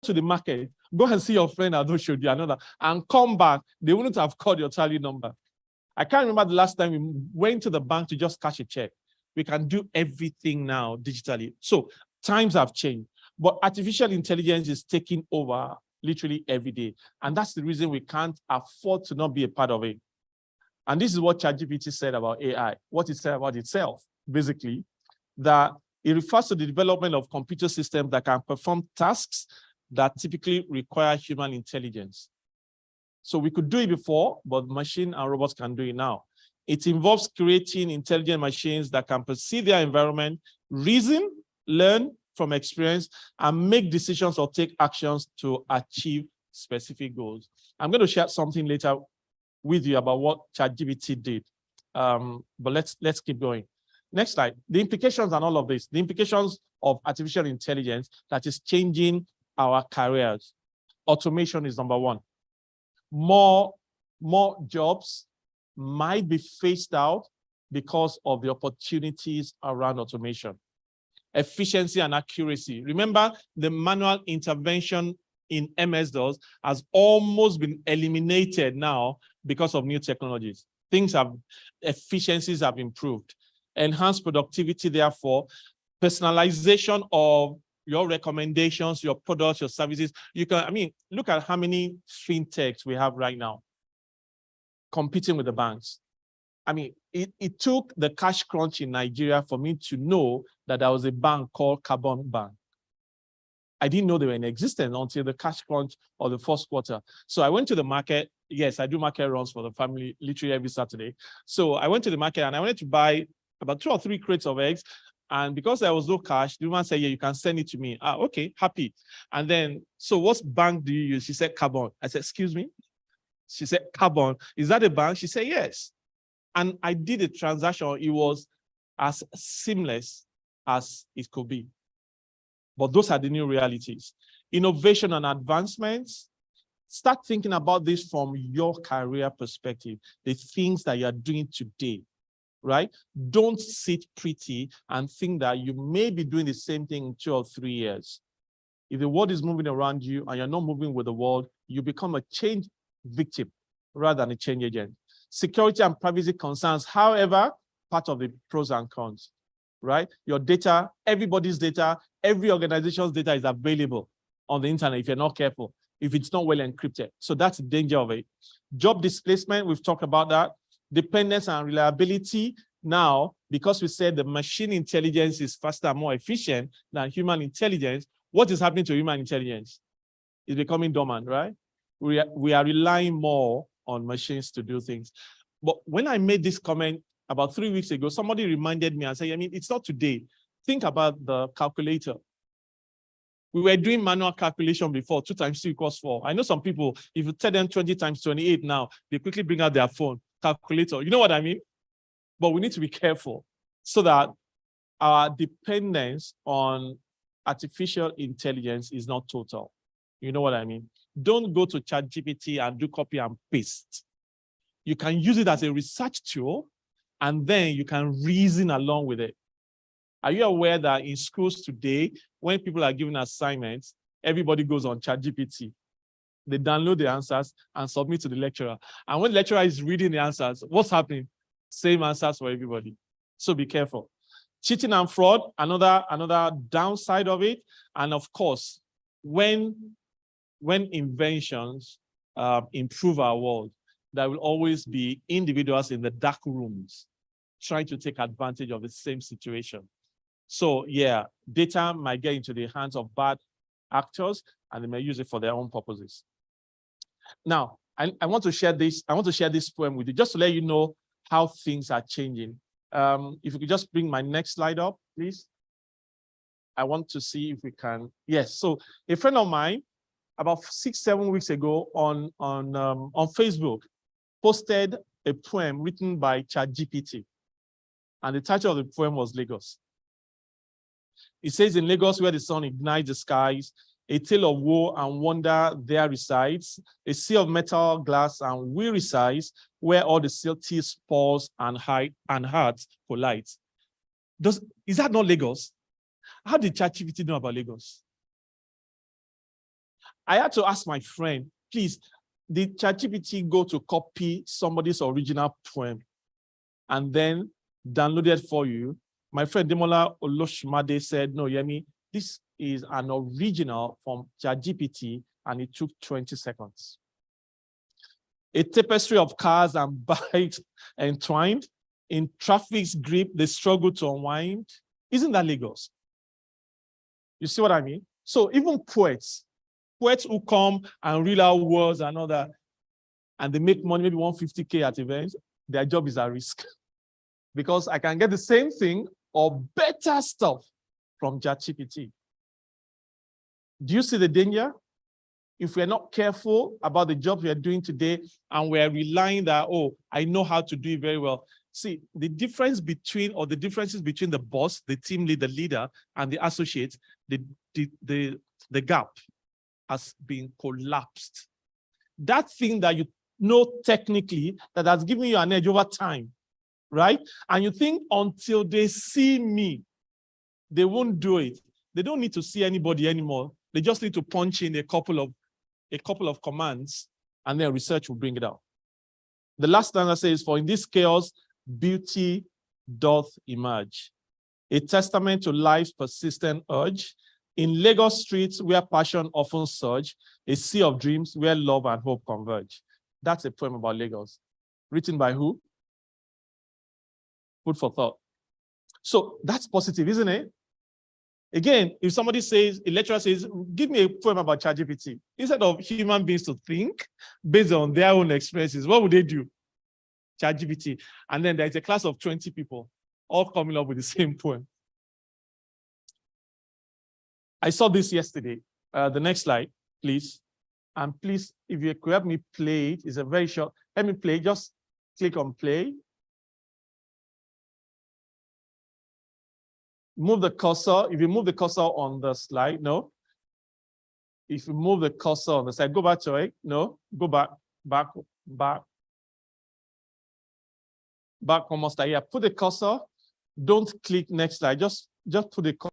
to the market, go and see your friend Ado showed you another, and come back, they wouldn't have called your tally number. I can't remember the last time we went to the bank to just cash a check. We can do everything now digitally. So times have changed, but artificial intelligence is taking over literally every day. And that's the reason we can't afford to not be a part of it. And this is what ChatGPT said about AI, what it said about itself, basically, that it refers to the development of computer systems that can perform tasks that typically require human intelligence. So we could do it before, but machine and robots can do it now. It involves creating intelligent machines that can perceive their environment, reason, learn from experience, and make decisions or take actions to achieve specific goals. I'm going to share something later with you about what ChatGPT did. But let's keep going. Next slide. The implications and all of this, the implications of artificial intelligence that is changing our careers. Automation is number one. More jobs might be phased out because of the opportunities around automation. Efficiency and accuracy. Remember, the manual intervention in MS-DOS has almost been eliminated now because of new technologies. Efficiencies have improved. Enhanced productivity, therefore, personalization of your recommendations, your products, your services. You can, look at how many fintechs we have right now competing with the banks. It took the cash crunch in Nigeria for me to know that there was a bank called Carbon Bank. I didn't know they were in existence until the cash crunch of the first quarter. So I went to the market. Yes, I do market runs for the family literally every Saturday. So I went to the market and I wanted to buy about 2 or 3 crates of eggs. And because there was no cash, the woman said, yeah, you can send it to me. Okay, happy. And then, so what bank do you use? She said, Carbon. I said, excuse me? She said, Carbon. Is that a bank? She said, yes. And I did a transaction. It was as seamless as it could be. But those are the new realities. Innovation and advancements. Start thinking about this from your career perspective, the things that you're doing today, right? Don't sit pretty and think that you may be doing the same thing in 2 or 3 years. If the world is moving around you and you're not moving with the world, you become a change victim rather than a change agent. Security and privacy concerns, however, part of the pros and cons, right? Your data, everybody's data, every organization's data is available on the internet if you're not careful, if it's not well encrypted. So that's the danger of it. Job displacement, we've talked about that. Dependence and reliability. Now, because we said the machine intelligence is faster and more efficient than human intelligence, what is happening to human intelligence? It's becoming dormant, right? We are relying more on machines to do things. But when I made this comment about 3 weeks ago, somebody reminded me and said, it's not today. Think about the calculator. We were doing manual calculation before, 2 times 2 equals 4. I know some people, if you tell them 20 times 28 now, they quickly bring out their phone, calculator. You know what I mean? But we need to be careful so that our dependence on artificial intelligence is not total. You know what I mean? Don't go to ChatGPT and do copy and paste. You can use it as a research tool, and then you can reason along with it. Are you aware that in schools today, when people are given assignments, everybody goes on ChatGPT. They download the answers and submit to the lecturer. And when the lecturer is reading the answers, what's happening? Same answers for everybody. So be careful. Cheating and fraud, another downside of it. And of course, when inventions improve our world, there will always be individuals in the dark rooms trying to take advantage of the same situation. So yeah, data might get into the hands of bad actors and they may use it for their own purposes. Now, I want to share this poem with you just to let you know how things are changing. If you could just bring my next slide up, please. I want to see if we can. Yes, so a friend of mine, about 6-7 weeks ago on Facebook, posted a poem written by ChatGPT. And the title of the poem was Lagos. It says, in Lagos, where the sun ignites the skies, a tale of woe and wonder there resides, a sea of metal, glass, and weary sighs, where all the silty spores and hearts collide. Is that not Lagos? How did ChatGPT know about Lagos? I had to ask my friend, please, did ChatGPT go to copy somebody's original poem and then download it for you? My friend Demola Oloshmade said, no, Yemi, this is an original from ChatGPT and it took 20 seconds. A tapestry of cars and bikes entwined. In traffic's grip, they struggle to unwind. Isn't that Lagos? You see what I mean? So even poets who come and read out words and all that, and they make money, maybe 150K at events, their job is at risk. Because I can get the same thing or better stuff from ChatGPT. Do you see the danger? If we're not careful about the job we are doing today and we're relying that, oh, I know how to do it very well. See, the differences between the boss, the team lead, the leader, and the associates, the gap has been collapsed. That thing that you know technically that has given you an edge over time, right? And you think until they see me, they won't do it. They don't need to see anybody anymore. They just need to punch in a couple of commands, and then research will bring it out. The last stanza says, for in this chaos, beauty doth emerge, a testament to life's persistent urge. In Lagos streets where passion often surge, a sea of dreams where love and hope converge. That's a poem about Lagos. Written by who? Food for thought. So that's positive, isn't it? Again, if somebody says, a lecturer says, give me a poem about ChatGPT, instead of human beings to think based on their own experiences, what would they do? ChatGPT. And then there's a class of 20 people all coming up with the same poem. I saw this yesterday. The next slide, please. And please, if you could help me play it, it's a very short. Let me play, just click on play. Move the cursor. If you move the cursor on the slide, no. If you move the cursor on the slide, go back to it. No, go back. Back almost here. Put the cursor. Don't click next slide. Just put the cursor.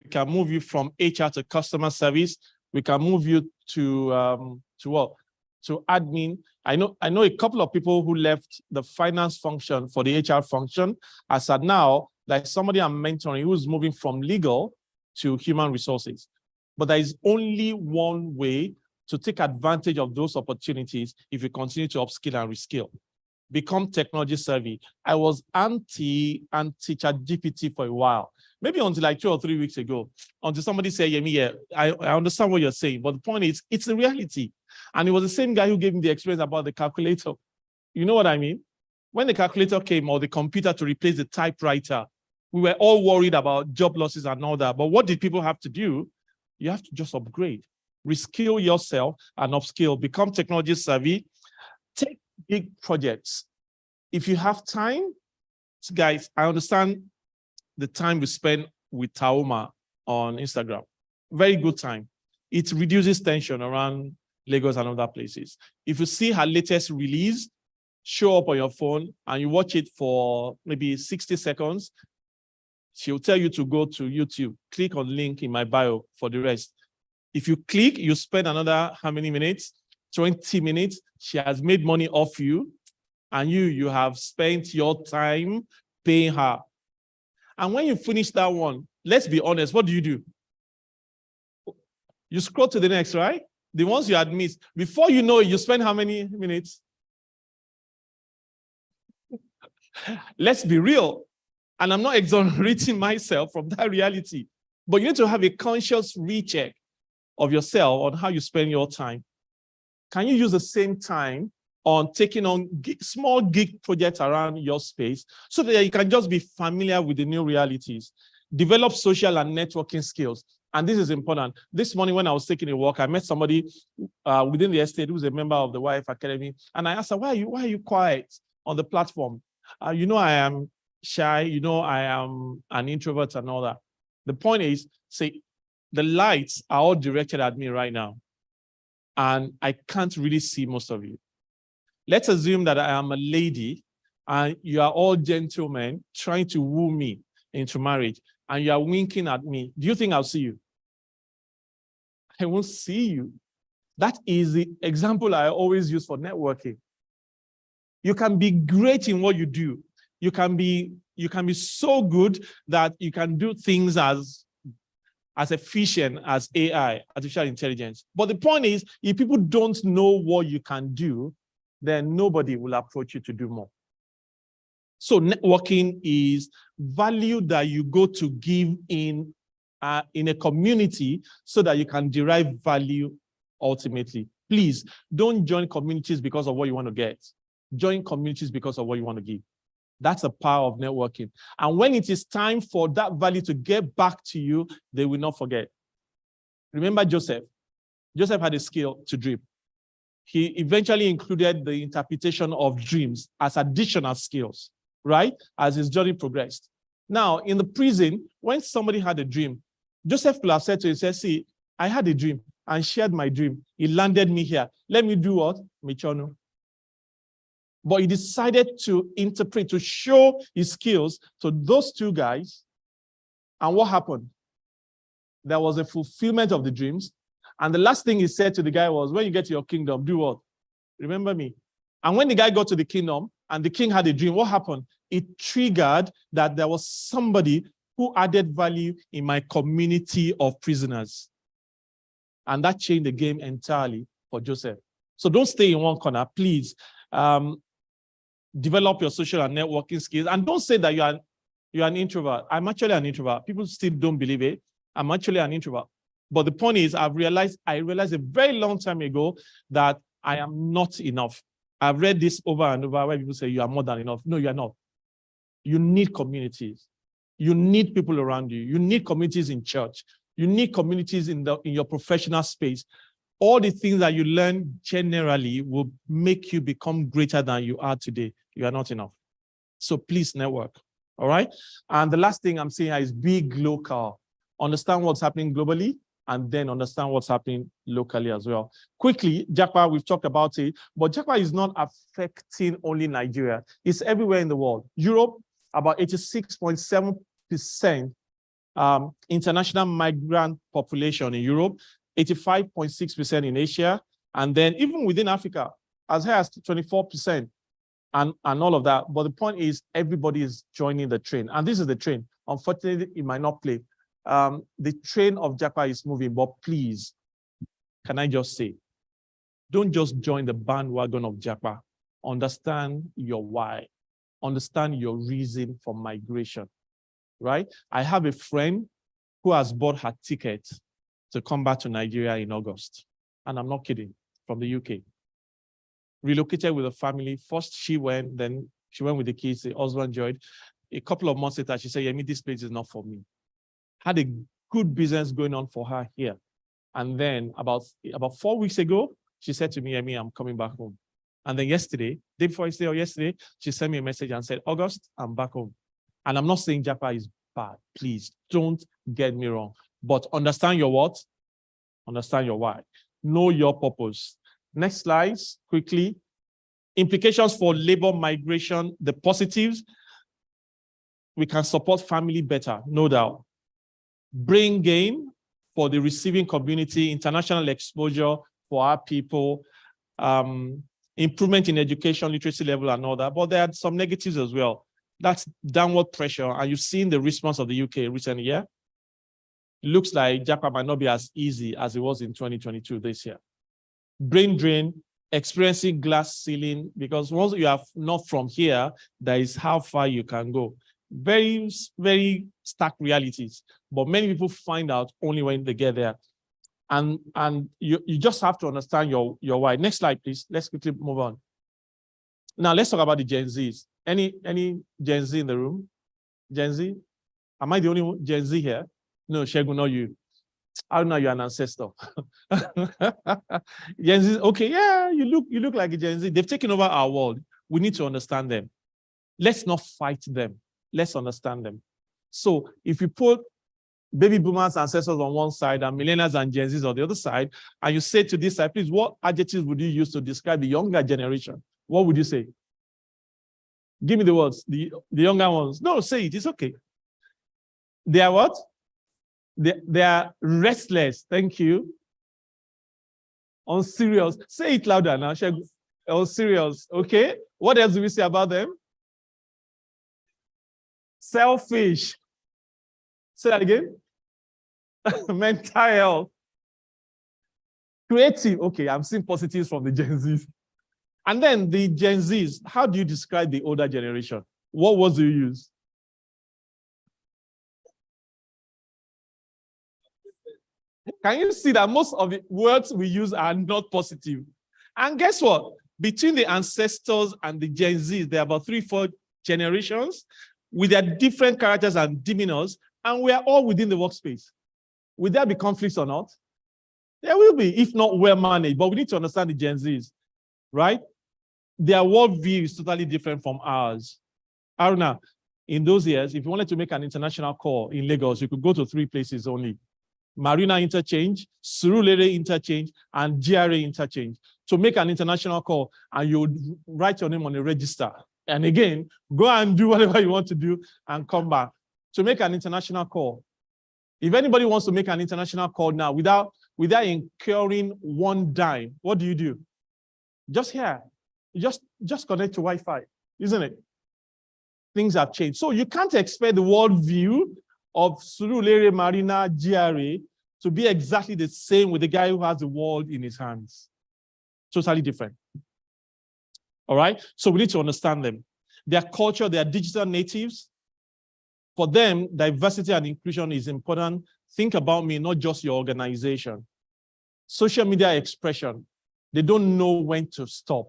We can move you from HR to customer service. We can move you to what? To admin. I know a couple of people who left the finance function for the HR function. As at now, there's somebody I'm mentoring who's moving from legal to human resources. But there is only one way to take advantage of those opportunities if you continue to upskill and reskill. become technology savvy. I was anti-ChatGPT for a while, maybe until like 2 or 3 weeks ago, until somebody said, yeah, I understand what you're saying, but the point is, it's a reality. And it was the same guy who gave me the experience about the calculator. You know what I mean? When the calculator came, or the computer to replace the typewriter, we were all worried about job losses and all that. But what did people have to do? You have to just upgrade, reskill yourself and upskill, become technology savvy, take big projects. If you have time, guys, I understand the time we spend with Taoma on Instagram. Very good time. It reduces tension around Lagos and other places. If you see her latest release, show up on your phone and you watch it for maybe 60 seconds, she'll tell you to go to YouTube, click on link in my bio for the rest. If you click, you spend another how many minutes? 20 minutes. She has made money off you, and you have spent your time paying her. And when you finish that one, let's be honest, what do? You scroll to the next, right? The ones you had missed. Before you know it, you spend how many minutes? Let's be real. And I'm not exonerating myself from that reality. But you need to have a conscious recheck of yourself on how you spend your time. Can you use the same time on taking on small gig projects around your space so that you can just be familiar with the new realities? Develop social and networking skills. And this is important. This morning when I was taking a walk, I met somebody within the estate who's a member of the YF Academy. And I asked her, why are you quiet on the platform? You know, I am shy. You know, I am an introvert and all that. The point is, say, the lights are all directed at me right now. And I can't really see most of you. Let's assume that I am a lady and you are all gentlemen trying to woo me into marriage and you are winking at me. Do you think I'll see you? I won't see you. That is the example I always use for networking. You can be great in what you do. You can be so good that you can do things as efficient as AI, artificial intelligence. But the point is, if people don't know what you can do, then nobody will approach you to do more. So networking is value that you go to give in a community so that you can derive value ultimately. Please don't join communities because of what you want to get. Join communities because of what you want to give. That's the power of networking. And when it is time for that value to get back to you, they will not forget. Remember Joseph. Joseph had a skill to dream. He eventually included the interpretation of dreams as additional skills, right? As his journey progressed. Now, in the prison, when somebody had a dream, Joseph could have said to himself, see, I had a dream and shared my dream. It landed me here. Let me do what? Michono. But he decided to interpret, to show his skills to those two guys. And what happened? There was a fulfillment of the dreams. And the last thing he said to the guy was, when you get to your kingdom, do what? Remember me. And when the guy got to the kingdom and the king had a dream, what happened? It triggered that there was somebody who added value in my community of prisoners. And that changed the game entirely for Joseph. So don't stay in one corner, please. Develop your social and networking skills. And don't say that you're an introvert. I'm actually an introvert. People still don't believe it. I'm actually an introvert. But the point is, I realized a very long time ago that I am not enough. I've read this over and over where people say you are more than enough. No, you are not. You need communities. You need people around you. You need communities in church. You need communities in your professional space. All the things that you learn generally will make you become greater than you are today. You are not enough. So please network. All right. And the last thing I'm saying is be local. Understand what's happening globally and then understand what's happening locally as well. Quickly, Japa, we've talked about it, but Japa is not affecting only Nigeria. It's everywhere in the world. Europe, about 86.7% international migrant population in Europe, 85.6% in Asia, and then even within Africa, as high as 24%, and all of that. But the point is, everybody is joining the train. And this is the train. Unfortunately, it might not play. The train of Japa is moving, but please, can I just say, don't just join the bandwagon of Japa. understand your why, understand your reason for migration, right? I have a friend who has bought her ticket to come back to Nigeria in August. And I'm not kidding, from the UK. Relocated with a family. First she went, then she went with the kids, the husband joined. A couple of months later, she said, Yemi, this place is not for me. Had a good business going on for her here. And then about 4 weeks ago, she said to me, Yemi, I'm coming back home. And then yesterday, day before yesterday or yesterday, she sent me a message and said, August, I'm back home. And I'm not saying Japa is bad. Please don't get me wrong. But understand your what? Understand your why. Know your purpose. Next slide, quickly. Implications for labor migration, the positives. We can support family better, no doubt. Bring gain for the receiving community, international exposure for our people, improvement in education, literacy level and all that. But there are some negatives as well. That's downward pressure. And you've seen the response of the UK recent year. Looks like Japa might not be as easy as it was in 2022 this year. Brain drain, experiencing glass ceiling, because once you are not from here, that is how far you can go. Very, very stark realities. But many people find out only when they get there. And you just have to understand your why. Next slide, please. Let's quickly move on. Now, let's talk about the Gen Zs. Any Gen Z in the room? Gen Z? Am I the only Gen Z here? No, Shegun, not you. I know you're an ancestor. Gen Z, okay, yeah, you look like a Gen Z. They've taken over our world. We need to understand them. Let's not fight them. Let's understand them. So if you put baby boomers, ancestors on one side and millennials and Gen Zs on the other side, and you say to this side, please, what adjectives would you use to describe the younger generation? What would you say? Give me the words, the younger ones. No, say it, it's okay. They are what? They are restless. Thank you. Unserious. Say it louder now. Unserious. Okay. What else do we say about them? Selfish. Say that again. Mental health. Creative. Okay, I'm seeing positives from the Gen Zs. And then the Gen Zs, how do you describe the older generation? What words do you use? Can you see that most of the words we use are not positive? And guess what? Between the ancestors and the Gen Zs, there are about 3-4 generations with their different characters and demeanors, and we are all within the workspace. Will there be conflicts or not? There will be, if not well managed, but we need to understand the Gen Zs, right? Their worldview is totally different from ours. Aruna, in those years, if you wanted to make an international call in Lagos, you could go to 3 places only. Marina Interchange, Surulere Interchange, and GRA Interchange to make an international call, and you would write your name on a register. And again, go and do whatever you want to do and come back to make an international call. If anybody wants to make an international call now without incurring one dime, what do? Just here, just connect to Wi-Fi, isn't it? Things have changed. So you can't expect the worldview of Surulere Marina GRA to be exactly the same with the guy who has the world in his hands. Totally different. All right? So we need to understand them. Their culture, they are digital natives. For them, diversity and inclusion is important. Think about me, not just your organization. Social media expression, they don't know when to stop.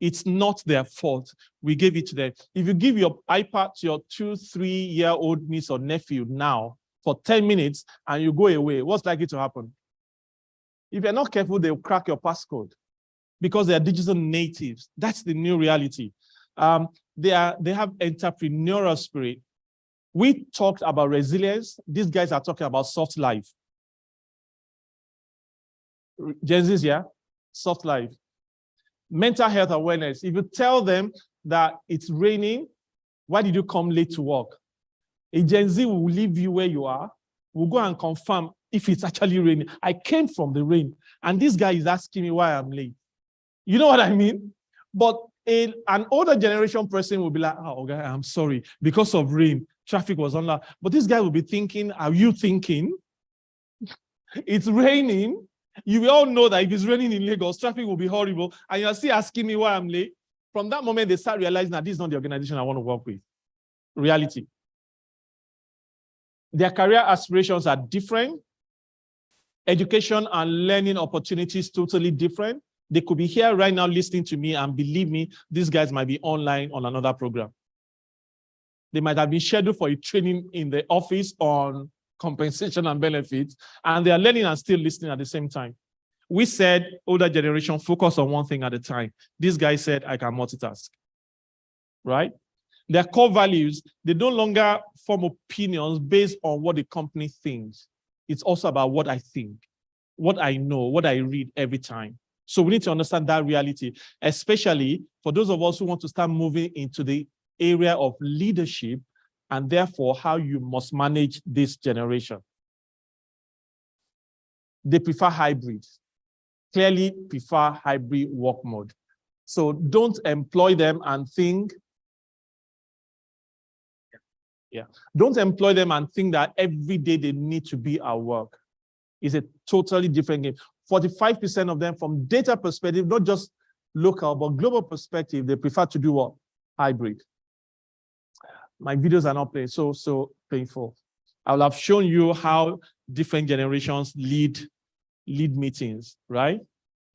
It's not their fault. We gave it to them. If you give your iPad to your 2-3-year-old niece or nephew now for 10 minutes and you go away, what's likely to happen? If you're not careful, they'll crack your passcode because they are digital natives. That's the new reality. They have entrepreneurial spirit. We talked about resilience. These guys are talking about soft life. Gen Z's, yeah? Soft life. Mental health awareness. If you tell them that it's raining, why did you come late to work? A Gen Z will leave you where you are, will go and confirm if it's actually raining. I came from the rain, and this guy is asking me why I'm late. You know what I mean? But an older generation person will be like, oh, okay, I'm sorry, because of rain, traffic was on. But this guy will be thinking, are you thinking? It's raining. You will all know that if it's raining in Lagos, traffic will be horrible, and you're still asking me why I'm late. From that moment, they start realizing that this is not the organization I want to work with. Reality. Their career aspirations are different. Education and learning opportunities totally different. They could be here right now listening to me, and believe me, these guys might be online on another program. They might have been scheduled for a training in the office on compensation and benefits, and they are learning and still listening at the same time. We said, older generation, focus on one thing at a time. This guy said, I can multitask, right? Their core values, they no longer form opinions based on what the company thinks. It's also about what I think, what I know, what I read every time. So we need to understand that reality, especially for those of us who want to start moving into the area of leadership, and therefore how you must manage this generation. They prefer hybrid, clearly prefer hybrid work mode. So don't employ them and think, don't employ them and think that every day they need to be at work. It's a totally different game. 45% of them, from data perspective, not just local, but global perspective, they prefer to do what? Hybrid. My videos are not playing, so painful. I will have shown you how different generations lead meetings, right?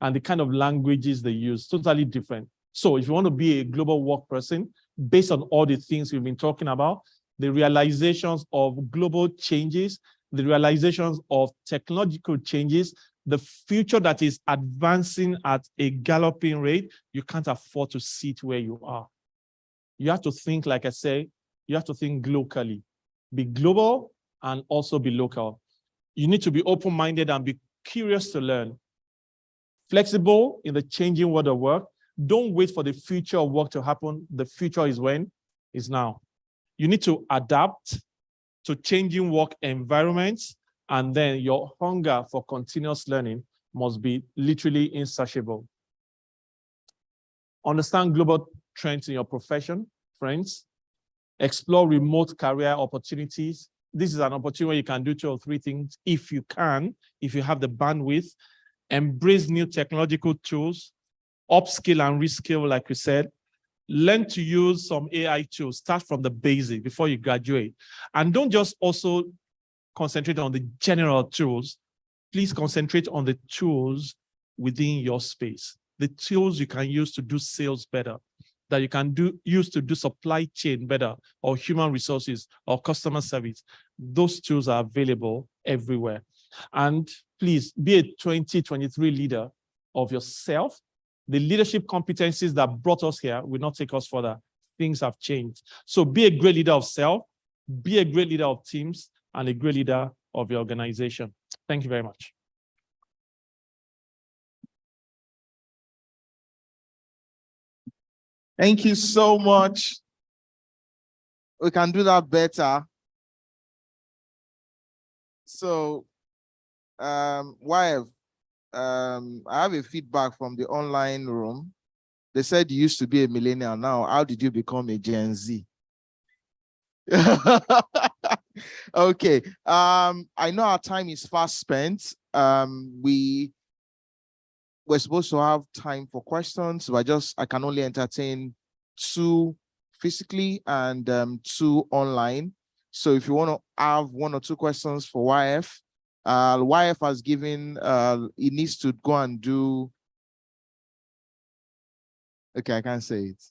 And the kind of languages they use, totally different. So if you want to be a global work person, based on all the things we've been talking about, the realizations of global changes, the realizations of technological changes, the future that is advancing at a galloping rate, you can't afford to sit where you are. You have to think, like I say, you have to think locally. Be global and also be local. You need to be open-minded and be curious to learn. Flexible in the changing world of work. Don't wait for the future of work to happen. The future is when? Is now. You need to adapt to changing work environments, and then your hunger for continuous learning must be literally insatiable. Understand global trends in your profession, friends. Explore remote career opportunities. This is an opportunity where you can do 2 or 3 things if you can, if you have the bandwidth. Embrace new technological tools, upskill and reskill, like we said. Learn to use some AI tools. Start from the basic before you graduate. And don't just also concentrate on the general tools. Please concentrate on the tools within your space. The tools you can use to do sales better, that you can use to do supply chain better, or human resources, or customer service. Those tools are available everywhere. And please be a 2023 leader of yourself. The leadership competencies that brought us here will not take us further. Things have changed. So be a great leader of self, be a great leader of teams, and a great leader of your organization. Thank you very much. Thank you so much. We can do that better. So, I have a feedback from the online room. They said you used to be a millennial. Now, how did you become a Gen Z? Okay. I know our time is fast spent. We were supposed to have time for questions, but I can only entertain 2 physically and 2 online. So if you want to have 1 or 2 questions for YF, YF has given, he needs to go and do, okay, I can't say it.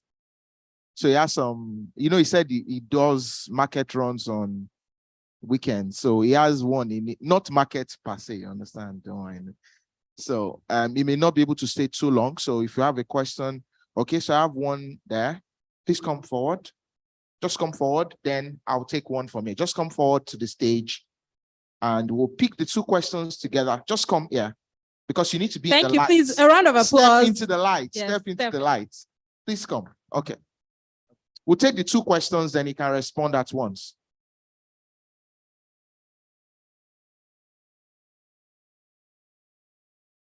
So he has some, he said he does market runs on weekends. So he has one, not market per se, you understand? Don't worry. So he may not be able to stay too long. So if you have a question, okay, so I have one there. Please come forward. Just come forward, then I'll take one from you. Just come forward to the stage and we'll pick the 2 questions together. Just come here because you need to be in the light. Thank you, please. A round of applause. Step into the light. Yes, step into the light. Please come. Okay. We'll take the 2 questions, then you can respond at once.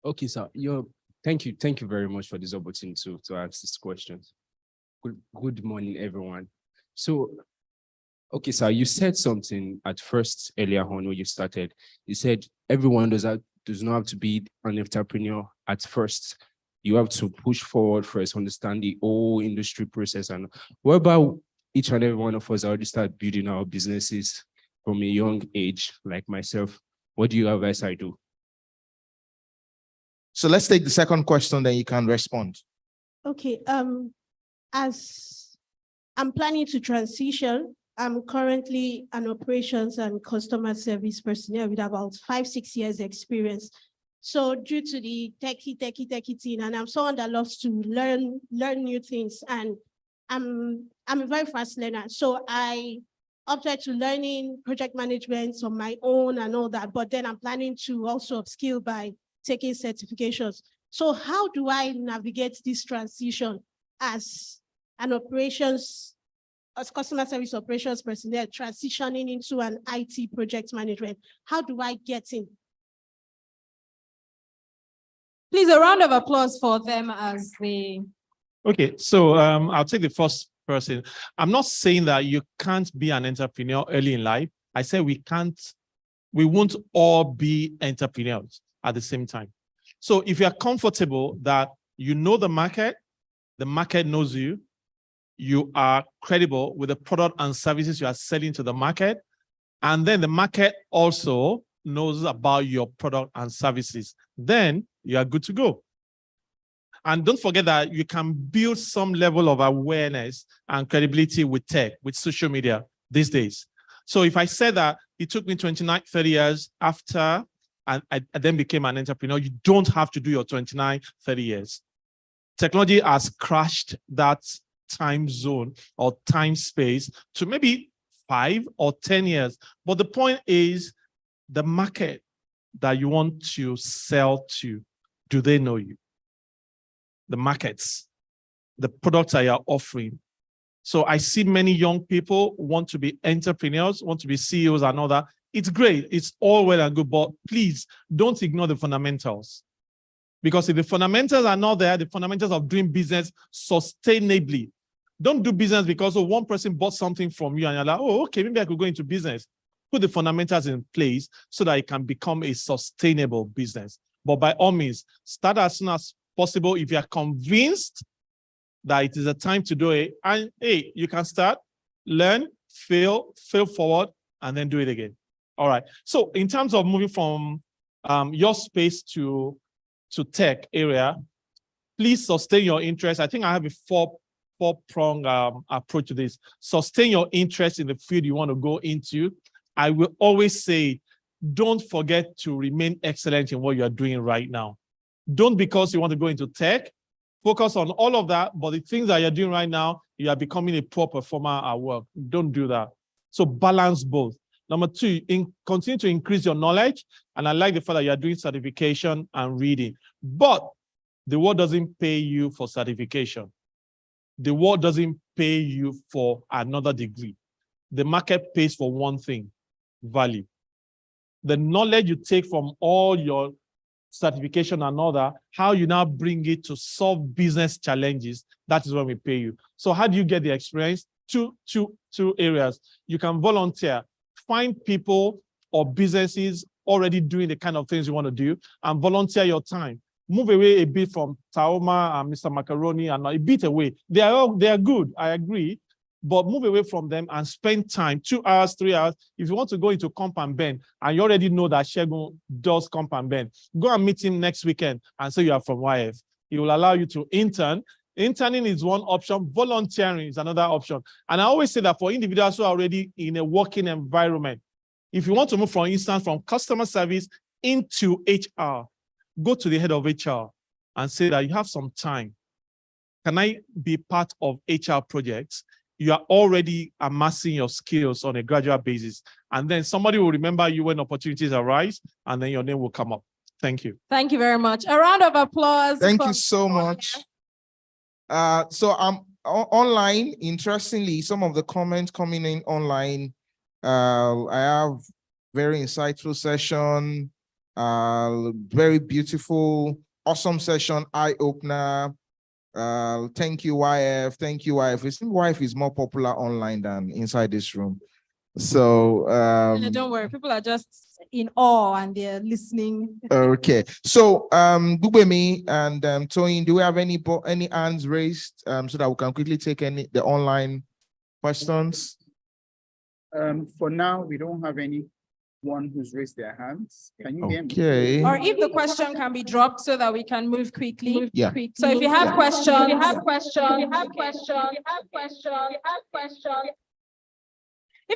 Okay, sir. Thank you very much for this opportunity to ask these questions. Good morning, everyone. So, okay, sir, you said something at first earlier on when you started. You said everyone does not have to be an entrepreneur at first. you have to push forward first, understand the whole industry process. And what about each and every one of us already start building our businesses from a young age, like myself? What do you advise I do? So let's take the second question, then you can respond. Okay. As I'm planning to transition, I'm currently an operations and customer service personnel with about 5-6 years experience. So due to the techie thing, and I'm someone that loves to learn new things, and I'm a very fast learner. So I opted to learning project management on my own and all that, but then I'm planning to also upskill by taking certifications. So how do I navigate this transition as an as customer service operations personnel transitioning into an IT project management? How do I get in? Please, a round of applause for them as they. Okay, so I'll take the first person. I'm not saying that you can't be an entrepreneur early in life. I say we won't all be entrepreneurs at the same time. So if you're comfortable that you know the market knows you, you are credible with the product and services you are selling to the market, and then the market also knows about your product and services, then you are good to go. And don't forget that you can build some level of awareness and credibility with tech, with social media these days. So if I said that it took me 29, 30 years after I then became an entrepreneur, you don't have to do your 29, 30 years. Technology has crashed that time zone or time space to maybe 5 or 10 years. But the point is, the market that you want to sell to, do they know you? The markets, the products that you're offering. So I see many young people want to be entrepreneurs, want to be CEOs and all that. It's great. It's all well and good, but please don't ignore the fundamentals. Because if the fundamentals are not there, the fundamentals of doing business sustainably. Don't do business because one person bought something from you and you're like, oh, okay, maybe I could go into business. Put the fundamentals in place so that it can become a sustainable business. But by all means, start as soon as possible if you are convinced that it is a time to do it. And hey, you can start, learn, fail forward, and then do it again. All right. So in terms of moving from your space to tech area, please sustain your interest. I think I have a four-prong approach to this. Sustain your interest in the field you want to go into. I will always say, don't forget to remain excellent in what you're doing right now. Don't because you want to go into tech, focus on all of that, but the things that you're doing right now, you are becoming a poor performer at work. Don't do that. So balance both. Number 2, continue to increase your knowledge. And I like the fact that you're doing certification and reading. But the world doesn't pay you for certification. The world doesn't pay you for another degree. The market pays for one thing, value. The knowledge you take from all your certification and all that, how you now bring it to solve business challenges, that is when we pay you. So how do you get the experience? Two areas. You can volunteer. Find people or businesses already doing the kind of things you want to do and volunteer your time. Move away a bit from Taoma and Mr. Macaroni and a bit away. They are good, I agree, but move away from them and spend time, 2 hours, 3 hours. If you want to go into Comp and Ben and you already know that Shegun does Comp and Ben, go and meet him next weekend and say you are from YF. He will allow you to intern. Interning is one option. Volunteering is another option. And I always say that for individuals who are already in a working environment, if you want to move, for instance, from customer service into HR, go to the head of HR and say that you have some time. Can I be part of HR projects? You are already amassing your skills on a gradual basis. And then somebody will remember you when opportunities arise, and then your name will come up. Thank you. Thank you very much. A round of applause. Thank you so much. So I'm online. Interestingly, some of the comments coming in online, I have very insightful session, very beautiful, awesome session, eye-opener. Thank you, YF. Thank you, YF. It seems YF is more popular online than inside this room. So don't worry, people are just in awe and they're listening. Okay. So, Gubemi and Toyin, do we have any hands raised so that we can quickly take the online questions? For now, we don't have anyone who's raised their hands. Can you hear me? Okay. Or if the question can be dropped so that we can move quickly. Yeah. So if you have questions, if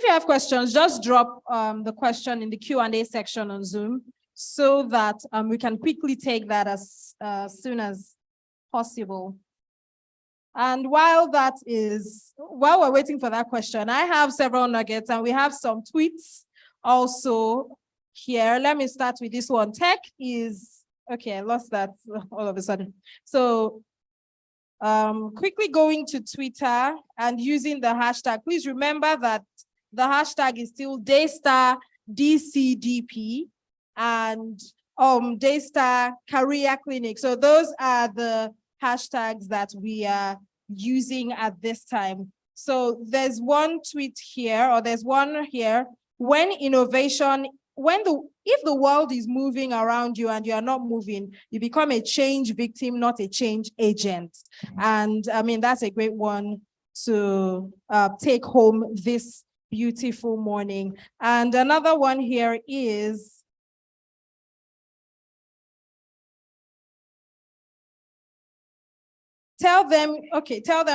you have questions, just drop the question in the Q&A section on Zoom so that we can quickly take that as soon as possible. And while we're waiting for that question, I have several nuggets and we have some tweets also here. Let me start with this one. Tech is, okay, I lost that all of a sudden. So quickly going to Twitter and using the hashtag. Please remember that the hashtag is still Daystar DCDP and Daystar Career Clinic. So those are the hashtags that we are using at this time. So there's one tweet here, or there's one here. If the world is moving around you and you are not moving, you become a change victim, not a change agent. And I mean, that's a great one to take home this beautiful morning. And another one here is, tell them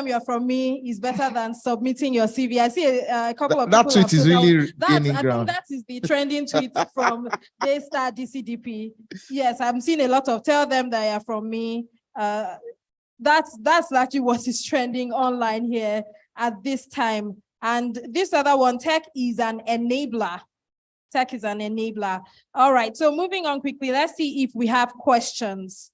you're from me is better than submitting your CV. I see a couple of that people. tweet is really gaining I ground. think that is the trending tweet from Daystar DCDP. Yes, I'm seeing a lot of tell them that you're from me. That's actually what is trending online here at this time. And this other one, tech is an enabler. Tech is an enabler. All right, so moving on quickly, let's see if we have questions.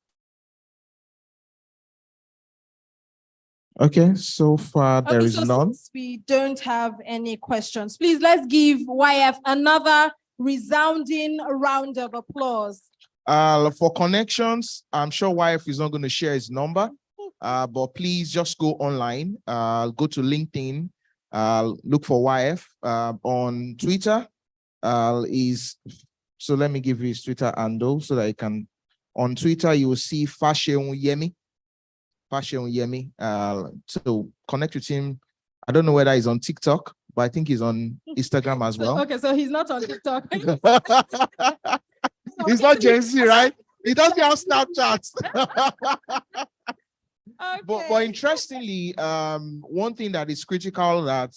Okay, so far there is none. Since we don't have any questions, please let's give YF another resounding round of applause. For connections, I'm sure YF is not going to share his number, but please just go online, go to LinkedIn, look for YF on Twitter. So let me give you his Twitter handle so that you can. On Twitter, you will see Fasheun Yemi. So connect with him. I don't know whether he's on TikTok, but I think he's on Instagram as well. Okay, so he's not on TikTok. He's not Gen Z, right? He doesn't have Snapchat. Okay. But interestingly, one thing that is critical that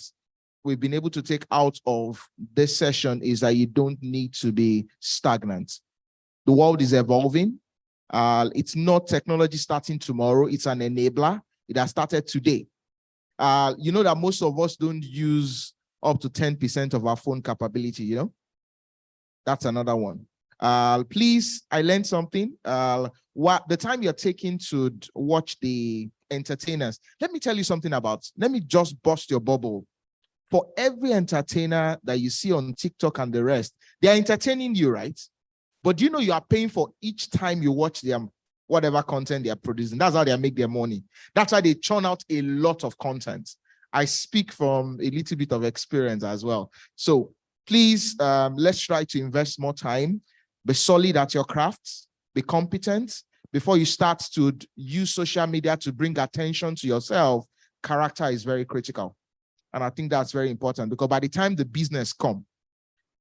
we've been able to take out of this session is that you don't need to be stagnant. The world is evolving. It's not technology starting tomorrow. It's an enabler. It has started today. You know that most of us don't use up to 10% of our phone capability, you know? That's another one. Please, I learned something. The time you're taking to watch the entertainers, let me tell you something let me just bust your bubble. For every entertainer that you see on TikTok and the rest, they're entertaining you, right? But do you know you are paying for each time you watch them, whatever content they are producing? That's how they make their money. That's why they churn out a lot of content. I speak from a little bit of experience as well. So please, let's try to invest more time. Be solid at your craft. Be competent. Before you start to use social media to bring attention to yourself, character is very critical. And I think that's very important because by the time the business comes,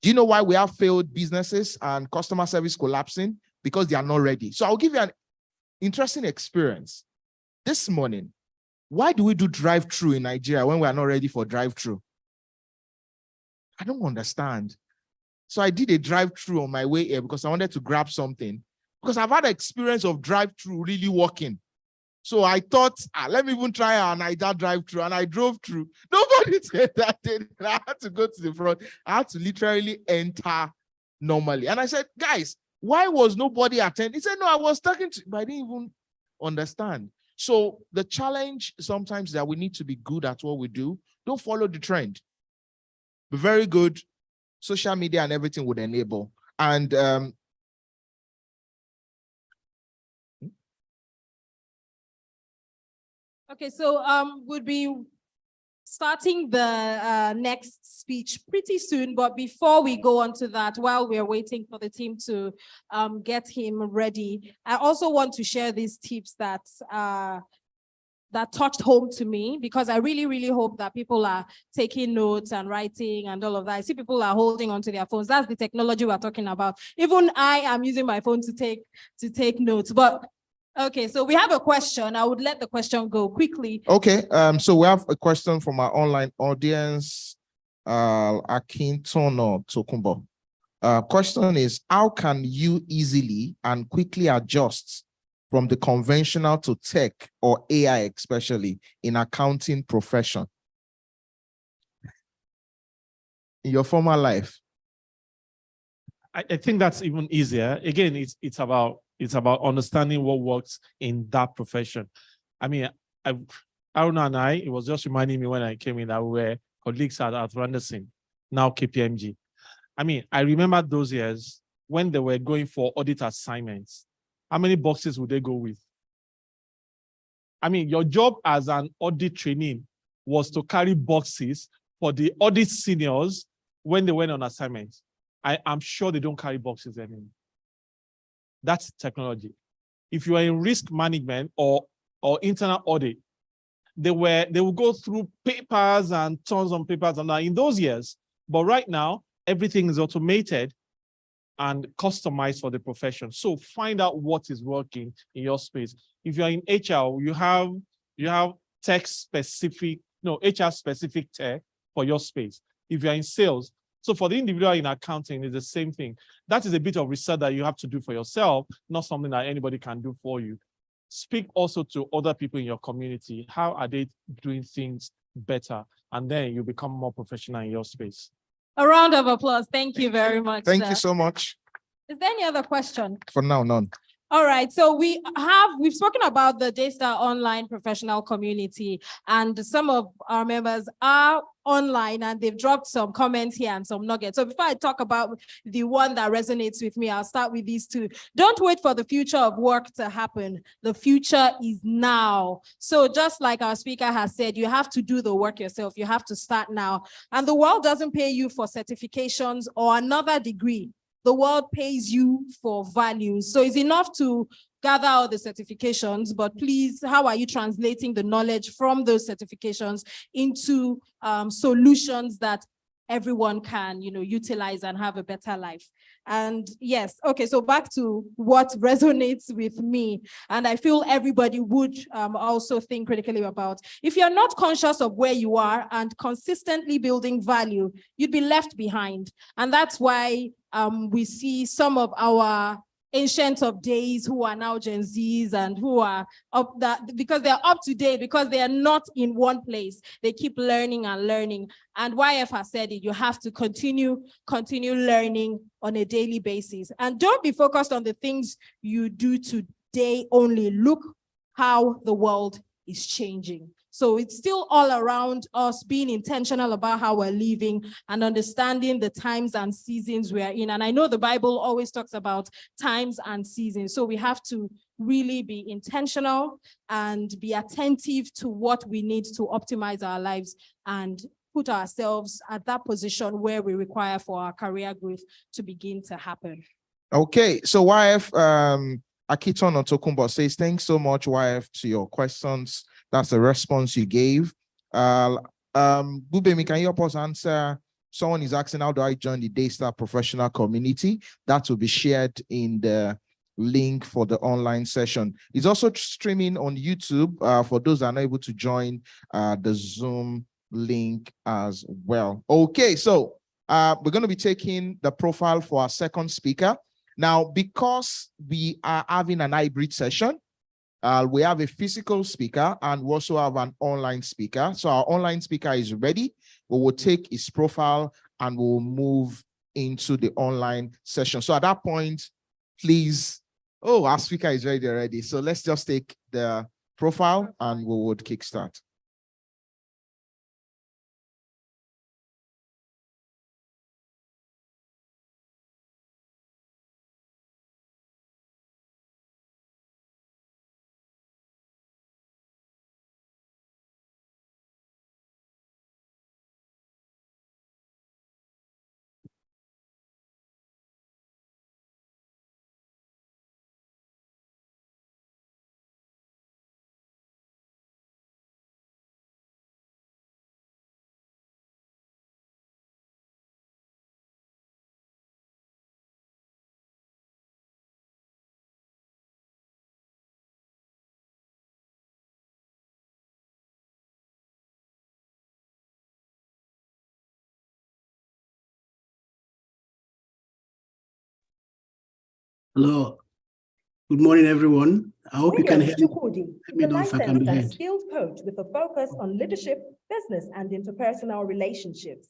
do you know why we have failed businesses and customer service collapsing? Because they are not ready. So I'll give you an interesting experience. This morning, why do we do drive-through in Nigeria when we are not ready for drive-through? I don't understand. So I did a drive-through on my way here because I wanted to grab something. Because I've had an experience of drive-through really working. So I thought, let me even try an Naija drive-through, and I drove through. Nobody said that. I had to go to the front. I had to literally enter normally. And I said, guys, why was nobody attending? He said, no, I was talking to, but I didn't even understand. So the challenge sometimes is that we need to be good at what we do. Don't follow the trend. Be very good. Social media and everything would enable. And okay, so would be starting the next speech pretty soon. But before we go on to that, while we're waiting for the team to get him ready, I also want to share these tips that touched home to me, because I really, really hope that people are taking notes and writing and all of that. I see people are holding onto their phones. That's the technology we're talking about. Even I am using my phone to take notes. But okay, so we have a question. I would let the question go quickly. Okay, so we have a question from our online audience, Akintono Tokumbo. Question is, how can you easily and quickly adjust from the conventional to tech or AI, especially in accounting profession? In your former life? I think that's even easier. Again, it's about understanding what works in that profession. I mean, Aruna and I, it was just reminding me when I came in that we were colleagues at Randerson, now KPMG. I mean, I remember those years when they were going for audit assignments. How many boxes would they go with? I mean, your job as an audit trainee was to carry boxes for the audit seniors when they went on assignment. I'm sure they don't carry boxes anymore. That's technology. If you are in risk management or internal audit, they will go through papers and tons of papers and that in those years. But right now, everything is automated and customized for the profession. So find out what is working in your space. If you're in HR, you have tech specific, HR specific tech for your space. If you're in sales, so for the individual in accounting, it's the same thing. That is a bit of research that you have to do for yourself, not something that anybody can do for you. Speak also to other people in your community. How are they doing things better? And then you become more professional in your space. A round of applause. Thank you very much. Thank you so much. Is there any other question? For now, none. All right, so we've spoken about the Daystar online professional community, and some of our members are online and they've dropped some comments here and some nuggets. So before I talk about the one that resonates with me, I'll start with these two. Don't wait for the future of work to happen. The future is now. So just like our speaker has said, you have to do the work yourself. You have to start now. And the world doesn't pay you for certifications or another degree. The world pays you for values. So it's enough to gather all the certifications, but please, how are you translating the knowledge from those certifications into solutions that everyone can, utilize and have a better life? And yes, okay, so back to what resonates with me, and I feel everybody would also think critically about. If you're not conscious of where you are and consistently building value, you'd be left behind. And that's why we see some of our ancient of days who are now Gen Zs and who are because they're up to date, because they are not in one place. They keep learning and learning. And YF has said it, you have to continue learning on a daily basis. And don't be focused on the things you do today only. Look how the world is changing. So it's still all around us, being intentional about how we're living and understanding the times and seasons we are in. And I know the Bible always talks about times and seasons. So we have to really be intentional and be attentive to what we need to optimize our lives and put ourselves at that position where we require for our career growth to begin to happen. Okay, so YF Akiton Otokumbo says, thanks so much, YF, to your questions. That's the response you gave. Bubemi, can you help us answer? Someone is asking, how do I join the Daystar professional community? That will be shared in the link for the online session. It's also streaming on YouTube for those that are not able to join the Zoom link as well. Okay, so we're going to be taking the profile for our second speaker. Now, because we are having an hybrid session, we have a physical speaker and we also have an online speaker. So our online speaker is ready. We will take his profile and we'll move into the online session. So at that point, please, our speaker is ready already. So let's just take the profile and we would kickstart. Hello. Good morning, everyone. I hope you can hear me. Chukwudi Let me is a know if I can be licensed and heard. skilled coach with a focus on leadership, business, and interpersonal relationships.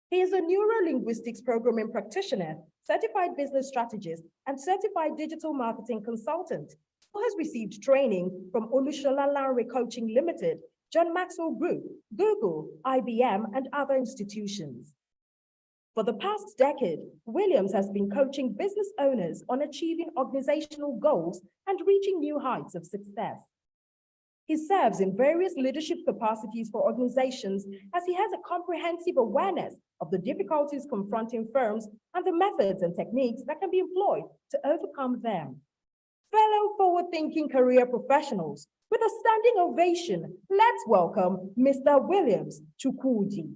He is a neuro-linguistics programming practitioner, certified business strategist, and certified digital marketing consultant who has received training from Olushola Lanre Coaching Limited, John Maxwell Group, Google, IBM, and other institutions. For the past decade, Williams has been coaching business owners on achieving organizational goals and reaching new heights of success. He serves in various leadership capacities for organizations as he has a comprehensive awareness of the difficulties confronting firms and the methods and techniques that can be employed to overcome them. Fellow forward-thinking career professionals, with a standing ovation, let's welcome Mr. Williams Chukwudi.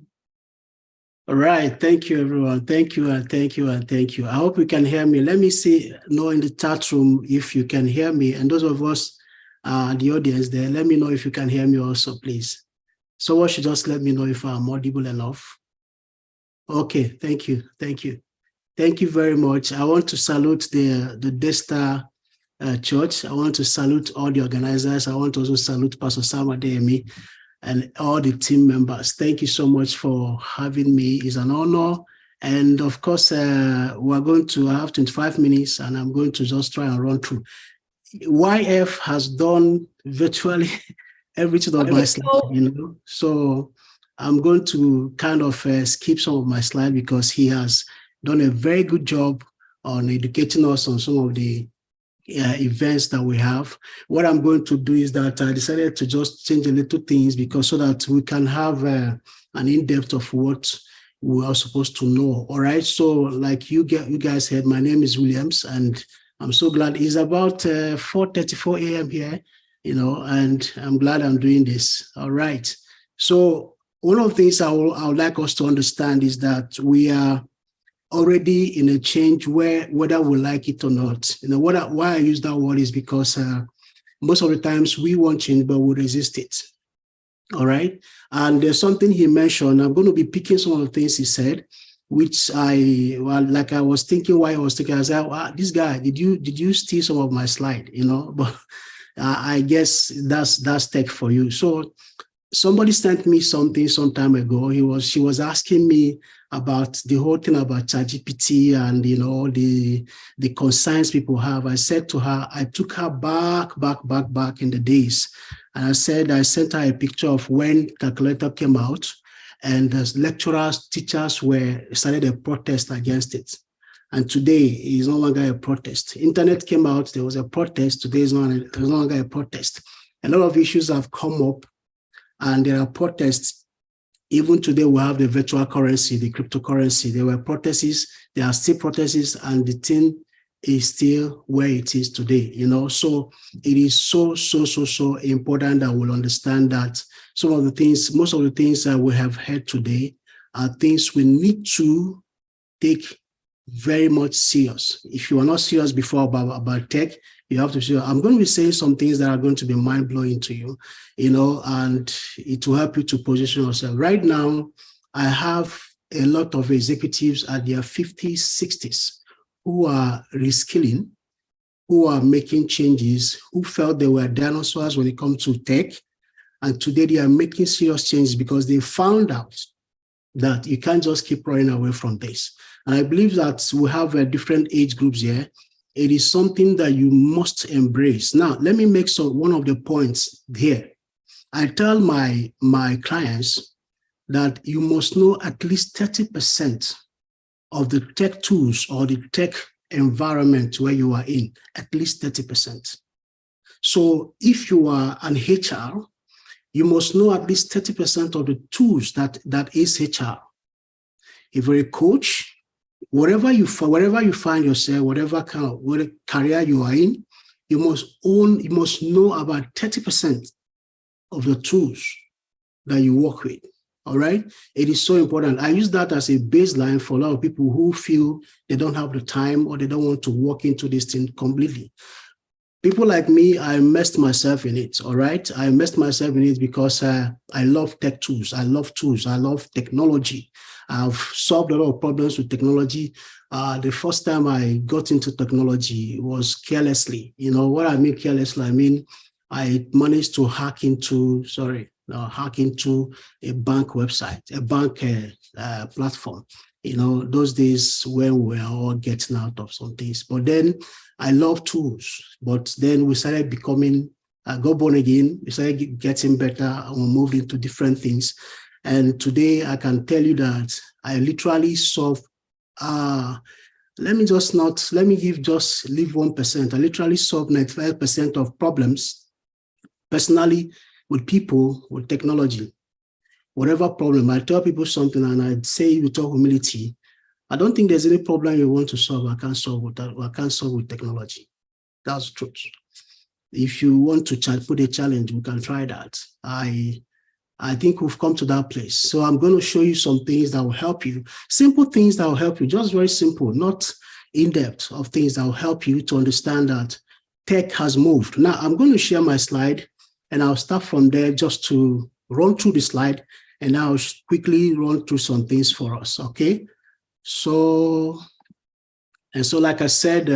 All right. Thank you, everyone. Thank you, and thank you, and thank you. I hope you can hear me. Let me know in the chat room if you can hear me. And those of us, the audience there, let me know if you can hear me also, please. Someone should just let me know if I'm audible enough. Okay. Thank you. Thank you. Thank you very much. I want to salute the Daystar Church. I want to salute all the organizers. I want to also salute Pastor Sam Adeyemi and all the team members. Thank you so much for having me. It's an honor. And of course, we're going to have 25 minutes and I'm going to just try and run through. YF has done virtually everything on my slide, So I'm going to kind of skip some of my slides because he has done a very good job on educating us on some of the events that we have. What I'm going to do is that I decided to just change a little things because so that we can have an in-depth of what we are supposed to know. All right. So like you guys heard, my name is Williams, and I'm so glad it's about 4:34 a.m. here, and I'm glad I'm doing this. All right. So one of the things I would like us to understand is that we are already in a change where whether we like it or not. Why I use that word is because most of the times we want change, but we resist it. All right. And there's something he mentioned. I'm going to be picking some of the things he said, which I was thinking while I was thinking, I said, wow, this guy, did you steal some of my slide? But I guess that's tech for you. So somebody sent me something some time ago. She was asking me about the whole thing about ChatGPT and the concerns people have. I said to her, I took her back in the days, and I said I sent her a picture of when calculator came out, and the lecturers, teachers started a protest against it. And today is no longer a protest. Internet came out, there was a protest. Today is no longer a protest. A lot of issues have come up, and there are protests. Even today, we have the virtual currency, the cryptocurrency. There were protests, there are still protests, and the thing is still where it is today, So it is so important that we'll understand that most of the things that we have heard today are things we need to take very much serious. If you are not serious before about tech, you have to see. I'm going to be saying some things that are going to be mind-blowing to you, and it will help you to position yourself. Right now, I have a lot of executives at their 50s, 60s who are reskilling, who are making changes, who felt they were dinosaurs when it comes to tech. And today they are making serious changes because they found out that you can't just keep running away from this. And I believe that we have different age groups here. It is something that you must embrace. Now, let me make one of the points here. I tell my clients that you must know at least 30% of the tech tools or the tech environment where you are in, at least 30%. So if you are an HR, you must know at least 30% of the tools that is HR. If you're a coach, wherever you find yourself, whatever career you are in, you must know about 30% of the tools that you work with. All right. It is so important. I use that as a baseline for a lot of people who feel they don't have the time or they don't want to walk into this thing completely. People like me, I immersed myself in it. All right. I immersed myself in it because I love tech tools. I love tools. I love technology. I've solved a lot of problems with technology. The first time I got into technology was carelessly. You know what I mean carelessly? I mean, I managed to hack into a bank website, a bank platform. You know, those days when we were all getting out of some things. But then I love tools. But then we started becoming, got born again. We started getting better and we moved into different things. And today I can tell you that I literally solve, let me leave 1%. I literally solve 95% of problems personally with people, with technology. Whatever problem, I tell people something and I say with all humility, I don't think there's any problem you want to solve, I can't solve with that, or I can't solve with technology. That's the truth. If you want to put a challenge, we can try that. I think we've come to that place. So I'm going to show you some things that will help you. Simple things that will help you, just very simple, not in-depth of things that will help you to understand that tech has moved. Now I'm going to share my slide and I'll start from there just to run through the slide and I'll quickly run through some things for us, okay? So like I said,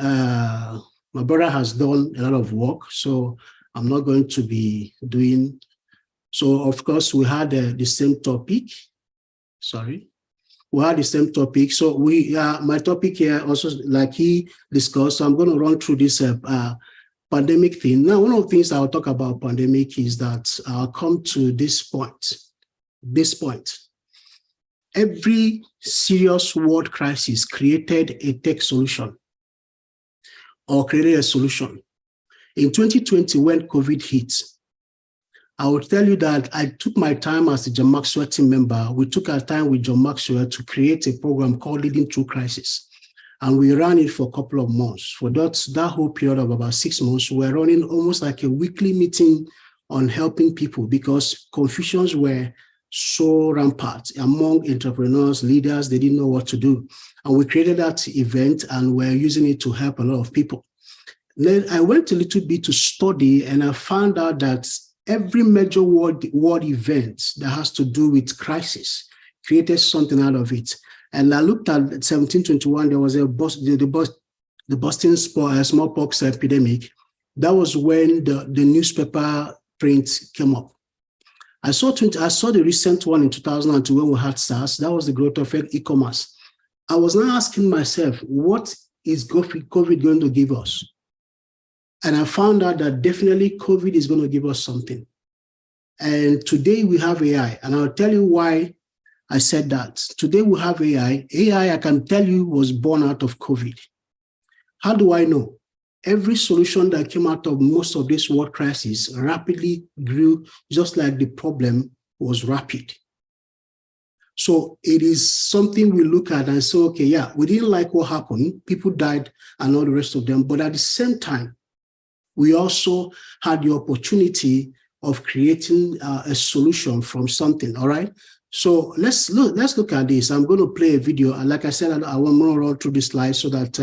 my brother has done a lot of work, so I'm not going to be doing. So of course we had the same topic. Sorry, we had the same topic. So my topic here also, like he discussed. So I'm going to run through this pandemic thing. Now, one of the things I'll talk about pandemic is that I'll come to this point. Every serious world crisis created a tech solution or created a solution. In 2020, when COVID hit, I will tell you that I took my time as a John Maxwell team member. We took our time with John Maxwell to create a program called Leading Through Crisis. And we ran it for a couple of months. For that whole period of about 6 months, we were running almost like a weekly meeting on helping people because confusions were so rampant among entrepreneurs, leaders. They didn't know what to do. And we created that event and we're using it to help a lot of people. Then I went a little bit to study and I found out that every major world event that has to do with crisis created something out of it. And I looked at 1721, there was the Boston smallpox epidemic. That was when the newspaper print came up. I saw the recent one in 2002 when we had SARS. That was the growth of e-commerce. I was now asking myself, what is COVID going to give us? And I found out that definitely COVID is going to give us something. And today we have AI, and I'll tell you why I said that. Today we have AI. AI, I can tell you, was born out of COVID. How do I know? Every solution that came out of most of this world crisis rapidly grew, just like the problem was rapid. So it is something we look at and say, okay, yeah, we didn't like what happened. People died and all the rest of them. But at the same time, we also had the opportunity of creating a solution from something, all right? So let's look at this. I'm going to play a video. And like I said, I want to run through this slide so that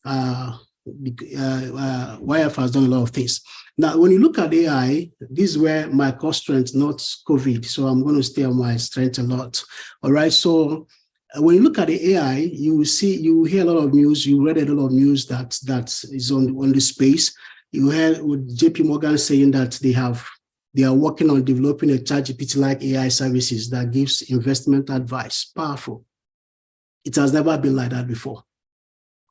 YF has done a lot of things. Now, when you look at AI, this is where my core strength, not COVID. So I'm going to stay on my strength a lot. All right. So when you look at the AI, you will hear a lot of news. You read a lot of news that is on the space. You heard with JP Morgan saying that they are working on developing a ChatGPT-like AI services that gives investment advice. Powerful. It has never been like that before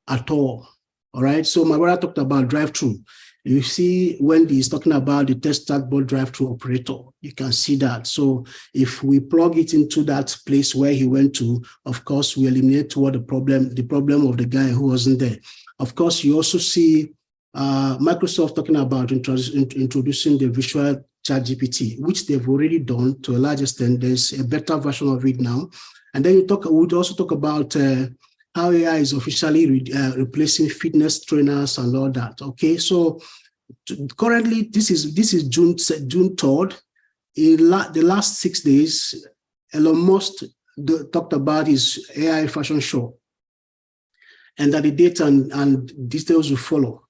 at all. All right. So my brother talked about drive-through. You see when he's talking about the test chatbot drive-through operator, you can see that. So if we plug it into that place where he went to, of course, we eliminate the problem of the guy who wasn't there. Of course, you also see Microsoft talking about introducing the visual ChatGPT, which they've already done to a large extent. There's a better version of it now. And then we'd also talk about how AI is officially replacing fitness trainers and all that. Okay, so currently this is June 3rd. In the last 6 days, Elon Musk talked about his AI fashion show, and that the date and details will follow.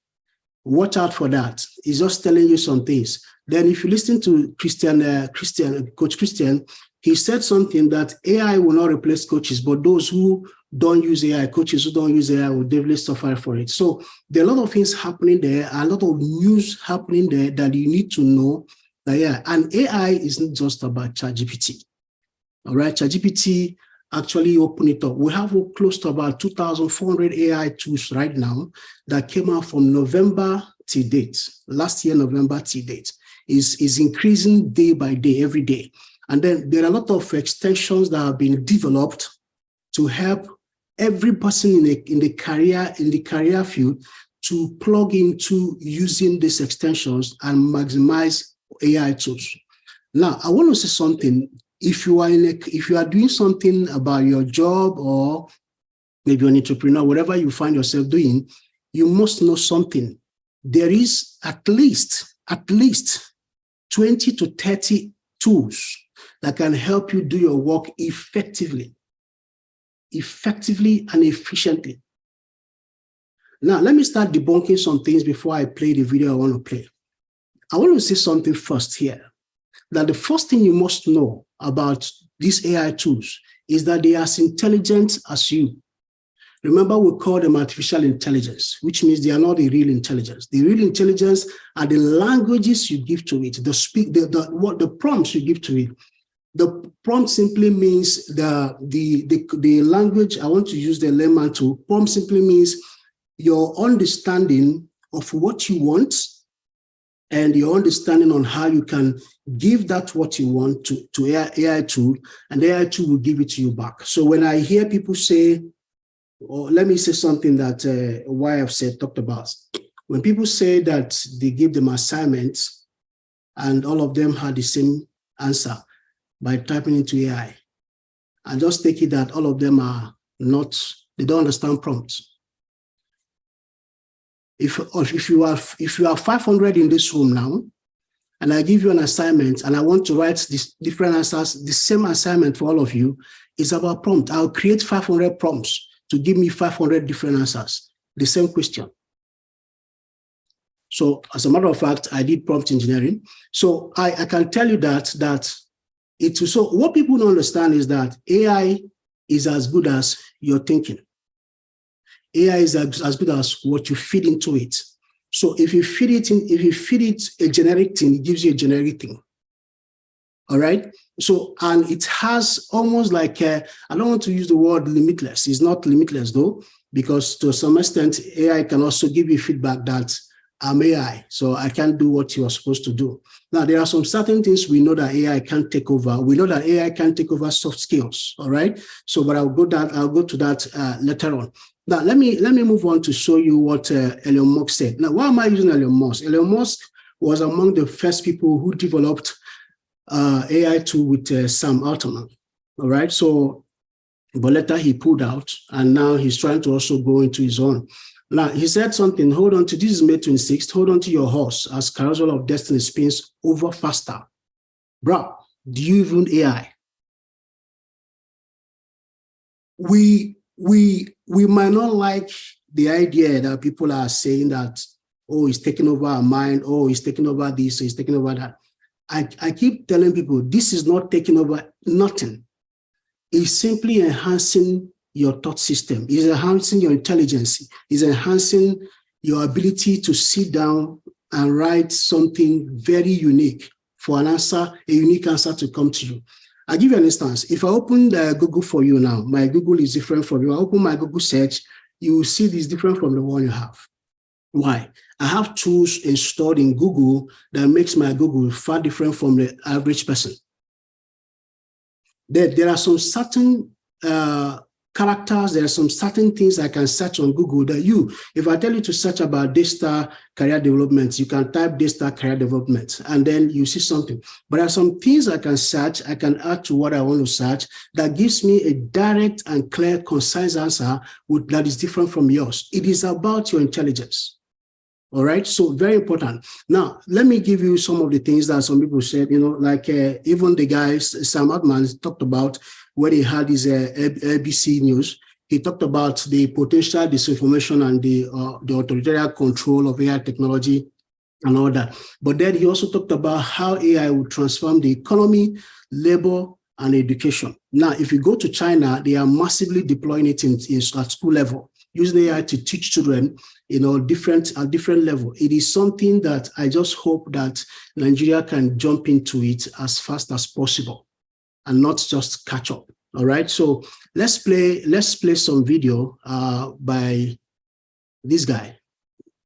Watch out for that. He's just telling you some things. Then if you listen to Coach Christian, he said something that AI will not replace coaches, but those who don't use AI, coaches who don't use AI will definitely suffer for it. So there are a lot of things happening there, a lot of news happening there that you need to know. And AI isn't just about ChatGPT. All right, ChatGPT actually opened it up. We have close to about 2,400 AI tools right now that came out from November to date. Last year, November to date, is increasing day by day, every day. And then there are a lot of extensions that have been developed to help every person in the career field to plug into using these extensions and maximize AI tools. Now, I want to say something. If you are doing something about your job, or maybe you're an entrepreneur, whatever you find yourself doing, you must know something. There is at least 20 to 30 tools that can help you do your work effectively and efficiently. Now, let me start debunking some things before I play the video I want to play. I want to say something first here, that the first thing you must know about these AI tools is that they are as intelligent as you. Remember, we call them artificial intelligence, which means they are not the real intelligence. The real intelligence are the languages you give to it, the prompts you give to it. The prompt simply means the language. I want to use the layman tool. Prompt simply means your understanding of what you want and your understanding on how you can give that what you want to AI tool, and the AI tool will give it to you back. So when I hear people say, or let me say something that YF talked about. When people say that they give them assignments and all of them had the same answer by typing into AI, and just take it that all of them are not, they don't understand prompts. If you are 500 in this room now, and I give you an assignment and I want to write these different answers, the same assignment for all of you, is about prompt. I'll create 500 prompts to give me 500 different answers, the same question. So as a matter of fact, I did prompt engineering. So I can tell you that so what people don't understand is that AI is as good as your thinking. AI is as good as what you feed into it. So if you feed it a generic thing, it gives you a generic thing. All right. So, and it has almost like, I don't want to use the word limitless. It's not limitless though, because to some extent, AI can also give you feedback that I'm AI, so I can't do what you are supposed to do. Now, there are some certain things we know that AI can't take over. We know that AI can take over soft skills. All right. So, but I'll go to that later on. Now, let me move on to show you what Elon Musk said. Now, why am I using Elon Musk? Elon Musk was among the first people who developed AI tool with Sam Altman. All right. So, but later he pulled out, and now he's trying to also go into his own. Now, he said something, hold on to, this is May 26th, hold on to your horse as carousel of destiny spins over faster. Bro, do you even AI? We might not like the idea that people are saying that, oh, he's taking over our mind, oh, he's taking over this, he's taking over that. I keep telling people, this is not taking over nothing. It's simply enhancing your thought system. It's enhancing your intelligence. It's enhancing your ability to sit down and write something very unique for an answer, a unique answer to come to you. I'll give you an instance. If I open Google for you now, my Google is different from you. I open my Google search, you will see this different from the one you have. Why? I have tools installed in Google that makes my Google far different from the average person. There are some certain characters, there are some certain things I can search on Google that if I tell you to search about Daystar career development, you can type Daystar career development and then you see something. But there are some things I can search, I can add to what I want to search that gives me a direct and clear, concise answer that is different from yours. It is about your intelligence. All right, so very important. Now, let me give you some of the things that some people said, like even the guys, Sam Altman talked about when he had his ABC News. He talked about the potential disinformation and the authoritarian control of AI technology and all that. But then he also talked about how AI will transform the economy, labor, and education. Now, if you go to China, they are massively deploying it at school level, using AI to teach children, at different level. It is something that I just hope that Nigeria can jump into it as fast as possible and not just catch up. All right. So let's play some video by this guy,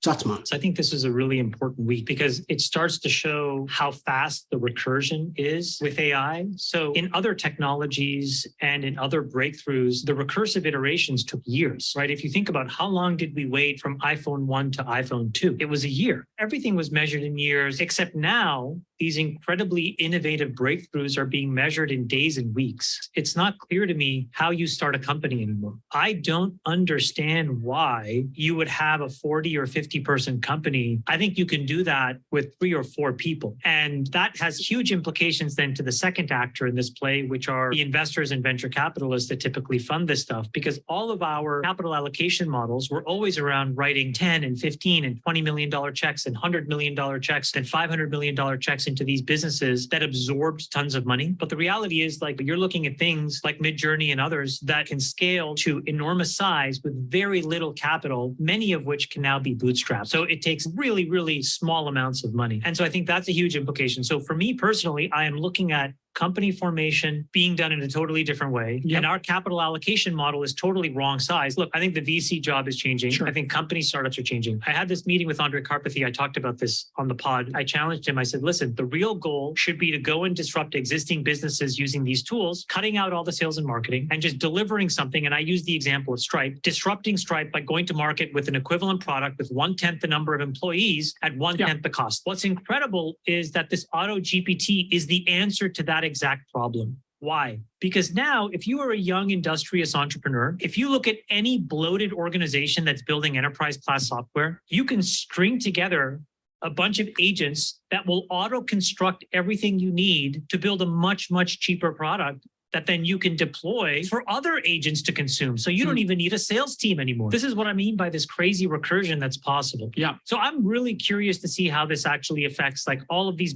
Chatman. So I think this is a really important week because it starts to show how fast the recursion is with AI. So in other technologies and in other breakthroughs, the recursive iterations took years, right? If you think about how long did we wait from iPhone 1 to iPhone 2, it was a year. Everything was measured in years, except now these incredibly innovative breakthroughs are being measured in days and weeks. It's not clear to me how you start a company anymore. I don't understand why you would have a 40 or 50-person company. I think you can do that with 3 or 4 people. And that has huge implications then to the second actor in this play, which are the investors and venture capitalists that typically fund this stuff, because all of our capital allocation models were always around writing 10 and 15 and $20 million checks and $100 million checks and $500 million checks into these businesses that absorbed tons of money. But the reality is, like, you're looking at things like Midjourney and others that can scale to enormous size with very little capital, many of which can now be bootstrapped. So it takes really, really small amounts of money. And so I think that's a huge implication. So for me personally, I am looking at company formation being done in a totally different way. Yep. And our capital allocation model is totally wrong size. Look, I think the VC job is changing. Sure. I think company startups are changing. I had this meeting with Andre Karpathy. I talked about this on the pod. I challenged him. I said, listen, the real goal should be to go and disrupt existing businesses using these tools, cutting out all the sales and marketing and just delivering something. And I used the example of Stripe, disrupting Stripe by going to market with an equivalent product with 1/10 the number of employees at 1/10 the cost. What's incredible is that this auto GPT is the answer to that exact problem. Why? Because now, if you are a young industrious entrepreneur, if you look at any bloated organization that's building enterprise class software, you can string together a bunch of agents that will auto-construct everything you need to build a much, much cheaper product that then you can deploy for other agents to consume. So you don't even need a sales team anymore. This is what I mean by this crazy recursion that's possible. Yeah. So I'm really curious to see how this actually affects like all of these,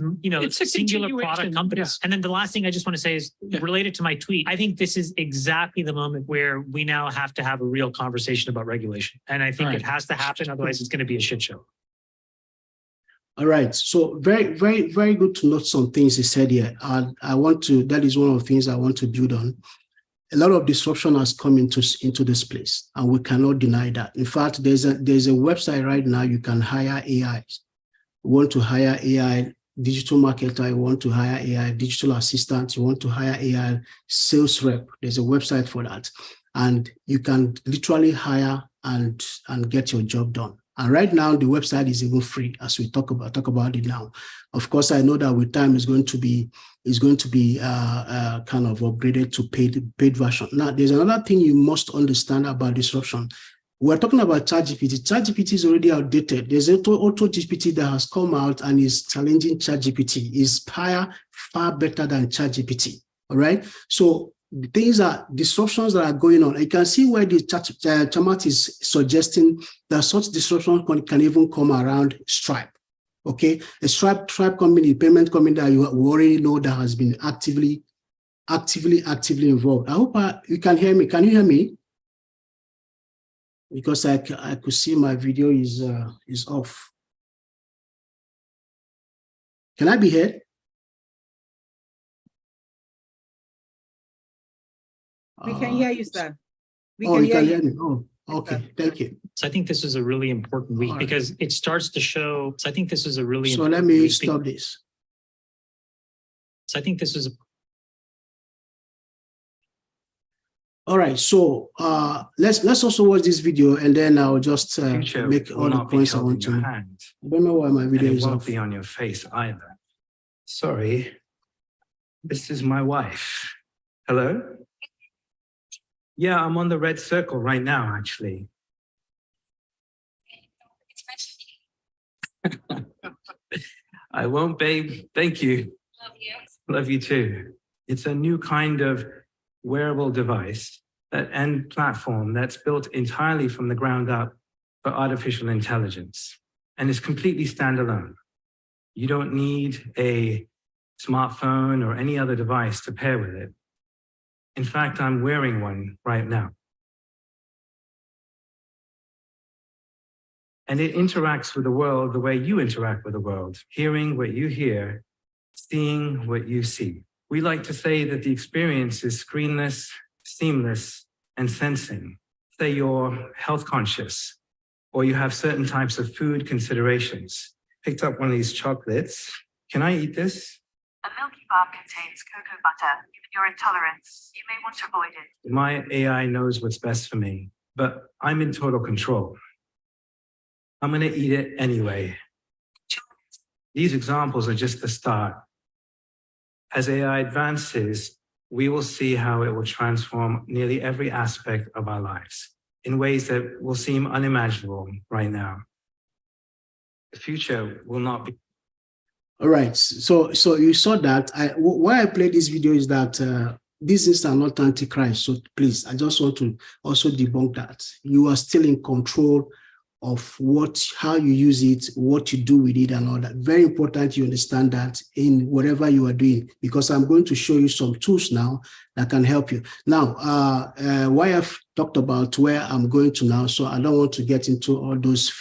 singular product companies. Yeah. And then the last thing I just want to say is related to my tweet. I think this is exactly the moment where we now have to have a real conversation about regulation. And I think it has to happen. Otherwise it's going to be a shit show. All right. So very, very, very good to note some things he said here. And that is one of the things I want to build on. A lot of disruption has come into this place, and we cannot deny that. In fact, there's a website right now you can hire AIs. You want to hire AI digital marketer, you want to hire AI digital assistant, you want to hire AI sales rep. There's a website for that. And you can literally hire and get your job done. And right now, the website is even free as we talk about it now. Of course, I know that with time it's going to be kind of upgraded to paid version. Now, there's another thing you must understand about disruption. We're talking about ChatGPT. ChatGPT is already outdated. There's Auto GPT that has come out and is challenging ChatGPT. Is far better than ChatGPT. All right. So the things are disruptions that are going on. You can see where the Chamat is suggesting that such disruption can even come around Stripe. Okay, a Stripe company, payment company that you already know that has been actively involved. I hope you can hear me. Can you hear me? Because I could see my video is off. Can I be heard? We can hear you, sir. You can hear me. Oh, okay. Thank you. So I think this is a really important week because it starts to show. So I think this is a really important week. So let me stop this. So I think this is. All right. So let's also watch this video, and then I'll just make all the points I want to make. I don't know why my video is off. It won't be on your face either. Sorry. This is my wife. Hello? Yeah, I'm on the red circle right now, actually. I won't, babe. Thank you. Love you. Love you too. It's a new kind of wearable device and platform that's built entirely from the ground up for artificial intelligence. And it's completely standalone. You don't need a smartphone or any other device to pair with it. In fact, I'm wearing one right now. And it interacts with the world the way you interact with the world, hearing what you hear, seeing what you see. We like to say that the experience is screenless, seamless, and sensing. Say you're health conscious, or you have certain types of food considerations. Picked up one of these chocolates. Can I eat this? A Milky Bar contains cocoa butter. Given your intolerance, you may want to avoid it. My AI knows what's best for me, but I'm in total control. I'm going to eat it anyway. These examples are just the start. As AI advances, we will see how it will transform nearly every aspect of our lives in ways that will seem unimaginable right now. The future will not be. All right. So you saw that. Why I played this video is that these things are not antichrist. So please, I just want to also debunk that. You are still in control of how you use it, what you do with it and all that. Very important you understand that in whatever you are doing, because I'm going to show you some tools now that can help you. Now, why I've talked about where I'm going to now, so I don't want to get into all those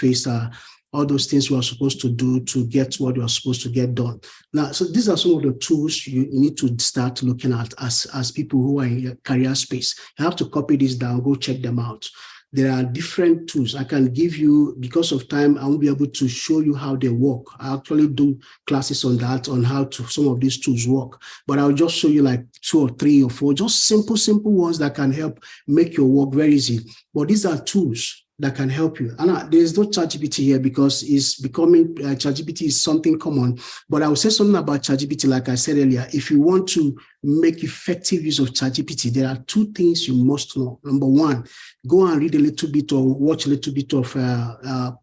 all those things you are supposed to do to get what you are supposed to get done. Now, so these are some of the tools you need to start looking at as people who are in your career space. You have to copy this down, go check them out. There are different tools I can give you. Because of time, I won't be able to show you how they work. I actually do classes on that, on how some of these tools work. But I'll just show you like 2 or 3 or 4, just simple ones that can help make your work very easy. But these are tools that can help you. And there's no ChatGPT here because it's becoming, ChatGPT is something common. But I will say something about ChatGPT, like I said earlier. If you want to make effective use of ChatGPT, there are 2 things you must know. Number 1, go and read a little bit or watch a little bit of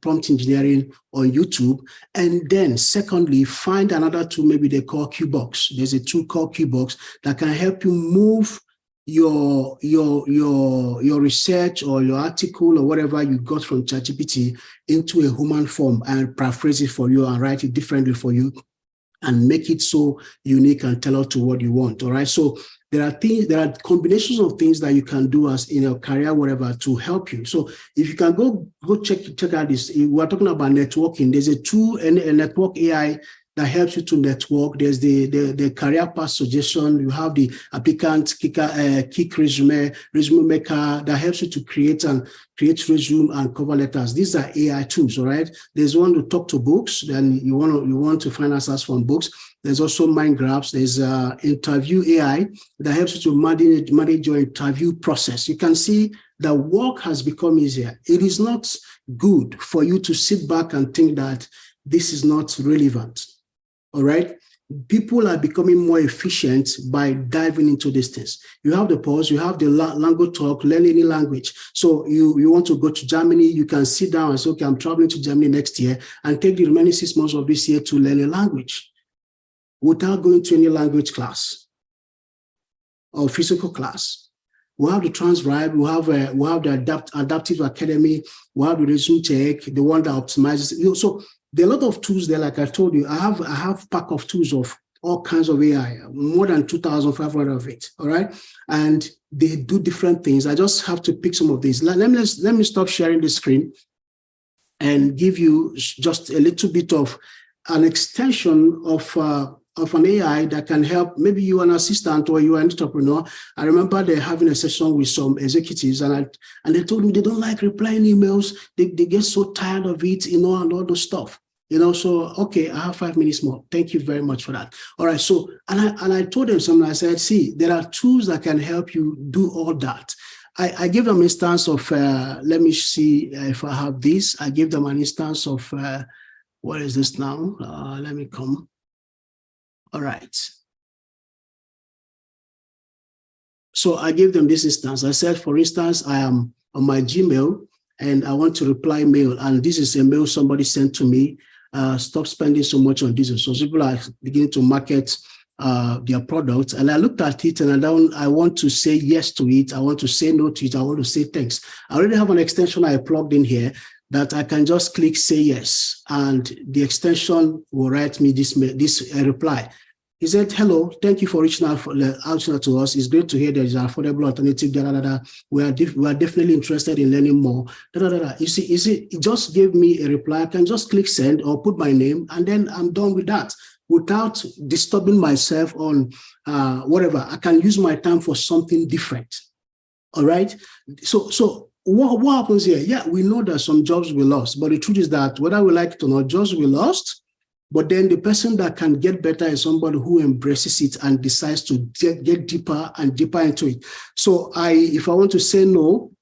prompt engineering on YouTube. And then secondly, find another tool, maybe they call QBox. There's a tool called QBox that can help you move your research or your article or whatever you got from ChatGPT into a human form and paraphrase it for you and write it differently for you and make it so unique and tailor to what you want. All right. So there are combinations of things that you can do as in your career, whatever, to help you. So if you can go check out this, we're talking about networking. There's a tool, a network AI that helps you to network. There's the career path suggestion. You have the applicant kick resume maker that helps you to create resume and cover letters. These are AI tools, all right? There's one to talk to books. Then you want to find answers from books. There's also mind graphs. There's interview AI that helps you to manage your interview process. You can see that work has become easier. It is not good for you to sit back and think that this is not relevant. All right. People are becoming more efficient by diving into these things. You have the pause, you have the language talk, learn any language. So you want to go to Germany, you can sit down and say, okay, I'm traveling to Germany next year and take the remaining 6 months of this year to learn a language without going to any language class or physical class. We have the Transcribe, we have the Adaptive Academy, we have the Resume Tech, the one that optimizes. So there are a lot of tools there, like I told you. I have pack of tools of all kinds of AI, more than 2,500 of it, all right? And they do different things. I just have to pick some of these. Let me stop sharing the screen and give you just a little bit of an extension of an AI that can help. Maybe you're an assistant or you're an entrepreneur. I remember they're having a session with some executives and they told me they don't like replying emails. They get so tired of it, and all those stuff. So, okay, I have 5 minutes more. Thank you very much for that. All right, so, and I told them something. I said, see, there are tools that can help you do all that. I gave them an instance of, let me see if I have this. I gave them an instance of, what is this now? Let me come. All right. So I gave them this instance. I said, for instance, I am on my Gmail and I want to reply mail. And this is a mail somebody sent to me. Stop spending so much on diesel. So people are beginning to market their products. And I looked at it and I want to say yes to it. I want to say no to it. I want to say thanks. I already have an extension I plugged in here that I can just click say yes. And the extension will write me this reply. He said, hello, thank you for reaching out to us. It's great to hear there's an affordable alternative. We are definitely interested in learning more. You see, it just gave me a reply. I can just click send or put my name, and then I'm done with that without disturbing myself on whatever. I can use my time for something different. All right. So what happens here? Yeah, we know that some jobs were lost, but the truth is that whether we like it or not, jobs were lost. But then the person that can get better is somebody who embraces it and decides to get deeper and deeper into it. So if I want to say no,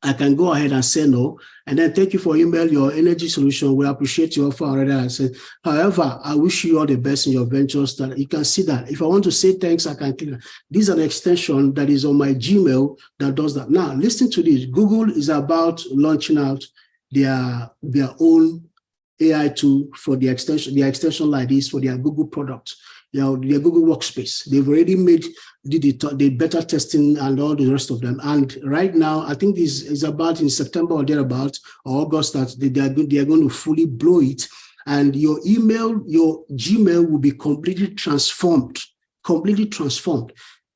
I can go ahead and say no. And then thank you for your energy solution. We appreciate your offer already. I said, however, I wish you all the best in your ventures. That you can see that. If I want to say thanks, I can click. This is an extension that is on my Gmail that does that. Now, listen to this. Google is about launching out their own AI tool for the extension like this for their Google product, their Google Workspace. They've already made the beta testing and all the rest of them. And right now, I think this is about in September or thereabout, or August, that they are going to fully blow it. And your email, your Gmail will be completely transformed.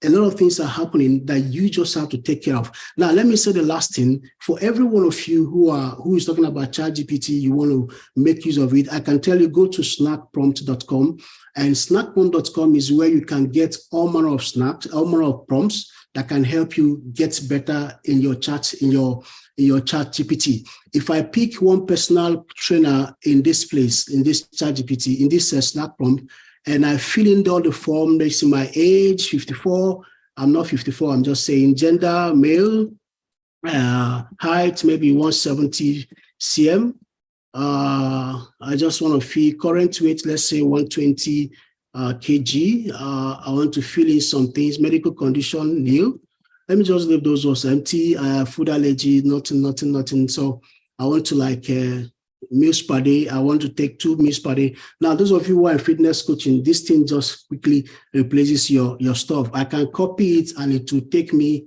A lot of things are happening that you just have to take care of. Now, let me say the last thing. For every one of you who is talking about ChatGPT, you want to make use of it, I can tell you, go to snackprompt.com, and snackprompt.com is where you can get all manner of prompts that can help you get better in your chat, in your ChatGPT. If I pick one personal trainer in this place, in this ChatGPT, in this Snack prompt, and I fill in all the form, they see my age, 54. I'm not 54, I'm just saying gender, male, height, maybe 170 cm. I just want to fill current weight, let's say 120 kg. I want to fill in some things, medical condition, nil. Let me just leave those was empty. I have food allergy, nothing. So I want to meals per day. I want to take 2 meals per day. Now, those of you who are in fitness coaching, this thing just quickly replaces your stuff. I can copy it and it will take me,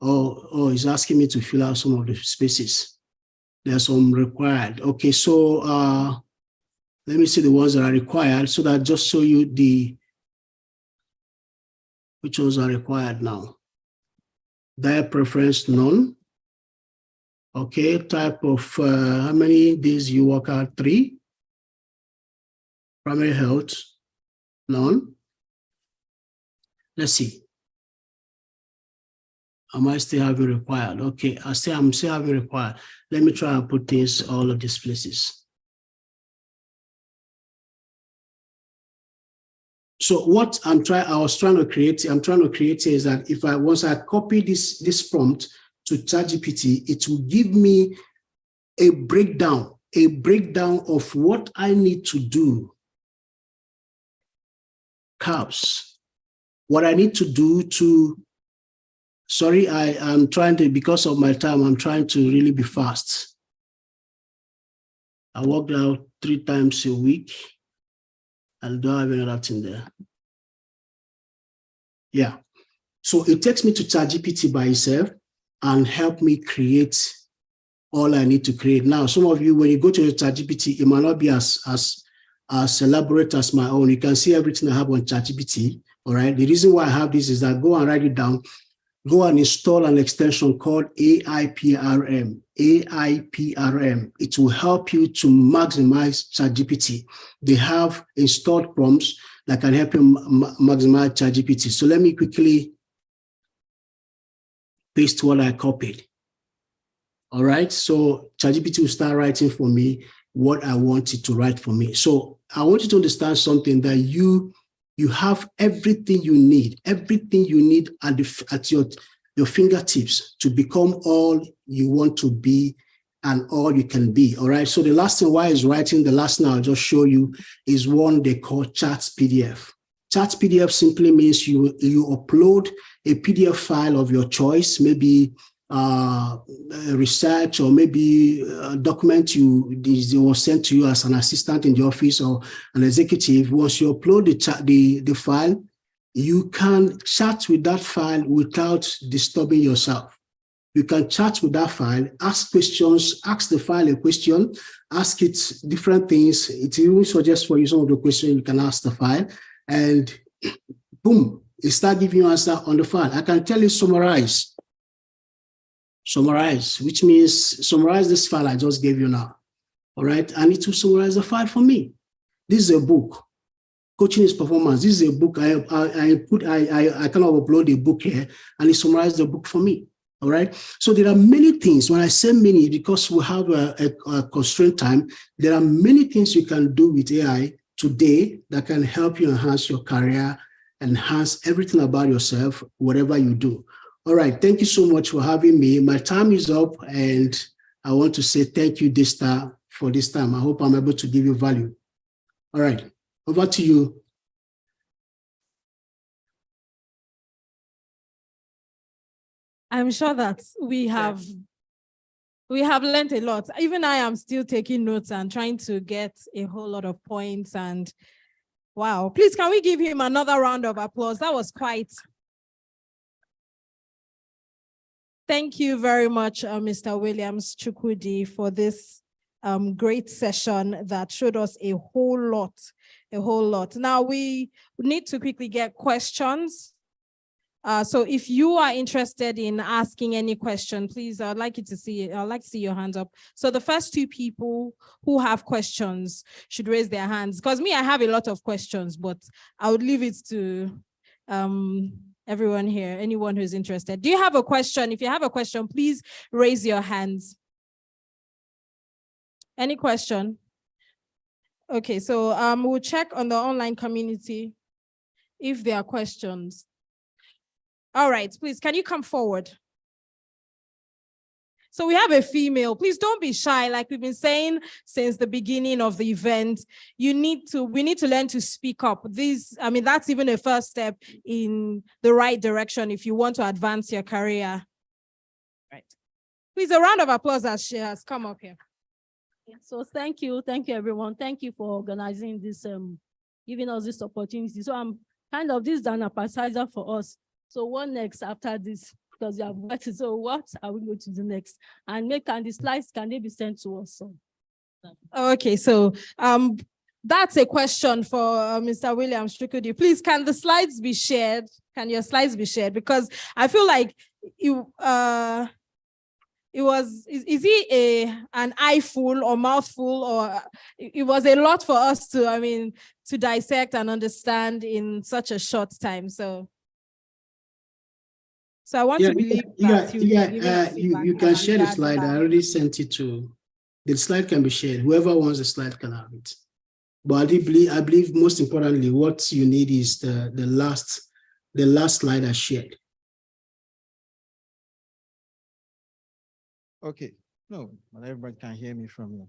it's asking me to fill out some of the spaces. There's some required. Okay, so let me see the ones that are required so that just show you which ones are required now. Diet preference, none. Okay, type of how many days you work out? 3. Primary health, none. Let's see. Am I still having required? Okay, I'm still having required. Let me try and put this all of these places. So what I'm trying to create is that once I copy this prompt to ChatGPT, it will give me a breakdown of what I need to do. Carbs, what I need to do to, sorry, I'm trying to, because of my time, I'm trying to really be fast. I work out 3 times a week. I don't have another thing there. Yeah. So it takes me to ChatGPT by itself and help me create all I need to create. Now, some of you, when you go to your ChatGPT, it might not be as elaborate as my own. You can see everything I have on ChatGPT. All right. The reason why I have this is that go and write it down. Go and install an extension called AIPRM. AIPRM. It will help you to maximize ChatGPT. They have installed prompts that can help you maximize ChatGPT. So let me quickly paste what I copied. All right. So ChatGPT will start writing for me what I want it to write for me. So I want you to understand something, that you have everything you need at your fingertips to become all you want to be and all you can be. All right. So the last thing why is writing, the last thing I'll just show you is one they call Chat PDF. Chat PDF simply means you upload a PDF file of your choice, maybe research, or maybe a document it was sent to you as an assistant in the office or an executive. Once you upload the file, you can chat with that file without disturbing yourself. You can chat with that file, ask questions, ask the file a question, ask it different things. It even suggests for you some of the questions you can ask the file, and boom, it start giving you answer on the file. I can tell you summarize, which means summarize this file I just gave you now. All right, I need to summarize the file for me. This is a book. Coaching is performance. This is a book. I kind of upload a book here and it summarizes the book for me. All right. So there are many things. When I say many, because we have a constraint time, there are many things you can do with AI today that can help you enhance your career, enhance everything about yourself, whatever you do. All right. Thank you so much for having me. My time is up and I want to say thank you, Daystar, for this time. I hope I'm able to give you value. All right. Over to you. I'm sure that we have learned a lot. Even I am still taking notes and trying to get a whole lot of points. And wow, please, can we give him another round of applause? That was quite. Thank you very much, Mr. Williams Chukwudi, for this great session that showed us a whole lot. Now we need to quickly get questions. So if you are interested in asking any question, please, I'd like to see your hands up. So the first two people who have questions should raise their hands. Because me, I have a lot of questions, but I would leave it to everyone here, anyone who's interested. Do you have a question? If you have a question, please raise your hands. Any question? Okay, so we'll check on the online community if there are questions. All right, please, can you come forward? So we have a female. Please don't be shy. Like we've been saying since the beginning of the event, we need to learn to speak up. That's even a first step in the right direction if you want to advance your career. Right. Please, a round of applause as she has come up here. So thank you everyone. Thank you for organizing this, giving us this opportunity. So I'm kind of, this is an appetizer for us. So what next after this? Because you have got it. So what are we going to do next? And the slides, can they be sent to us? So. Okay, so that's a question for Mr. Williams Chukwudi. Please, can the slides be shared? Can your slides be shared? Because I feel like is he an eyeful or mouthful, or it was a lot for us to dissect and understand in such a short time. So I want to believe that you can share the slide. I already sent it to. The slide can be shared. Whoever wants the slide can have it. But I believe most importantly, what you need is the last slide I shared. Okay. No, but everybody can hear me from here.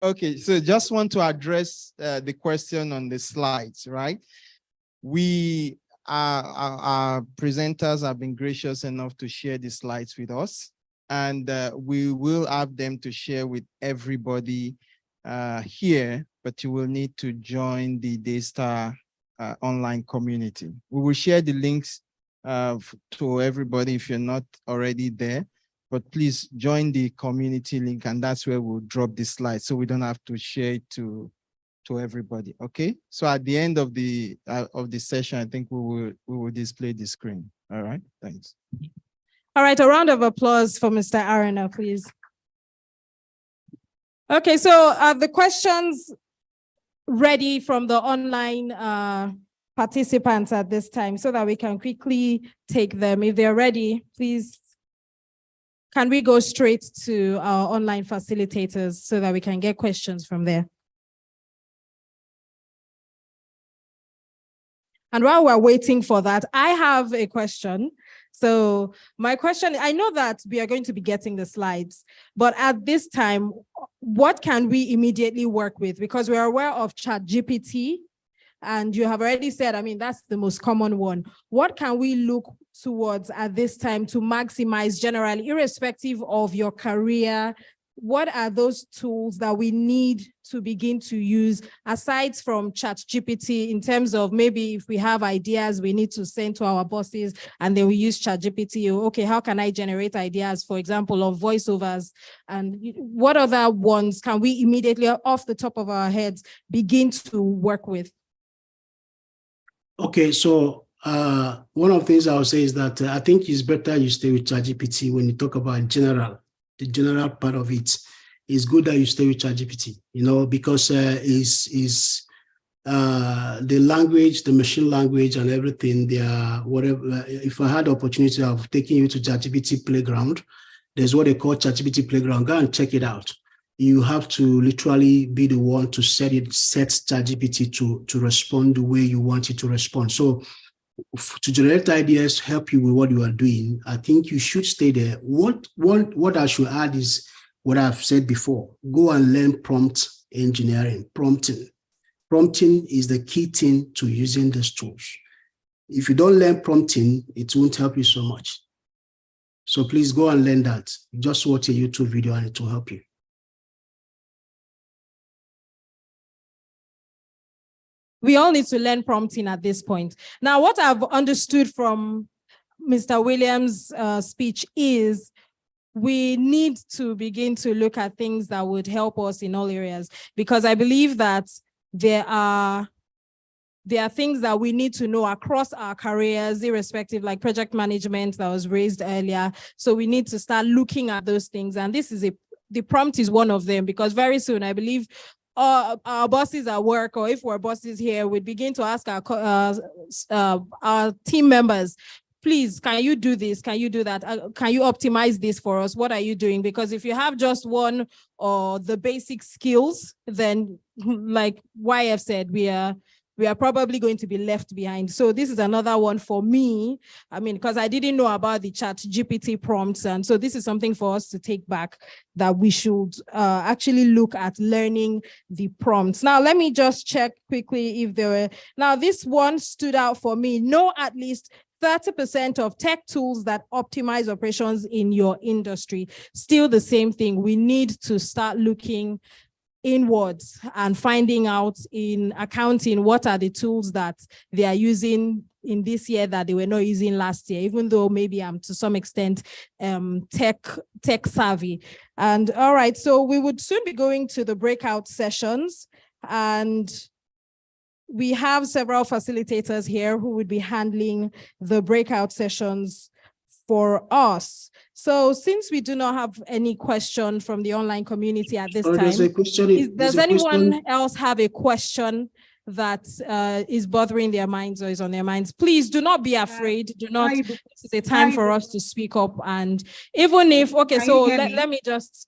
Okay, so just want to address the question on the slides, right? Our presenters have been gracious enough to share the slides with us, and we will have them to share with everybody here, but you will need to join the Daystar online community. We will share the links to everybody if you're not already there. But please join the community link, and that's where we'll drop the slide, so we don't have to share it to everybody. Okay. So at the end of the session, I think we will display the screen. All right. Thanks. All right. A round of applause for Mr. Arena, please. Okay. So the questions ready from the online participants at this time, so that we can quickly take them. If they're ready, please. Can we go straight to our online facilitators so that we can get questions from there? And while we're waiting for that, I have a question. So my question, I know that we are going to be getting the slides, but at this time, what can we immediately work with? Because we're aware of ChatGPT, and you have already said, that's the most common one. What can we look towards at this time to maximize generally, irrespective of your career, what are those tools that we need to begin to use aside from ChatGPT, in terms of maybe if we have ideas we need to send to our bosses and then we use ChatGPT, okay, how can I generate ideas, for example, of voiceovers, and what other ones can we immediately off the top of our heads begin to work with? Okay, so one of the things I would say is that I think it's better you stay with ChatGPT when you talk about the general part of it. It's good that you stay with ChatGPT, because is the language, the machine language and everything, they are whatever. If I had the opportunity of taking you to ChatGPT Playground, there's what they call ChatGPT Playground. Go and check it out. You have to literally be the one to set ChatGPT to respond the way you want it to respond. So to generate ideas, help you with what you are doing, I think you should stay there. What I should add is what I've said before. Go and learn prompt engineering, prompting. Prompting is the key thing to using these tools. If you don't learn prompting, it won't help you so much. So please go and learn that. Just watch a YouTube video and it will help you. We all need to learn prompting at this point. Now, what I've understood from Mr. Williams' speech is we need to begin to look at things that would help us in all areas, because I believe that there are things that we need to know across our careers, irrespective, like project management that was raised earlier. So we need to start looking at those things. And the prompt is one of them, because very soon, I believe, our bosses at work, or if we're bosses here, would begin to ask our team members, please, can you do this? Can you do that? Can you optimize this for us? What are you doing? Because if you have just one or the basic skills, then like YF said, we are probably going to be left behind. So this is another one for me. I mean, because I didn't know about the ChatGPT prompts. And so this is something for us to take back, that we should actually look at learning the prompts. Now, let me just check quickly if there were. Now, this one stood out for me. Know at least 30% of tech tools that optimize operations in your industry. Still the same thing. We need to start looking inwards and finding out in accounting what are the tools that they are using in this year that they were not using last year, even though maybe I'm to some extent tech savvy. And all right, so we would soon be going to the breakout sessions, and we have several facilitators here who would be handling the breakout sessions for us. So since we do not have any question from the online community at this time, does anyone else have a question that is bothering their minds or is on their minds? Please do not be afraid. This is a time for us to speak up. And even if, okay, so let's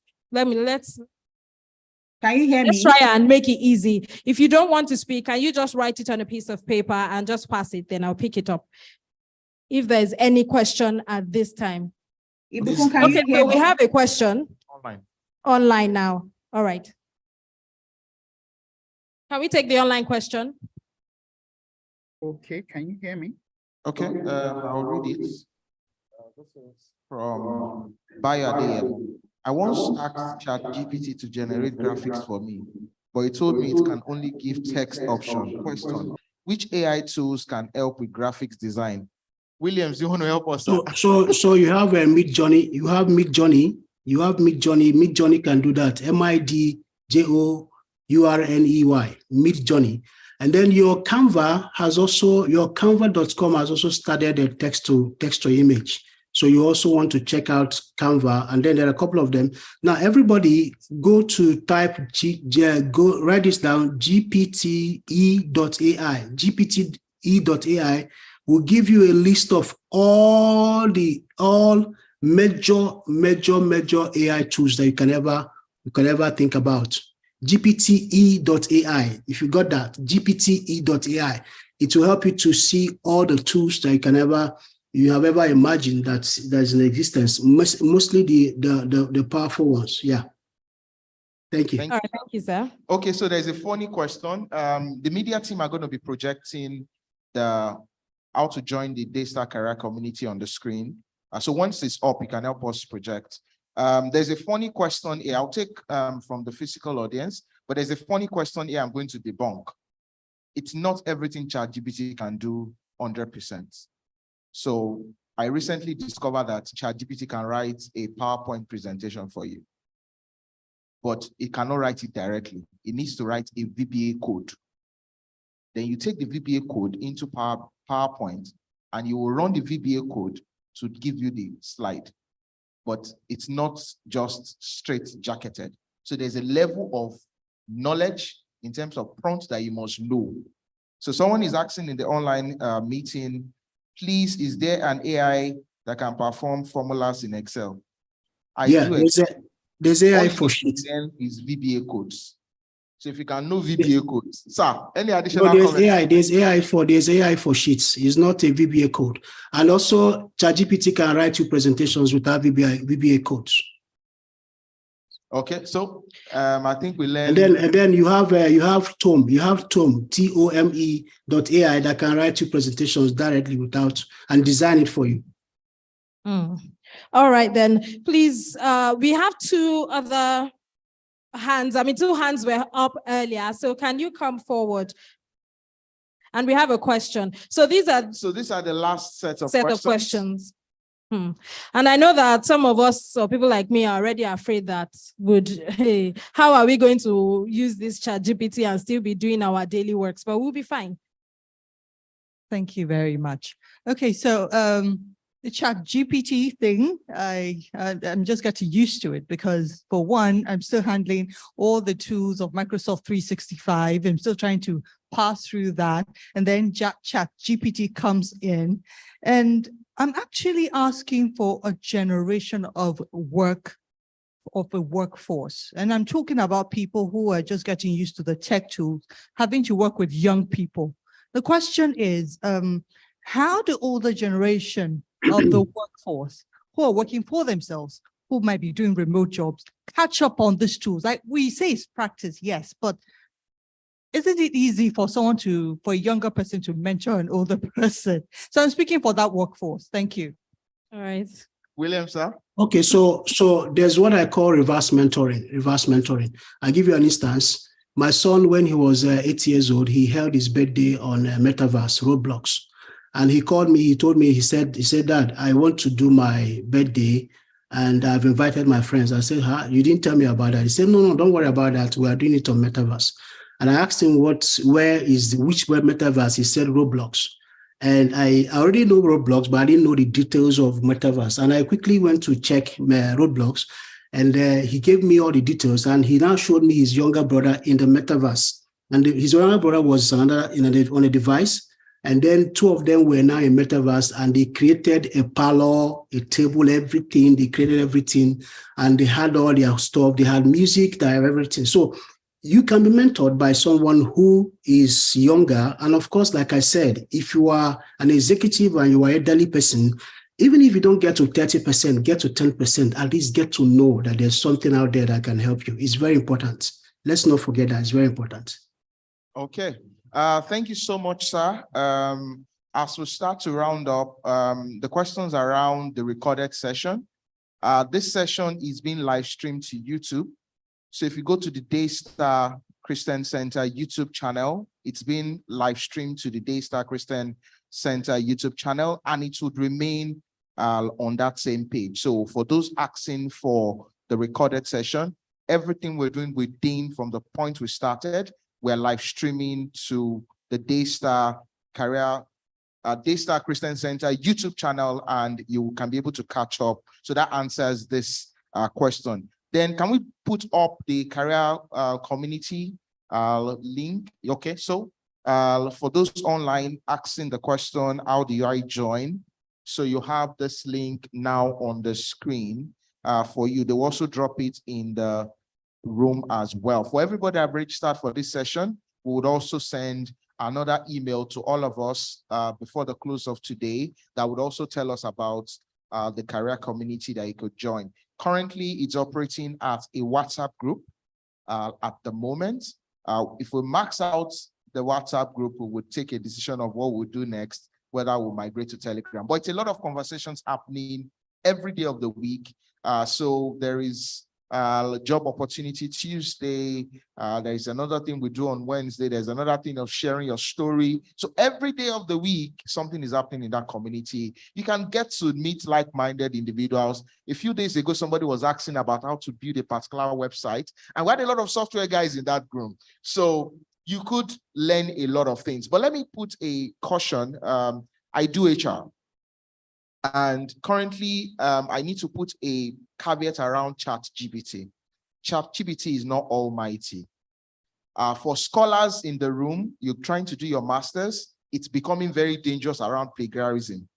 can you hear me? Let's try and make it easy. If you don't want to speak, can you just write it on a piece of paper and just pass it? Then I'll pick it up. If there's any question at this time. Okay, so we have a question. Online now. All right. Can we take the online question? Okay, can you hear me? Okay, I'll read it. This is from Bayadea. I once asked ChatGPT to generate graphics for me, but it told me it can only give text option. Question: which AI tools can help with graphics design? Williams, do you want to help us? So you have a Midjourney, you have Midjourney, Midjourney can do that. Midjourney, Midjourney. And then your Canva has also, your canva.com has also started a text to image. So you also want to check out Canva, and then there are a couple of them. Now, everybody go to go write this down, gpte.ai. gpte.ai will give you a list of all major AI tools that you can ever think about. gpte.ai. If you got that, gpte.ai, it will help you to see all the tools that you have ever imagined that's in existence, mostly the powerful ones. Yeah. Thank you. All right, thank you, sir. Okay, so there's a funny question. The media team are going to be projecting how to join the Daystar career community on the screen. So once it's up, you can help us project. There's a funny question here. I'll take from the physical audience, but there's a funny question here I'm going to debunk. It's not everything ChatGPT can do 100%. So I recently discovered that ChatGPT can write a PowerPoint presentation for you, but it cannot write it directly. It needs to write a VBA code. Then you take the VBA code into PowerPoint, and you will run the VBA code to give you the slide. But it's not just straight jacketed. So there's a level of knowledge in terms of prompts that you must know. So someone is asking in the online meeting, please, is there an AI that can perform formulas in Excel? There's AI for sheets. Then is VBA codes. So if you can know VBA codes, sir, any additional No, there's comments? there's AI for sheets. It's not a VBA code. And also ChatGPT can write you presentations without VBA codes. Okay, so I think we learned. And then you have Tome, TOME.ai that can write you presentations directly without and design it for you. All right, then please, we have two other hands. Two hands were up earlier. So can you come forward? And we have a question. So these are the last set of questions. And I know that some of us or people like me are already afraid that hey, how are we going to use this ChatGPT and still be doing our daily works? But we'll be fine. Thank you very much. Okay, so the ChatGPT thing, I'm just getting used to it because for one, I'm still handling all the tools of Microsoft 365. I'm still trying to pass through that. And then ChatGPT comes in and I'm actually asking for a generation of a workforce. And I'm talking about people who are just getting used to the tech tools, having to work with young people. The question is, how do older generation of the workforce who are working for themselves, who might be doing remote jobs, catch up on these tools? Like we say it's practice, yes, but isn't it easy for a younger person to mentor an older person? So I'm speaking for that workforce. Thank you. All right. William, sir? Okay, so there's what I call reverse mentoring. I'll give you an instance. My son, when he was 8 years old, he held his birthday on Metaverse, Roblox. And he called me, he said, Dad, I want to do my birthday and I've invited my friends. I said, you didn't tell me about that. He said, no, don't worry about that. We are doing it on Metaverse. And I asked him which web Metaverse? He said Roblox. And I already know Roblox, but I didn't know the details of Metaverse. And I quickly went to check Roblox and he gave me all the details. And he now showed me his younger brother in the Metaverse. And his younger brother was on a device. And then two of them were now in Metaverse and they created a parlor, a table, everything. They created everything and they had all their stuff. They had music, they have everything. So you can be mentored by someone who is younger. And of course, like I said, if you are an executive and you are an elderly person, even if you don't get to 30%, get to 10%, at least get to know that there's something out there that can help you. It's very important. Let's not forget that. It's very important. Okay. Thank you so much, sir. As we start to round up, the questions around the recorded session. This session is being live streamed to YouTube. So if you go to the Daystar Christian Center YouTube channel, it's been live streamed to the Daystar Christian Center YouTube channel, and it would remain on that same page. So for those asking for the recorded session, everything we're doing with Dean from the point we started, we're live streaming to the Daystar Daystar Christian Center YouTube channel, and you can be able to catch up. So that answers this question. Then can we put up the career community link? Okay, so for those online asking the question, how do I join? So you have this link now on the screen for you. They will also drop it in the room as well. For everybody I've registered for this session, we would also send another email to all of us before the close of today that would also tell us about the career community that you could join. Currently, it's operating as a WhatsApp group at the moment. If we max out the WhatsApp group, we would take a decision of what we'll do next, whether we'll migrate to Telegram. But it's a lot of conversations happening every day of the week. So there is job opportunity Tuesday. There is another thing we do on Wednesday. There's another thing of sharing your story. So every day of the week, something is happening in that community. You can get to meet like-minded individuals. A few days ago, somebody was asking about how to build a particular website, and we had a lot of software guys in that group. So you could learn a lot of things. But let me put a caution. I do HR. And currently, I need to put a caveat around ChatGPT. ChatGPT is not almighty. For scholars in the room, you're trying to do your master's, it's becoming very dangerous around plagiarism.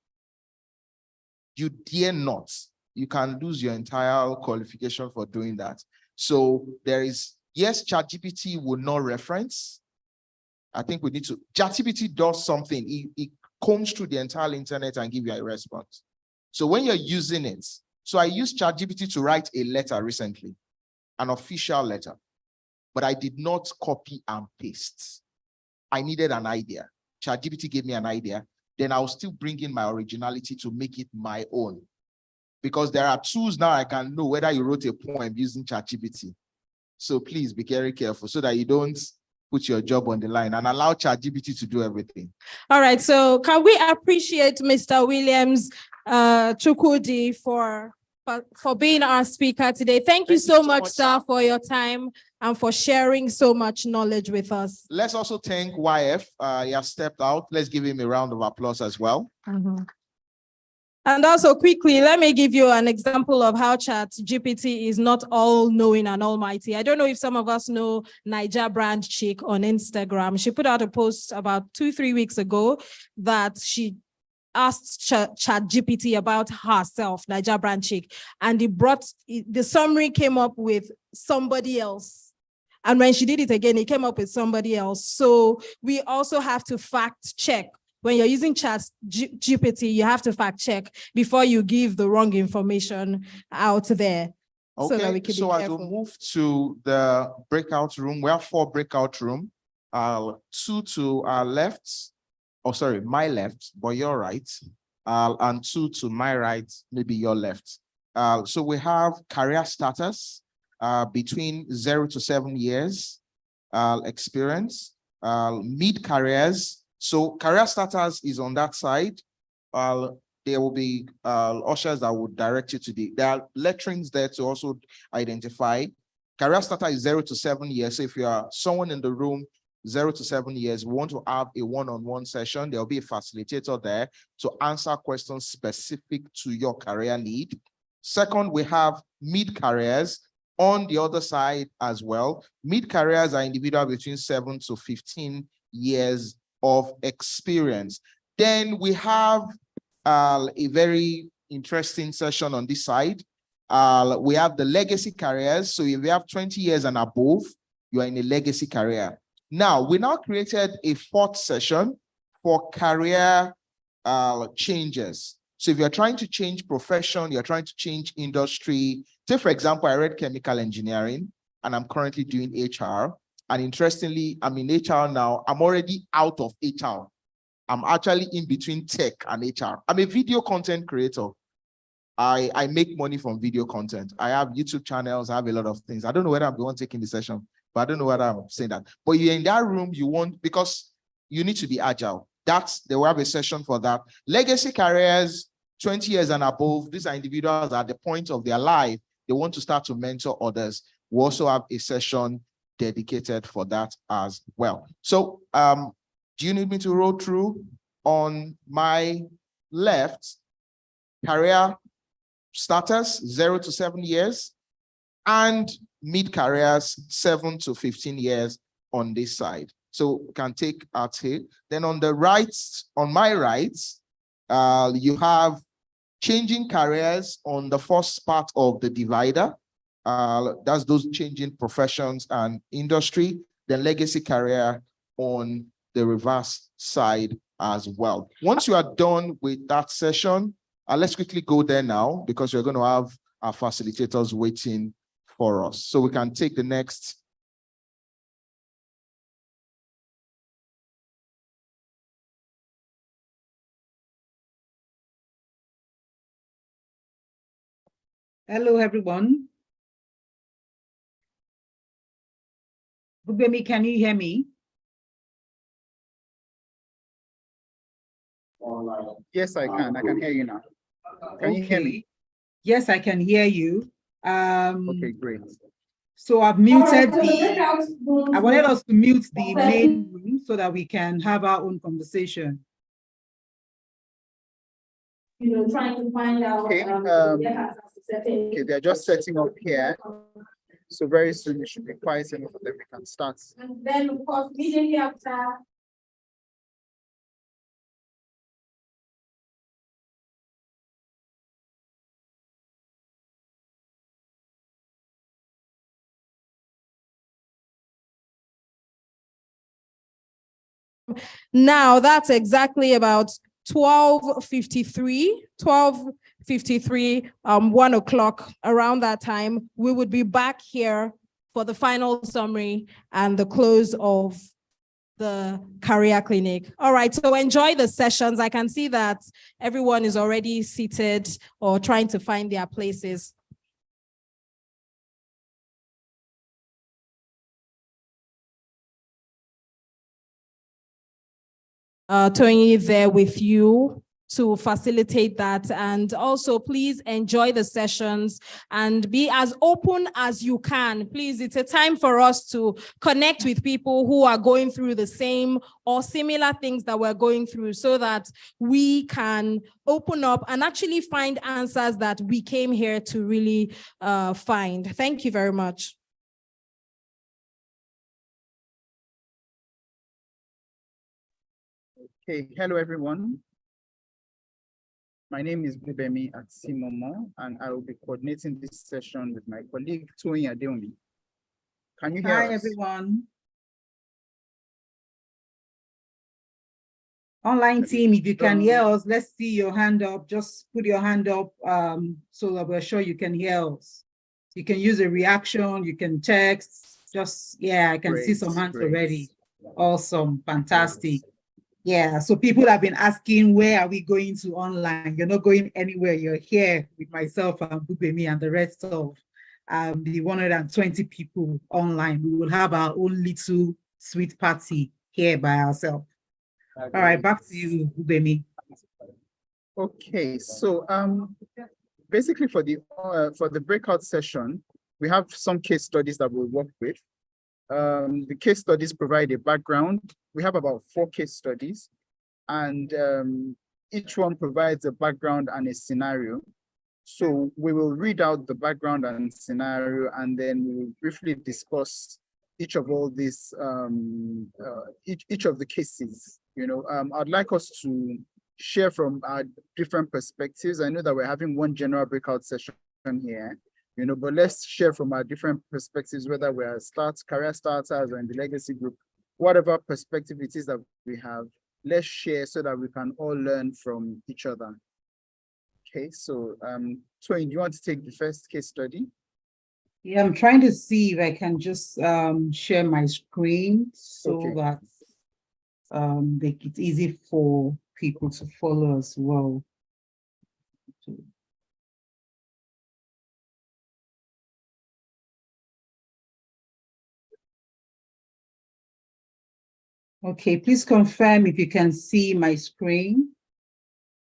You dare not. You can lose your entire qualification for doing that. So there is, yes, ChatGPT will not reference. I think we need to, ChatGPT does something. It combs through the entire internet and give you a response. So when you're using it, so I used ChatGPT to write a letter recently, an official letter, but I did not copy and paste. I needed an idea. ChatGPT gave me an idea. Then I'll still bring in my originality to make it my own. Because there are tools now I can know whether you wrote a poem using ChatGPT. So please be very careful so that you don't put your job on the line and allow ChatGPT to do everything. All right, so can we appreciate Mr. Williams Chukwudi for being our speaker today? Thank you so much, sir, for your time and for sharing so much knowledge with us. Let's also thank YF. He has stepped out. Let's give him a round of applause as well. And also quickly, let me give you an example of how ChatGPT is not all-knowing and almighty. I don't know if some of us know Niger Brand Chick on Instagram. She put out a post about 2-3 weeks ago that she asked ChatGPT about herself, Niger Brand Chick, and the summary came up with somebody else. And when she did it again, it came up with somebody else. So we also have to fact check. When you're using ChatGPT, you have to fact check before you give the wrong information out there. Okay, so that we can so be I careful. will move to the breakout room. We have 4 breakout rooms. 2 to our left, my left, but your right, and 2 to my right, maybe your left. So we have career starters between 0 to 7 years experience, mid-careers. So career starters is on that side. There will be ushers that will direct you to there are letterings there to also identify. Career starter is 0 to 7 years. So if you are someone in the room, 0 to 7 years, we want to have a one-on-one session. There'll be a facilitator there to answer questions specific to your career need. Second, we have mid-careers on the other side as well. Mid-careers are individuals between 7 to 15 years of experience. Then we have a very interesting session on this side. We have the legacy careers. So if you have 20 years and above, you are in a legacy career. Now, we now created a 4th session for career changes. So if you're trying to change profession, you're trying to change industry. Say, for example, I read chemical engineering and I'm currently doing HR. And interestingly, I'm in HR now. I'm already out of HR. I'm actually in between tech and HR. I'm a video content creator. I make money from video content. I have YouTube channels. I have a lot of things. I don't know whether I'm the one taking the session, but I don't know whether I'm saying that. But you're in that room, because you need to be agile. They will have a session for that. Legacy careers, 20 years and above. These are individuals at the point of their life. They want to start to mentor others. We also have a session dedicated for that as well. So do you need me to roll through? On my left, career starters, 0 to 7 years, and mid-careers, 7 to 15 years on this side. So we can take our take. Then on the right, on my right, you have changing careers on the first part of the divider. That's those changing professions and industry. Then legacy career on the reverse side as well. Once you are done with that session, let's quickly go there now because we're going to have our facilitators waiting for us. So we can take the next Hello, everyone. Bubemi, can you hear me? Yes, I can. I can hear you now. Can you hear me? Yes, I can hear you. Okay, great. So I've muted I wanted us to mute the main room so that we can have our own conversation. Trying to find out. Okay, they're just setting up here. So very soon it should be quiet enough for them. We can start. And then, of course, immediately after. Now that's exactly about 12:53, 1 o'clock, around that time, we would be back here for the final summary and the close of the career clinic. All right, so enjoy the sessions. I can see that everyone is already seated or trying to find their places. Tony there with you to facilitate that. And also, please enjoy the sessions and be as open as you can. Please, it's a time for us to connect with people who are going through the same or similar things that we're going through so that we can open up and actually find answers that we came here to really find. Thank you very much. Okay, hello everyone. My name is Bubemi Atsimomo, and I will be coordinating this session with my colleague Tony Adeomi. Can you hear us? Hi, everyone. Online team, if you can hear us, let's see your hand up. Just put your hand up so that we're sure you can hear us. You can use a reaction, you can text. Just, yeah, I can see some hands already. Awesome, fantastic. Yeah, so people have been asking, where are we going to online? You're not going anywhere. You're here with myself and Bubemi and the rest of the 120 people online. We will have our own little sweet party here by ourselves. All right, back to you, Bubemi. Okay, so basically for the breakout session, we have some case studies that we'll work with. The case studies provide a background. We have about 4 case studies, and each one provides a background and a scenario. So we will read out the background and scenario, and then we will briefly discuss each of all these, each of the cases. I'd like us to share from our different perspectives. I know that we're having one general breakout session here, but let's share from our different perspectives, whether we're career starters or in the legacy group, whatever perspective it is that we have, let's share so that we can all learn from each other. Okay, so Twain, do you want to take the first case study? Yeah, I'm trying to see if I can just share my screen so that make it easy for people to follow as well. Okay, please confirm if you can see my screen.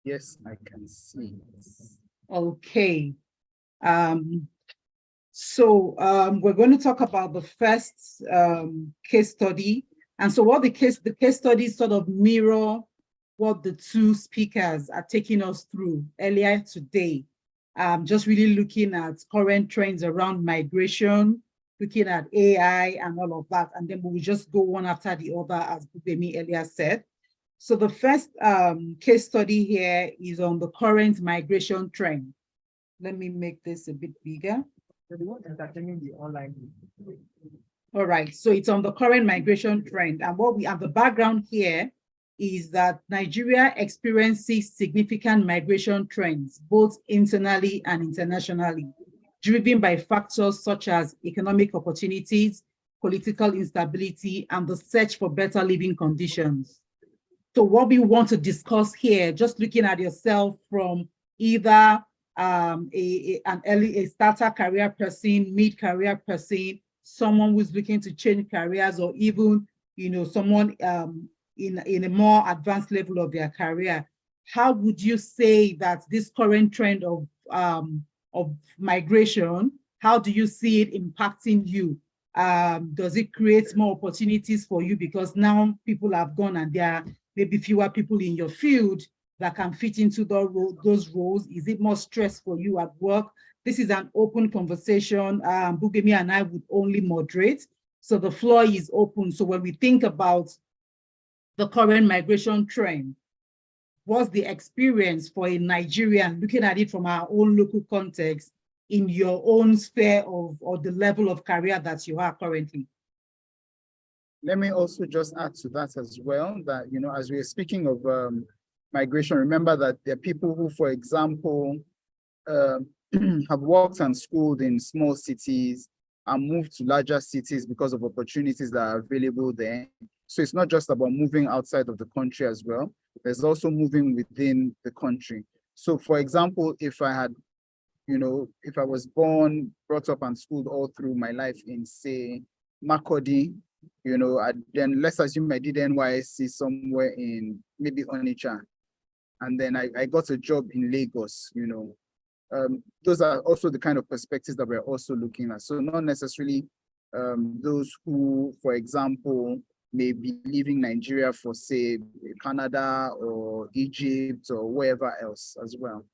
Yes, I can see. Okay. So we're going to talk about the first case study. And so what the case studies sort of mirror what the 2 speakers are taking us through earlier today. Just really looking at current trends around migration, looking at AI and all of that. And then we'll just go one after the other, as Bubemi earlier said. So the first case study here is on the current migration trend. Let me make this a bit bigger. All right, so it's on the current migration trend. And what we have the background here is that Nigeria experiences significant migration trends, both internally and internationally, driven by factors such as economic opportunities, political instability, and the search for better living conditions. So what we want to discuss here, just looking at yourself from either a starter career person, mid-career person, someone who's looking to change careers, or even, someone in a more advanced level of their career. How would you say that this current trend of migration, how do you see it impacting you? Does it create more opportunities for you because now people have gone and there are maybe fewer people in your field that can fit into those roles? Is it more stress for you at work? This is an open conversation. Bugemi and I would only moderate. So the floor is open. So when we think about the current migration trend, what's the experience for a Nigerian looking at it from our own local context in your own sphere of, or the level of career that you are currently? Let me also just add to that as well, that, as we are speaking of migration, remember that there are people who, for example, have worked and schooled in small cities and moved to larger cities because of opportunities that are available there. So it's not just about moving outside of the country as well. There's also moving within the country. So for example, if I had, if I was born, brought up and schooled all through my life in, say, Makurdi, then let's assume I did NYSC somewhere in maybe Onitsha, and then I got a job in Lagos, those are also the kind of perspectives that we're also looking at. So not necessarily those who, for example, may be leaving Nigeria for, say, Canada or Egypt or wherever else as well.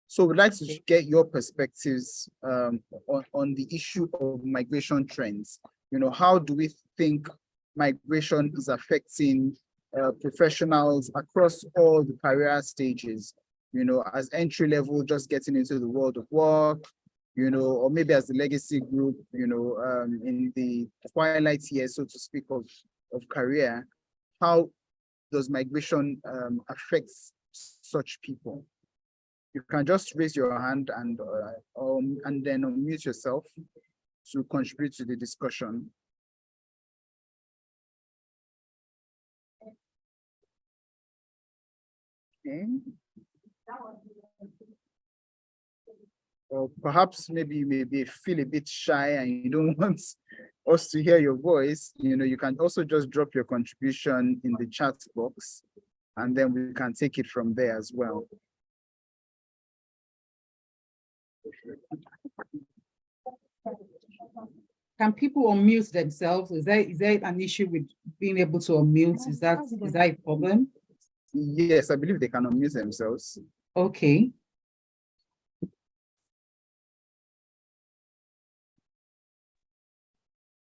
So we'd like to get your perspectives on the issue of migration trends. How do we think migration is affecting professionals across all the career stages, as entry level, just getting into the world of work, or maybe as the legacy group, in the twilight years, so to speak, of career. How does migration affect such people? You can just raise your hand and then unmute yourself to contribute to the discussion. Okay. Or perhaps maybe you feel a bit shy and you don't want us to hear your voice. You can also just drop your contribution in the chat box, and then we can take it from there as well. Can people unmute themselves? Is there an issue with being able to unmute? Is that a problem? Yes, I believe they can unmute themselves. Okay.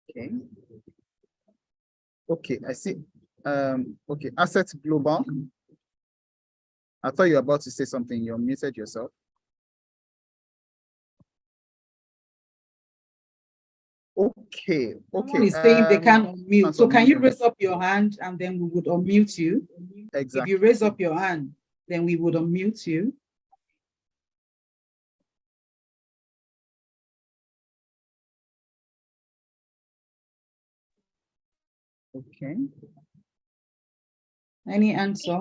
Okay. Okay, I see. Okay, Asset Global. I thought you were about to say something. You unmuted yourself. Okay. Someone is saying they can't unmute. So can you raise up your hand and then we would unmute you? Exactly. If you raise up your hand, then we would unmute you. Okay. Any answer?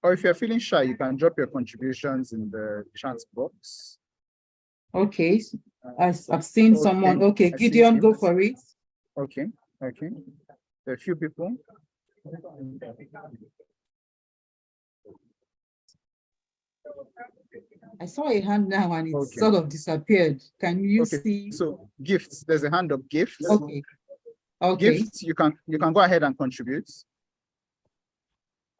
Or if you're feeling shy, you can drop your contributions in the chat box. Okay, I've seen someone. Okay, Gideon, go for it. Okay, okay. There are a few people. I saw a hand now and it sort of disappeared. Can you see? So gifts, there's a hand of gifts. Okay. Okay. Gifts, you can go ahead and contribute.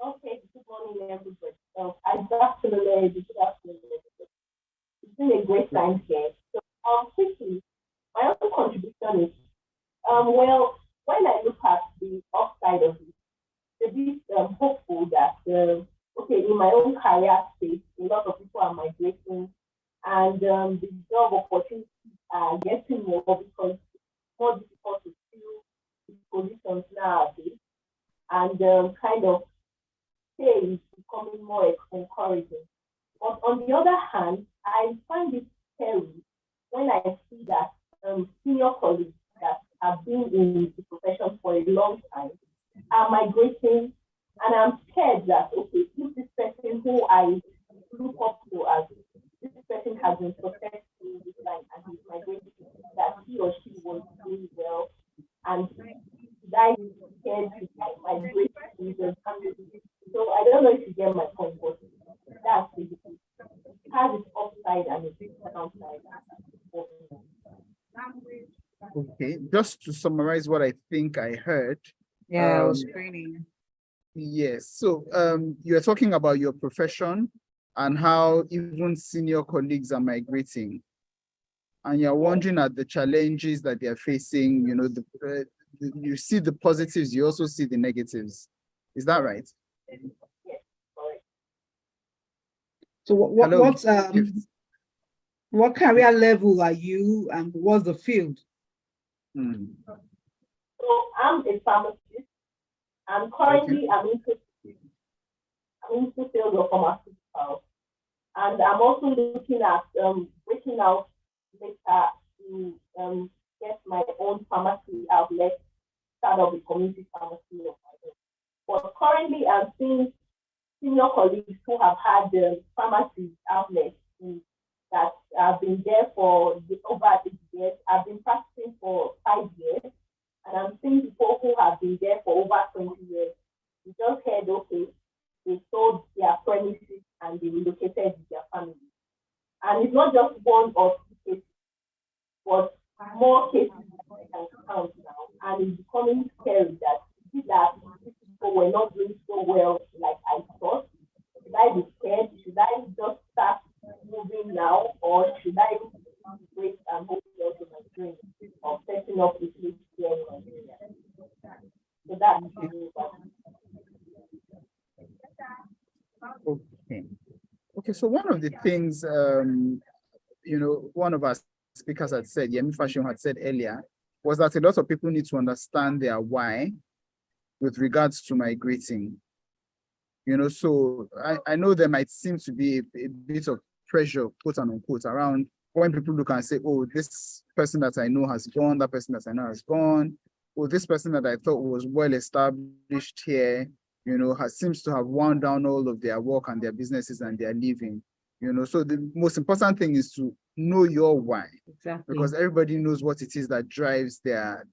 Okay, good morning, everybody. Good afternoon, good afternoon. It's been a great time here. So, quickly, my own contribution is, well, when I look at the upside of it, it's a bit hopeful that, okay, in my own career space, a lot of people are migrating, and the job opportunities are getting more because it's more difficult to fill these positions nowadays, and kind of pay is becoming more encouraging. But on the other hand, I find it scary when I see that have been in the profession for a long time are migrating, and I'm scared that, okay, if this person who I look up to as this person has been successful in this line and he's migrating, that he or she was doing well, and that is scared to migrate to the family. So I don't know if you get my point, but that's basically it has its upside and its downside. Okay, just to summarize what I think I heard. Yeah, I was screening. Yes, so you're talking about your profession and how even senior colleagues are migrating. And you're wondering at the challenges that they're facing, you know, you see the positives, you also see the negatives. Is that right? So what career level are you and what's the field? So I'm a pharmacist, and currently I'm into sales of pharmaceuticals, and I'm also looking at breaking out later to get my own pharmacy outlet, start up a community pharmacy of my own. But currently I'm seeing senior colleagues who have had the pharmacy outlets that have been there for over 8 years. I've been practicing for 5 years, and I'm seeing people who have been there for over 20 years. We just heard, okay, they sold their premises and they relocated with their family. And it's not just one or two cases, but more cases that I can count now. And it's becoming scary that these people were not doing so well like I thought. Should I be scared? Should I just start moving now? Or should I wait and hope to my dream of setting up a place here in Nigeria? So that's Okay, so one of the things, you know, one of our speakers had said, Yemi Fashion had said earlier, was that a lot of people need to understand their why with regards to migrating. You know, so I know there might seem to be a bit of pressure, quote and unquote, around when people look and say, oh, this person that I know has gone, that person that I know has gone, or this person that I thought was well established here, you know, seems to have wound down all of their work and their businesses and their living. You know, so the most important thing is to know your why. Exactly. Because everybody knows what it is that drives their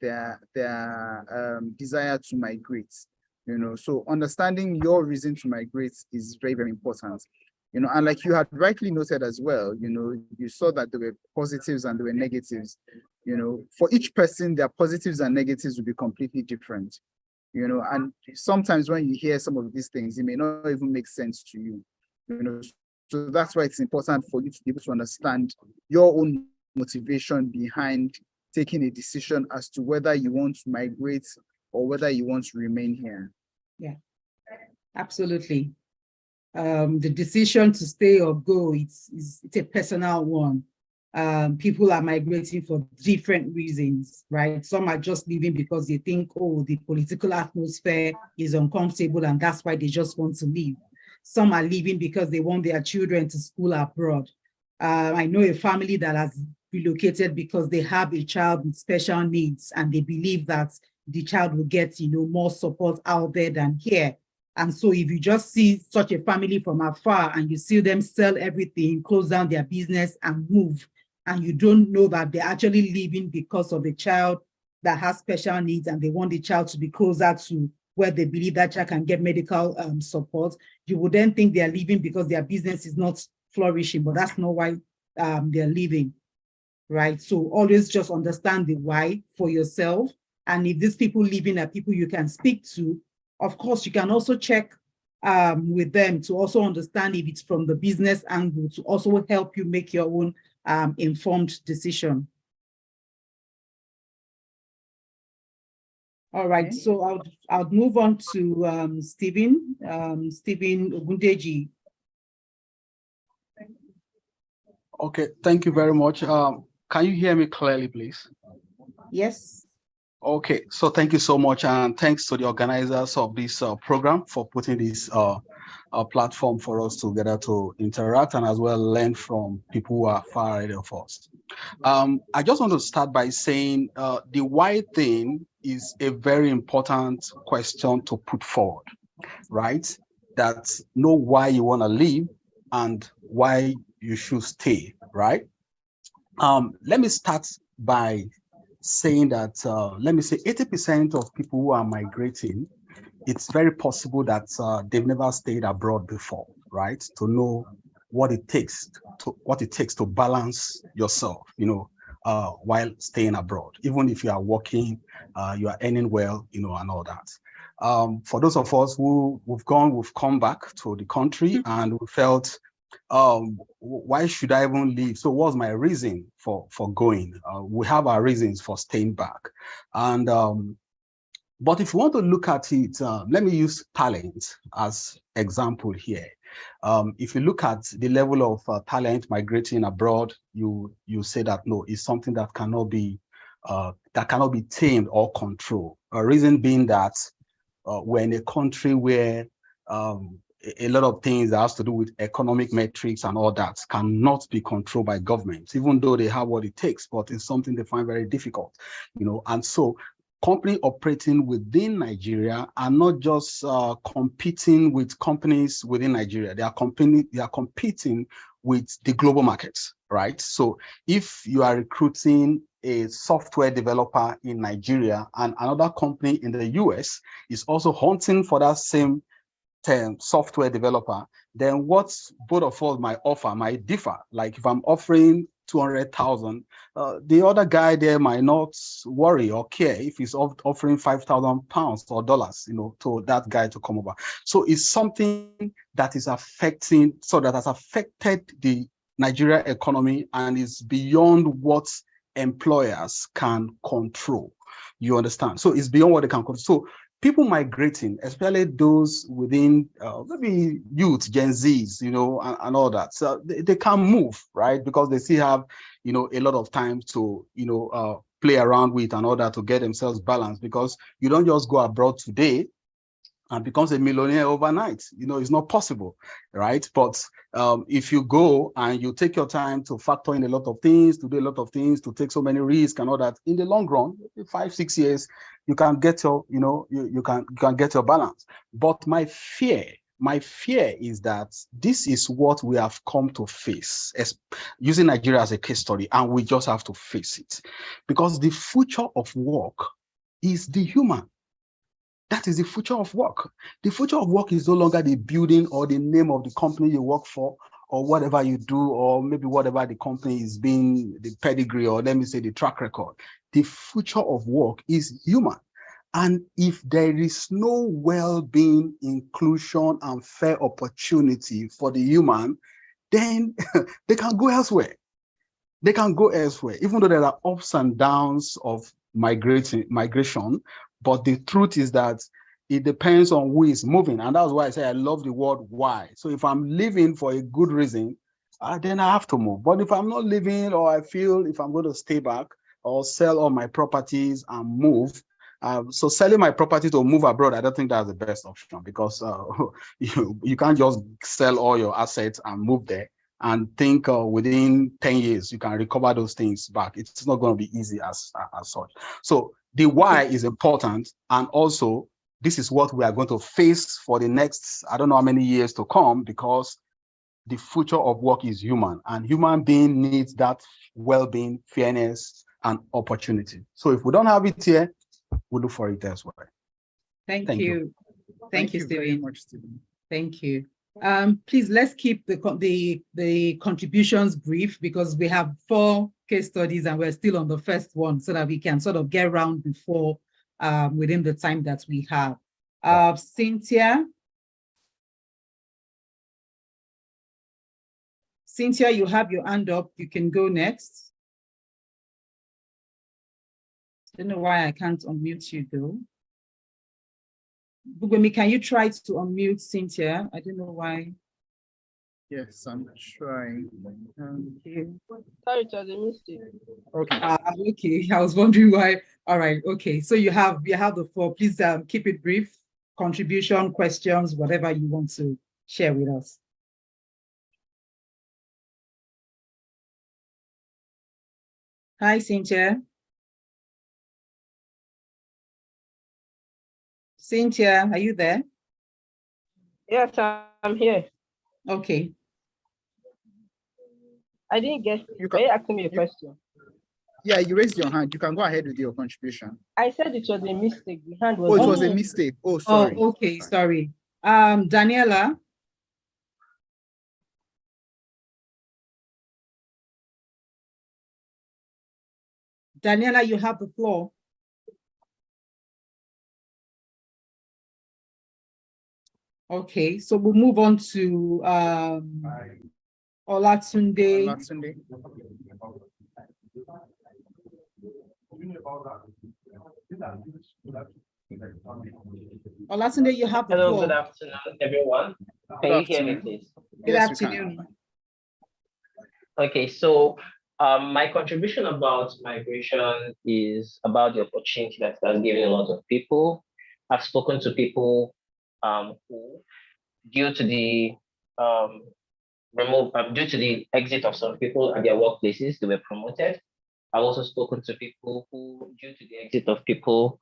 desire to migrate. You know, so understanding your reason to migrate is very, very important. You know, and like you had rightly noted as well, you know, you saw that there were positives and there were negatives. You know, for each person, their positives and negatives will be completely different. You know, and sometimes when you hear some of these things, it may not even make sense to you. You know, so that's why it's important for you to be able to understand your own motivation behind taking a decision as to whether you want to migrate or whether you want to remain here. Yeah, absolutely. The decision to stay or go, it's a personal one. People are migrating for different reasons, right? Some are just leaving because they think, oh, the political atmosphere is uncomfortable and that's why they just want to leave. Some are leaving because they want their children to school abroad. I know a family that has relocated because they have a child with special needs and they believe that the child will get, you know, more support out there than here. And so if you just see such a family from afar and you see them sell everything, close down their business and move, and you don't know that they're actually leaving because of a child that has special needs and they want the child to be closer to where they believe that child can get medical support, you would then think they're leaving because their business is not flourishing, but that's not why they're leaving, right? So always just understand the why for yourself. And if these people leaving are people you can speak to, of course, you can also check with them to also understand if it's from the business angle to also help you make your own informed decision. All right, so I'll move on to Stephen Ogundeji. Okay, thank you very much. Can you hear me clearly, please? Yes. Okay, so thank you so much, and thanks to the organizers of this program for putting this platform for us together to interact and as well learn from people who are far ahead of us. I just want to start by saying the why thing is a very important question to put forward, right? That know why you want to leave and why you should stay, right? Let me start by saying that, let me say 80% of people who are migrating, it's very possible that they've never stayed abroad before, right? To know what it takes to balance yourself, while staying abroad. Even if you are working, you are earning well, and all that. For those of us we've come back to the country and we felt, why should I even leave? So what's my reason for going? We have our reasons for staying back. And but if you want to look at it, let me use talent as example here. If you look at the level of talent migrating abroad, you say that no, it's something that cannot be tamed or controlled. A reason being that we're in a country where a lot of things that has to do with economic metrics and all that cannot be controlled by governments, even though they have what it takes, but it's something they find very difficult, and so companies operating within Nigeria are not just competing with companies within Nigeria. They are competing with the global markets, right? So if you are recruiting a software developer in Nigeria and another company in the US is also hunting for that same software developer, then what both of us might offer might differ. Like if I'm offering 200,000, the other guy there might not worry or care if he's offering 5,000 pounds or dollars, to that guy to come over. So it's something that is that has affected the Nigeria economy and is beyond what employers can control. You understand? So it's beyond what they can control. So people migrating, especially those within maybe youth, Gen Zs, and all that, so they can move, right? Because they still have, a lot of time to, play around with and all that to get themselves balanced. Because you don't just go abroad today and becomes a millionaire overnight. It's not possible, right? But if you go and you take your time to factor in a lot of things, to do a lot of things, to take so many risks and all that, in the long run, 5-6 years, you can get your, you can get your balance. But my fear is that this is what we have come to face, using Nigeria as a case study, and we just have to face it. Because the future of work is the human. That is the future of work. The future of work is no longer the building or the name of the company you work for or whatever you do, or maybe whatever the company is being, the pedigree, or let me say the track record. The future of work is human. And if there is no well-being, inclusion, and fair opportunity for the human, then they can go elsewhere. They can go elsewhere, even though there are ups and downs of migration. But the truth is that it depends on who is moving. And that's why I say I love the word why. So if I'm leaving for a good reason, then I have to move. But if I'm not leaving, or I feel if I'm going to stay back or sell all my properties and move, so selling my property to move abroad, I don't think that's the best option, because you can't just sell all your assets and move there and think within 10 years you can recover those things back. It's not going to be easy as such. So the why is important, and also this is what we are going to face for the next, I don't know how many years to come, because the future of work is human, and human being needs that well-being, fairness, and opportunity. So if we don't have it here, we'll look for it elsewhere. Thank you. Thank you, very Stephen. much, Stephen. Thank you. Please, let's keep the contributions brief, because we have 4 case studies and we're still on the first one, so that we can sort of get around before within the time that we have. Cynthia, you have your hand up. You can go next. I don't know why I can't unmute you though. Bugwemi, can you try to unmute Cynthia? I don't know why. Yes, I'm trying. Sorry, it was a mistake. Okay. Okay, I was wondering why. All right, okay. So you have the 4. Please keep it brief. Contribution, questions, whatever you want to share with us. Hi, Cynthia. Cynthia, are you there? Yes, I'm here. Okay. I didn't get You Were you asking me a question? Yeah, you raised your hand. You can go ahead with your contribution. I said it was a mistake. The hand was Oh, it was a raised. mistake. Oh, sorry. Oh, okay, sorry. Daniela. Daniela, you have the floor. Okay, so we'll move on to Olatunde. Olatunde. Olatunde, you have the Hello, floor. good afternoon, everyone. Can you hear me, please? Good afternoon. Okay, so my contribution about migration is about the opportunity that it has given a lot of people. I've spoken to people who, due to the due to the exit of some people at their workplaces, they were promoted. I've also spoken to people who, due to the exit of people,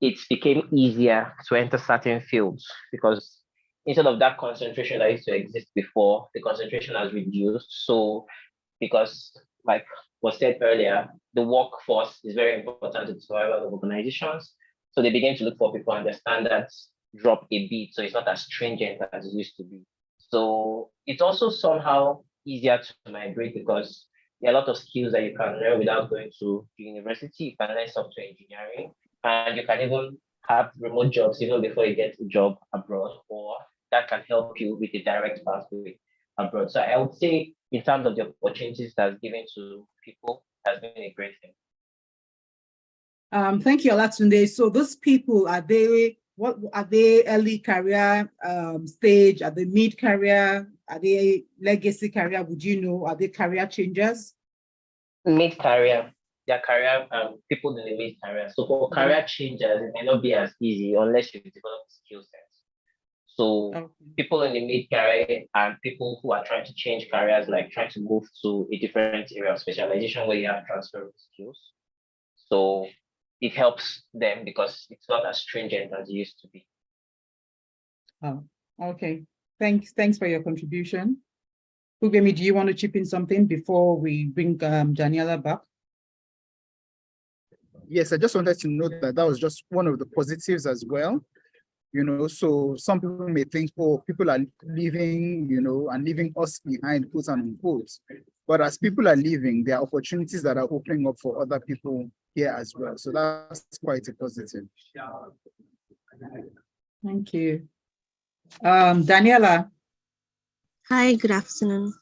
it became easier to enter certain fields because instead of that concentration that used to exist before, the concentration has reduced. So, because like was said earlier, the workforce is very important to the survival of organizations. So they begin to look for people and their standards drop a bit. So it's not as stringent as it used to be. So it's also somehow easier to migrate because there are a lot of skills that you can learn without going to university. You can learn software engineering, and you can even have remote jobs even before you get a job abroad, or that can help you with a direct pathway abroad. So I would say, in terms of the opportunities that's given to people, has been a great thing. Thank you, Olatunde. So those people, what are they early career stage? Are they mid career? Are they legacy career? Would you know? Are they career changers? Mid career, their career, people in the mid career. So for career changers, it may not be as easy unless you develop skill sets. So people in the mid career and people who are trying to change careers, like trying to move to a different area of specialization where you have transferable skills. So it helps them because it's not as stringent as it used to be. Oh, okay. Thanks for your contribution. Ugemi, do you want to chip in something before we bring Daniela back? Yes, I just wanted to note that that was just one of the positives as well. You know, so some people may think, oh, people are leaving, you know, and leaving us behind, quote unquote. But as people are leaving, there are opportunities that are opening up for other people here as well. So that's quite a positive. Thank you. Daniela. Hi, good afternoon.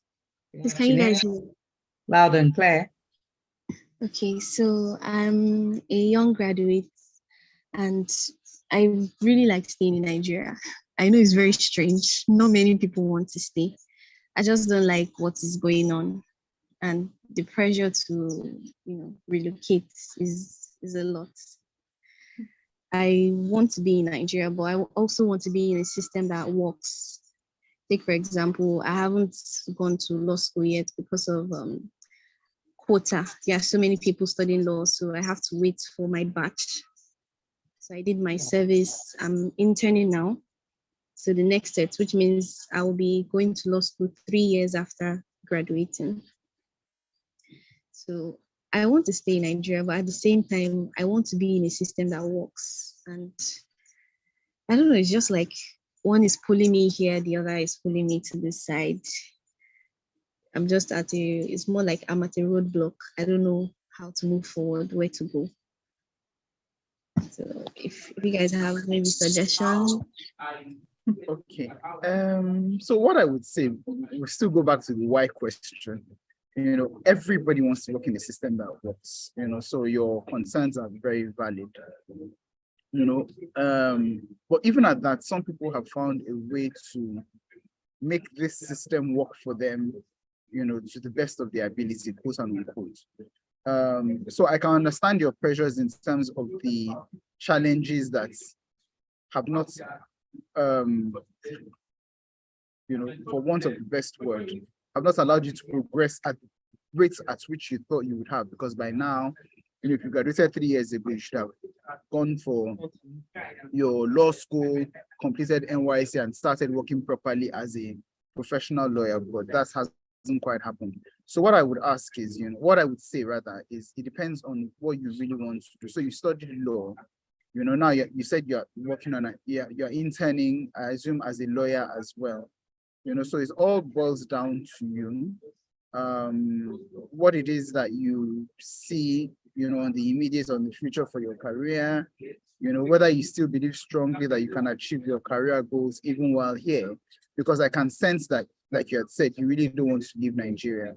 Please, can you guys hear me? Loud and clear. Okay, so I'm a young graduate and I really like staying in Nigeria. I know it's very strange. Not many people want to stay. I just don't like what is going on. And the pressure to, relocate is a lot. I want to be in Nigeria, but I also want to be in a system that works. Take, for example, I haven't gone to law school yet because of quota. There are so many people studying law, so I have to wait for my batch. So I did my service. I'm interning now. So the next set, which means I will be going to law school 3 years after graduating. So I want to stay in Nigeria, but at the same time, I want to be in a system that works. And I don't know, it's just like one is pulling me here, the other is pulling me to this side. I'm just it's more like I'm at a roadblock. I don't know how to move forward, where to go. So if you guys have maybe suggestions. Okay. So what I would say, we'll still go back to the why question. You know, everybody wants to work in a system that works, you know, so your concerns are very valid. You know, but even at that, some people have found a way to make this system work for them, you know, to the best of their ability, quote unquote. So I can understand your pressures in terms of the challenges that have not, you know, for want of the best word, have not allowed you to progress at rate at which you thought you would have, because by now, if you graduated 3 years ago, you should have gone for your law school, completed NYC, and started working properly as a professional lawyer, but that hasn't quite happened. So what I would ask is, what I would say rather is it depends on what you really want to do. So you studied law, now you said you're working on you're interning, I assume, as a lawyer as well. So it all boils down to you, what it is that you see, on the immediate, on the future for your career, whether you still believe strongly that you can achieve your career goals even while here, because I can sense that, like you had said, you really don't want to leave Nigeria,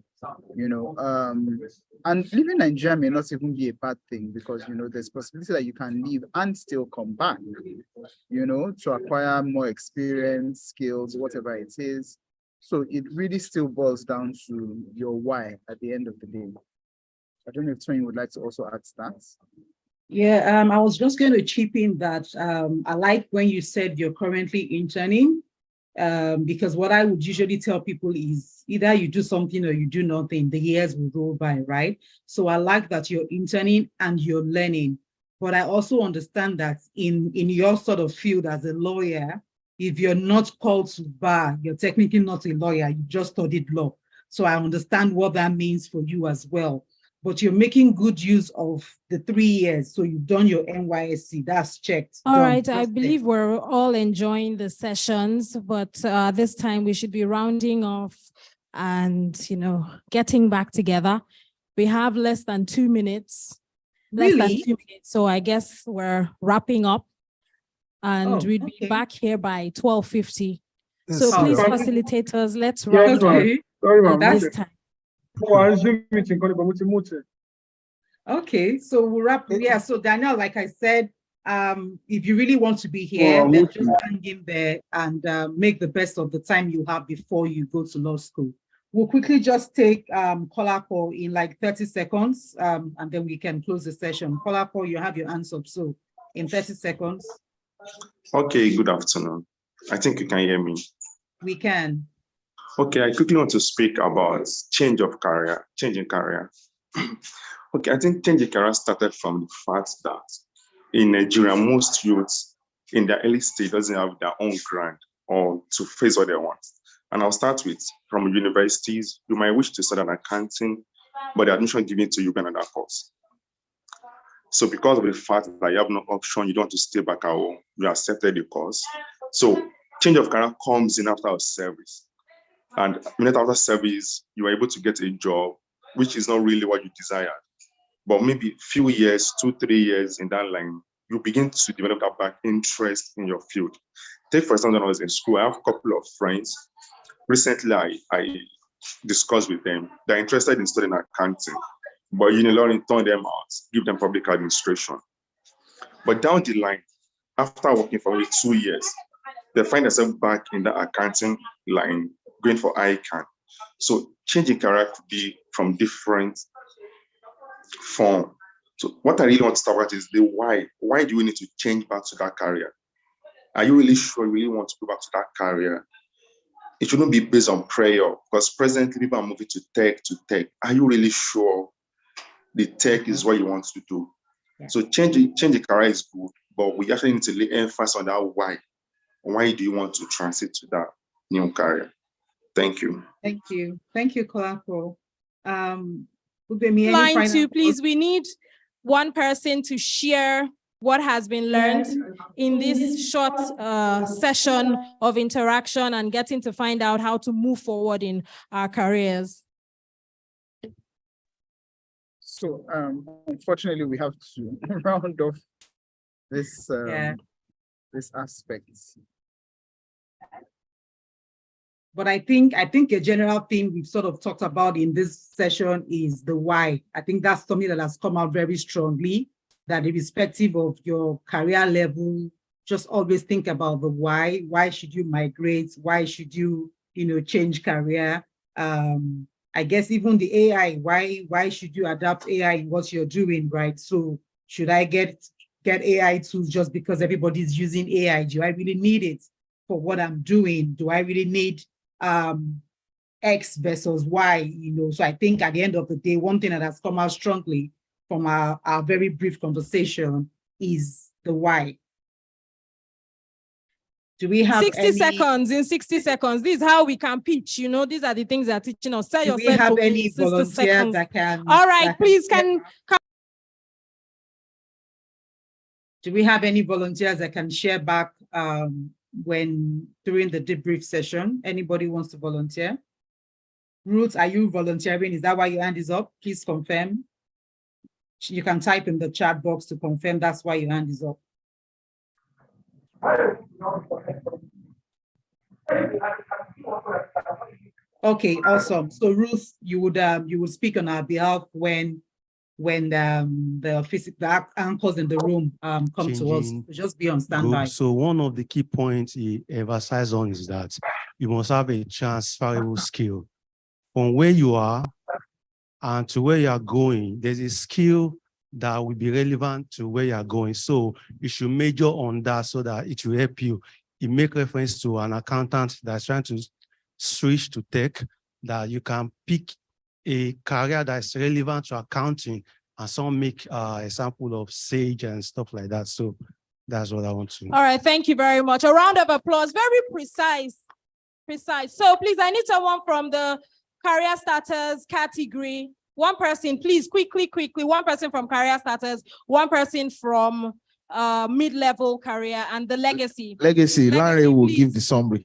and leaving Nigeria may not even be a bad thing, because, there's possibility that you can leave and still come back, to acquire more experience, skills, whatever it is. So it really still boils down to your why at the end of the day. I don't know if Tony would like to also add that. Yeah, I was just going to chip in that I like when you said you're currently interning, because what I would usually tell people is either you do something or you do nothing, the years will go by, right? So I like that you're interning and you're learning, but I also understand that in your sort of field as a lawyer, if you're not called to bar, you're technically not a lawyer, you just studied law. So I understand what that means for you as well. But you're making good use of the 3 years. So you've done your NYSC, that's checked. All done. right, I That's believe we're all enjoying the sessions, but this time we should be rounding off and, getting back together. We have less than 2 minutes. Less than Really? 2 minutes. So I guess we're wrapping up, and we'd be back here by 12:50. So Yes, please, sir. facilitators, let's Yes, wrap ma'am. up Sorry, at ma'am. this time. Okay, so we'll wrap. Yeah, so Daniel, like I said, if you really want to be here, then just hang in there and make the best of the time you have before you go to law school. We'll quickly just take caller call in like 30 seconds, and then we can close the session. Caller call, you have your hands up. So in 30 seconds. Okay, good afternoon. I think you can hear me. We can. Okay, I quickly want to speak about changing career. Okay, I think changing career started from the fact that in Nigeria, most youths in their early stage doesn't have their own grant or to face what they want. And I'll start with from universities. You might wish to study an accounting, but the admission given to you by another course. So because of the fact that you have no option, you don't want to stay back at home, you accepted the course. So change of career comes in after a service. And immediately after service, you are able to get a job, which is not really what you desired. But maybe a few years, 2-3 years in that line, you begin to develop that back interest in your field. Take, for example, when I was in school, I have a couple of friends. Recently, I discussed with them. They're interested in studying accounting, but Unilorin turned them out, give them public administration. But down the line, after working for only 2 years, they find themselves back in the accounting line, going for ICANN. So changing career could be from different form. So what I really want to talk about is the why. Why do you need to change back to that career? Are you really sure you really want to go back to that career? It shouldn't be based on prayer, because presently people are moving to tech. Are you really sure the tech is what you want to do? Yeah. So change the career is good, but we actually need to lay emphasis on that why. Why do you want to transit to that new career? Thank you. Thank you. Thank you, Kolako. Line 2, please. We need one person to share what has been learned in this short session of interaction and getting to find out how to move forward in our careers. So unfortunately, we have to round off this this aspect. But I think a general theme we've sort of talked about in this session is the why. I think that's something that has come out very strongly, that irrespective of your career level, just always think about the why. Why should you migrate? Why should you, change career? I guess even the AI, why should you adapt AI in what you're doing, right? So should I get AI tools just because everybody's using AI? Do I really need it for what I'm doing? Do I really need X versus Y, you know. So I think at the end of the day, one thing that has come out strongly from our very brief conversation is the why. Do we have 60 seconds? In 60 seconds, this is how we can pitch. You know, these are the things that are teaching us. Tell do we yourself have to any win 60 volunteers seconds. that can? All right, please can. Do we have any volunteers that can share back when during the debrief session? Anybody wants to volunteer? Ruth, are you volunteering? Is that why your hand is up? Please confirm. You can type in the chat box to confirm that's why your hand is up. Okay, awesome. So Ruth, you would speak on our behalf when the anchors in the room come to us. Just be on standby. So one of the key points he emphasized on is that you must have a transferable skill from where you are and to where you are going. There's a skill that will be relevant to where you are going. So you should major on that so that it will help you. You make reference to an accountant that's trying to switch to tech, that you can pick a career that's relevant to accounting, and some make example of Sage and stuff like that. So that's what I want to. All right, thank you very much. A round of applause. Very precise. So please, I need someone from the career starters category. One person, please, quickly. One person from career starters, one person from mid-level career, and the legacy. Legacy, Larry will give the summary.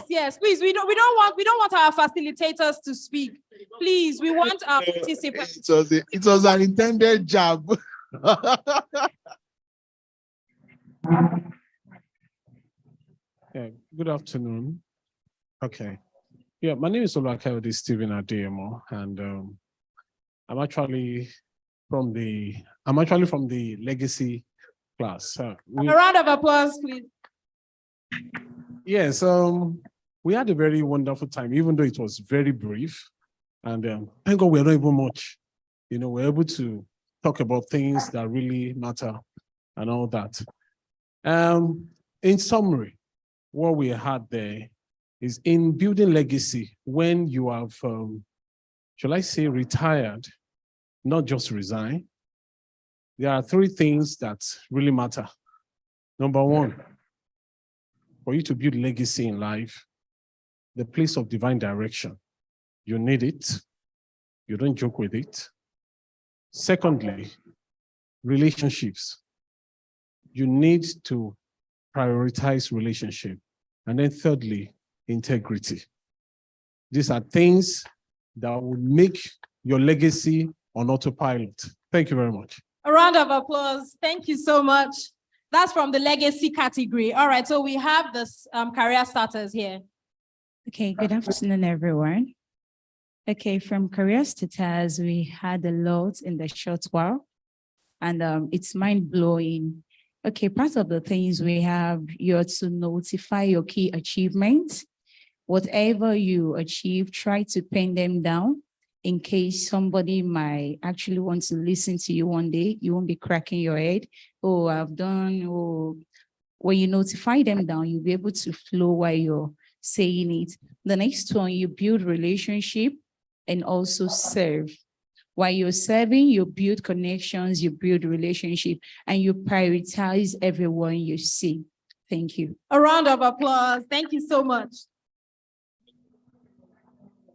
Yes, please. We don't want our facilitators to speak. Please, we want our participants. It was an intended jab. Yeah, good afternoon. Okay. Yeah, my name is Olakayode Stephen Adeyemo, and I'm actually from the legacy class. A round of applause, please. Yes, we had a very wonderful time, even though it was very brief. And thank God we're not even much. You know, we're able to talk about things that really matter and all that. In summary, what we had there is in building legacy, when you have, shall I say, retired, not just resign, there are three things that really matter. Number one, for you to build legacy in life, the place of divine direction. You need it. You don't joke with it. Secondly, relationships. You need to prioritize relationship. And then thirdly, integrity. These are things that will make your legacy on autopilot. Thank you very much. A round of applause. Thank you so much. That's from the legacy category. All right, so we have this career starters here. Okay, good afternoon, everyone. Okay, from career starters, we had a lot in the short while, and it's mind-blowing. Okay, part of the things we have, you're to notify your key achievements. Whatever you achieve, try to pen them down in case somebody might actually want to listen to you one day. You won't be cracking your head. Oh, I've done, oh. When you notify them down, you'll be able to flow while you're saying it. The next one, you build relationship and also serve. While you're serving, you build connections, you build relationship, and you prioritize everyone you see. Thank you. A round of applause. Thank you so much.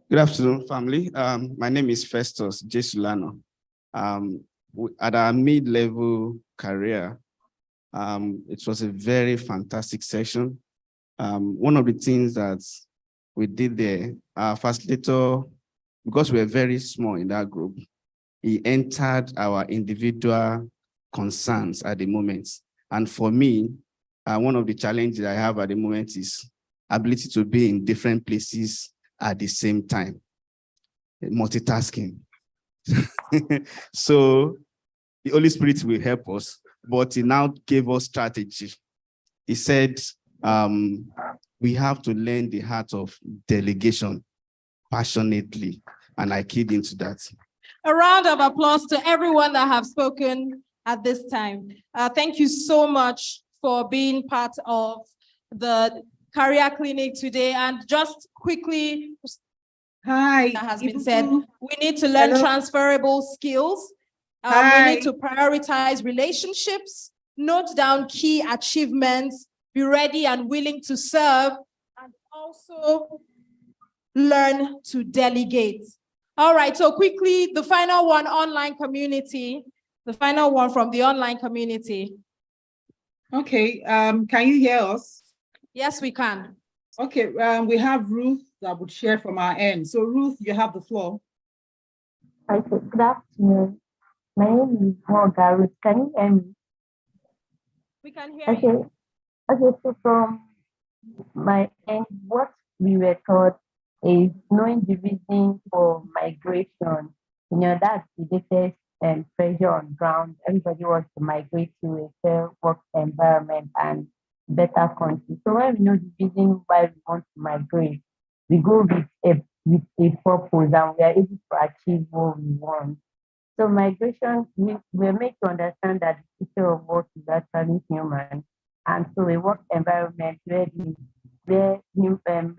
Good afternoon, family. My name is Festus Jesulano. At our mid-level career, it was a very fantastic session. One of the things that we did there, our facilitator, because we were very small in that group, he entered our individual concerns at the moment. And for me, one of the challenges I have at the moment is ability to be in different places at the same time, multitasking. So the Holy Spirit will help us, but he now gave us strategy. He said, we have to learn the art of delegation passionately, and I keyed into that. A round of applause to everyone that have spoken at this time. Thank you so much for being part of the career clinic today. And just quickly, Hi. that has been said, we need to learn Hello. transferable skills. We Hi. need to prioritize relationships, note down key achievements, be ready and willing to serve, and also learn to delegate. All right, so quickly, the final one, online community, the final one from the online community. Okay, can you hear us? Yes, we can. Okay, we have Ruth that would share from our end. So Ruth, you have the floor. Okay, good afternoon. My name is Morgan Ruth. Can you hear me? We can hear Okay. you. Okay, so from my end, what we were taught is knowing the reason for migration. You know, that's the latest pressure on ground. Everybody wants to migrate to a fair work environment and better country. So when we know the reason why we want to migrate, we go with a purpose and we are able to achieve what we want. So migration, we're made to understand that the future of work is actually human. And so a work environment where human is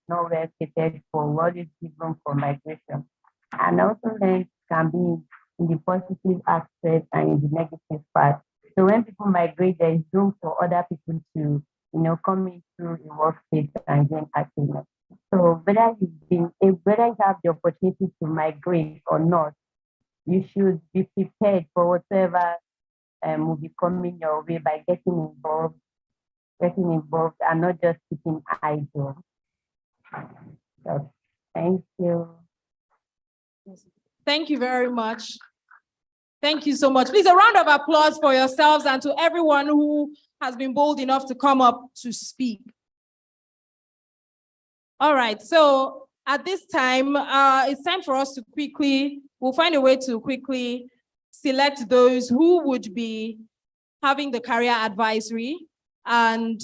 not well catered for, what is given for migration. And also then can be in the positive aspect and in the negative part. So when people migrate, there is room for other people to, come into the workspace and gain achievement. So whether you have the opportunity to migrate or not, you should be prepared for whatever will be coming your way by getting involved and not just sitting idle. So, thank you. Thank you very much. Thank you so much. Please, a round of applause for yourselves and to everyone who has been bold enough to come up to speak. All right, so at this time, it's time for us to we'll find a way to quickly select those who would be having the career advisory. And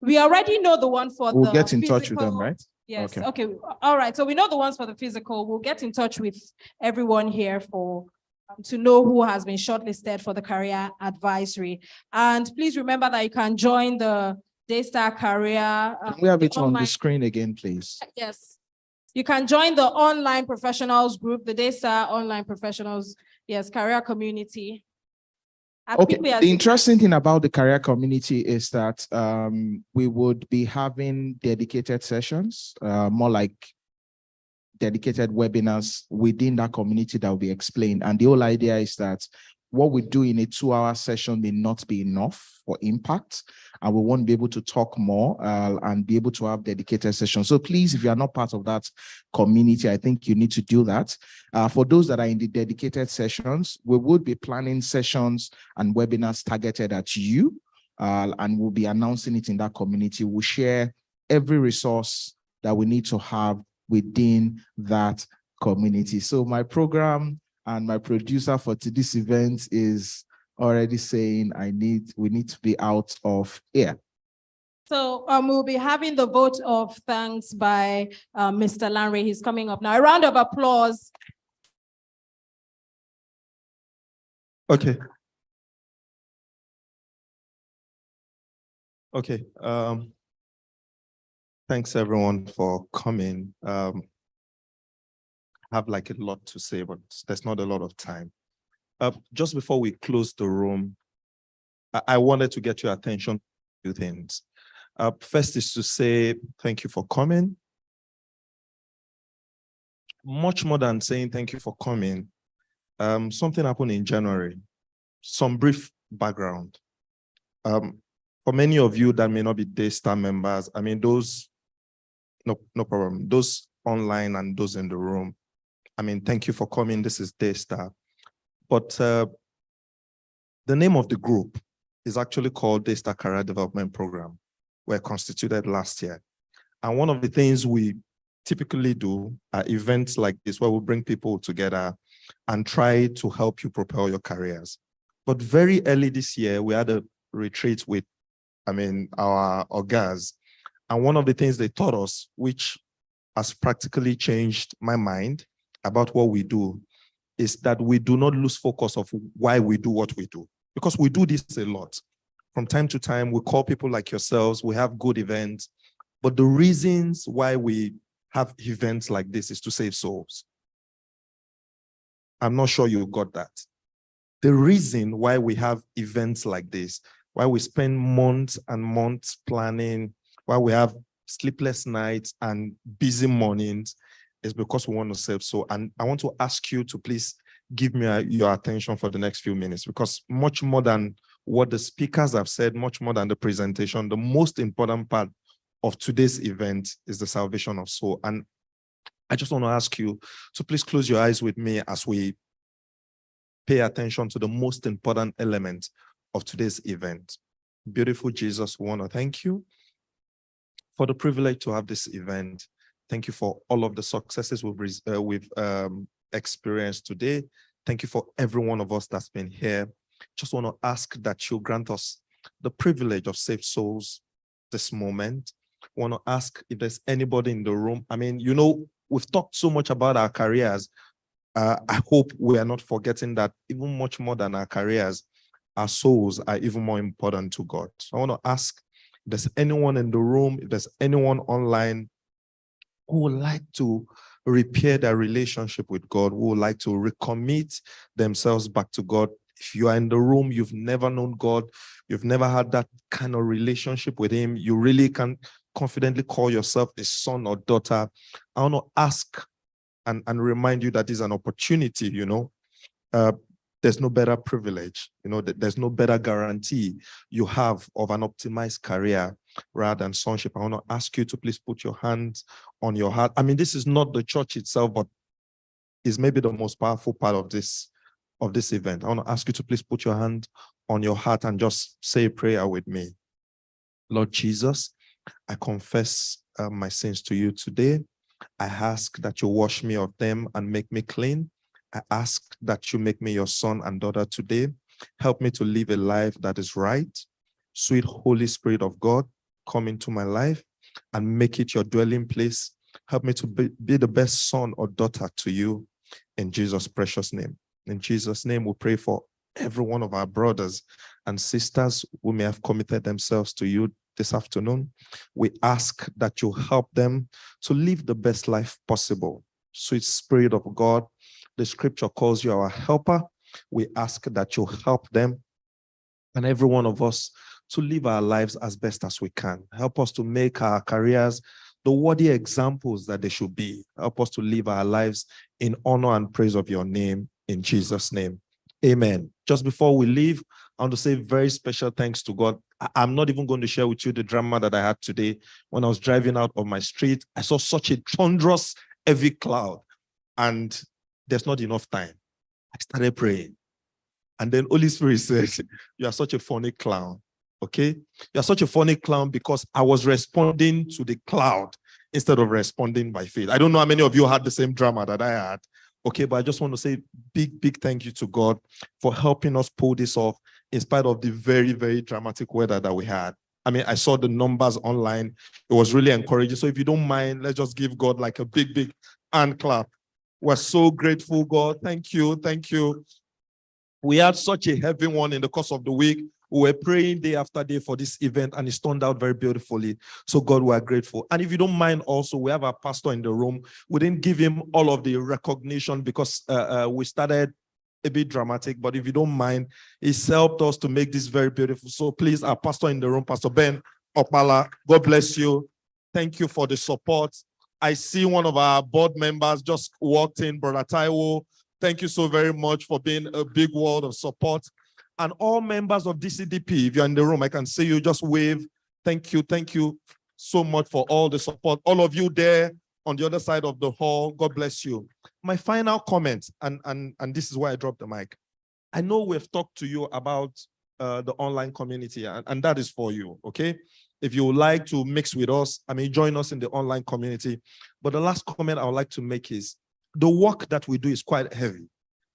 we already know the one for we'll the get in touch with them, physical. right? Yes, okay. All right, so we know the ones for the physical. We'll get in touch with everyone here to know who has been shortlisted for the career advisory. And please remember that you can join the Daystar career. Can we have it on the screen again, please? Yes. You can join the online professionals group, the Daystar online professionals, yes, career community. Okay, the interesting thing about the career community is that we would be having dedicated sessions, more like dedicated webinars within that community that will be explained. And the whole idea is that what we do in a 2-hour session may not be enough for impact, and we won't be able to talk more and be able to have dedicated sessions. So please, if you are not part of that community, I think you need to do that. For those that are in the dedicated sessions, we would be planning sessions and webinars targeted at you, and we'll be announcing it in that community. We'll share every resource that we need to have within that community. So my program and my producer for today's event is already saying we need to be out of here. So we'll be having the vote of thanks by Mr. Lanre. He's coming up now. A round of applause. Okay. Okay. Thanks everyone for coming. I have like a lot to say, but there's not a lot of time. Just before we close the room, I wanted to get your attention to 2 things. First is to say thank you for coming. Much more than saying thank you for coming, something happened in January. Some brief background. For many of you that may not be Daystar members, I mean, those, no problem. Those online and those in the room, I mean, thank you for coming. This is Daystar. But the name of the group is actually called Daystar Career Development Program. We're constituted last year. And one of the things we typically do are events like this where we bring people together and try to help you propel your careers. But very early this year, we had a retreat with, our orgas. And one of the things they taught us, which has practically changed my mind about what we do, is that we do not lose focus of why we do what we do, because we do this a lot. From time to time, we call people like yourselves, we have good events, but the reasons why we have events like this is to save souls. I'm not sure you got that. The reason why we have events like this, why we spend months and months planning, why we have sleepless nights and busy mornings, is because we want to save souls. And I want to ask you to please give me your attention for the next few minutes, because much more than what the speakers have said, much more than the presentation, the most important part of today's event is the salvation of soul. And I just want to ask you to please close your eyes with me as we pay attention to the most important element of today's event. Beautiful Jesus, we want to thank you for the privilege to have this event. Thank you for all of the successes we've experienced today. Thank you for every one of us that's been here. Just want to ask that you grant us the privilege of saved souls this moment. I want to ask if there's anybody in the room. I mean, we've talked so much about our careers. I hope we are not forgetting that even much more than our careers, our souls are even more important to God. So I want to ask if there's anyone in the room, if there's anyone online who would like to repair their relationship with God, who would like to recommit themselves back to God. If you are in the room, you've never known God, you've never had that kind of relationship with him, you really can confidently call yourself a son or daughter. I want to ask and remind you that is an opportunity, there's no better privilege, there's no better guarantee you have of an optimized career rather than sonship. I want to ask you to please put your hands on your heart. I mean, this is not the church itself, but is maybe the most powerful part of this event. I want to ask you to please put your hand on your heart and just say a prayer with me. Lord Jesus, I confess my sins to you today. I ask that you wash me of them and make me clean. I ask that you make me your son and daughter today. Help me to live a life that is right. Sweet Holy Spirit of God, come into my life and make it your dwelling place. Help me to be the best son or daughter to you in Jesus' precious name. In Jesus' name, we pray for every one of our brothers and sisters who may have committed themselves to you this afternoon. We ask that you help them to live the best life possible. Sweet Spirit of God, the scripture calls you our helper. We ask that you help them and every one of us to live our lives as best as we can. Help us to make our careers the worthy examples that they should be. Help us to live our lives in honor and praise of your name, in Jesus' name. Amen. Just before we leave, I want to say very special thanks to God. I'm not even going to share with you the drama that I had today. When I was driving out of my street, I saw such a thunderous, heavy cloud, and there's not enough time. I started praying. And then Holy Spirit said, you are such a funny clown. Okay? You are such a funny clown because I was responding to the cloud instead of responding by faith. I don't know how many of you had the same drama that I had. Okay, but I just want to say big thank you to God for helping us pull this off in spite of the very, very dramatic weather that we had. I mean, I saw the numbers online. It was really encouraging. So if you don't mind, let's just give God like a big hand clap. We're so grateful, God. Thank you. Thank you. We had such a heavy one in the course of the week. We were praying day after day for this event, and it's turned out very beautifully. So God, we are grateful. And if you don't mind also, we have our pastor in the room. We didn't give him all of the recognition because we started a bit dramatic, but if you don't mind, he's helped us to make this very beautiful. So please, our pastor in the room, Pastor Ben Opala, God bless you. Thank you for the support. I see one of our board members just walked in, Brother Taiwo. Thank you so very much for being a big word of support. And all members of DCDP, if you're in the room, I can see you, just wave. Thank you so much for all the support. All of you there on the other side of the hall, God bless you. My final comment, and this is why I dropped the mic. I know we've talked to you about the online community, and that is for you, okay? If you would like to mix with us, join us in the online community. But the last comment I would like to make is, the work that we do is quite heavy.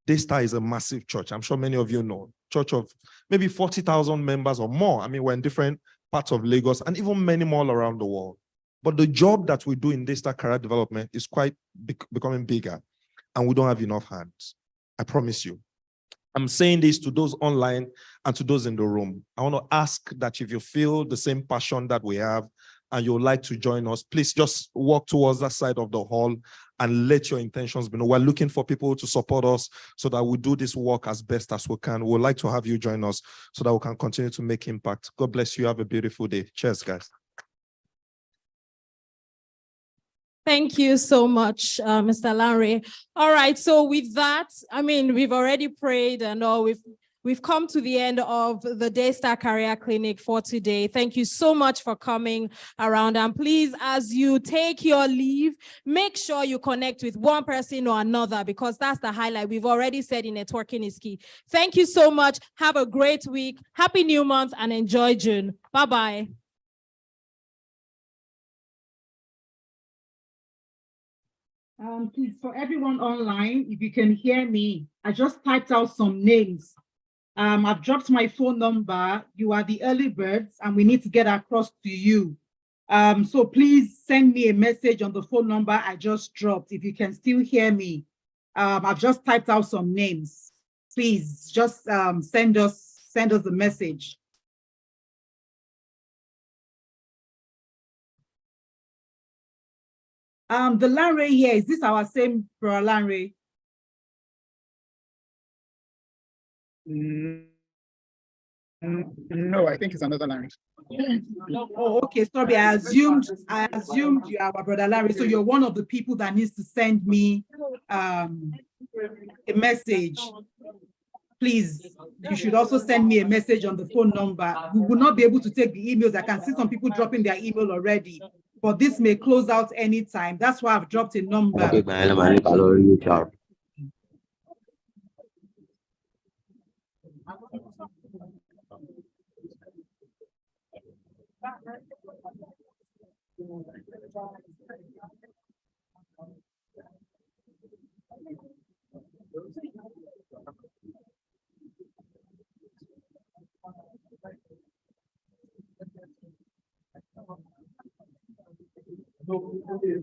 Daystar is a massive church. I'm sure many of you know. Church of maybe 40,000 members or more. We're in different parts of Lagos and even many more around the world. But the job that we do in Daystar career development is quite becoming bigger, and we don't have enough hands. I promise you. I'm saying this to those online and to those in the room. I want to ask that if you feel the same passion that we have and you would like to join us, please just walk towards that side of the hall and let your intentions be known. We're looking for people to support us so that we do this work as best as we can. We'd like to have you join us so that we can continue to make impact. God bless you. Have a beautiful day. Cheers, guys. Thank you so much, Mr. Lanre. All right, so with that, I mean, we've already prayed and all. We've come to the end of the Daystar Career Clinic for today. Thank you so much for coming around. And please, as you take your leave, make sure you connect with one person or another, because that's the highlight. We've already said in networking is key. Thank you so much. Have a great week. Happy new month and enjoy June. Bye-bye. Please, for everyone online, if you can hear me, I just typed out some names. I've dropped my phone number. You are the early birds, and we need to get across to you. So please send me a message on the phone number I just dropped. If you can still hear me, I've just typed out some names. Please just send us a message. The Lanre here, is this our same Bro Lanre? No, I think it's another Larry. Oh, okay, sorry. I assumed you are our brother Larry. So you're one of the people that needs to send me a message. Please, you should also send me a message on the phone number. We will not be able to take the emails. I can see some people dropping their email already, but this may close out anytime. That's why I've dropped a number.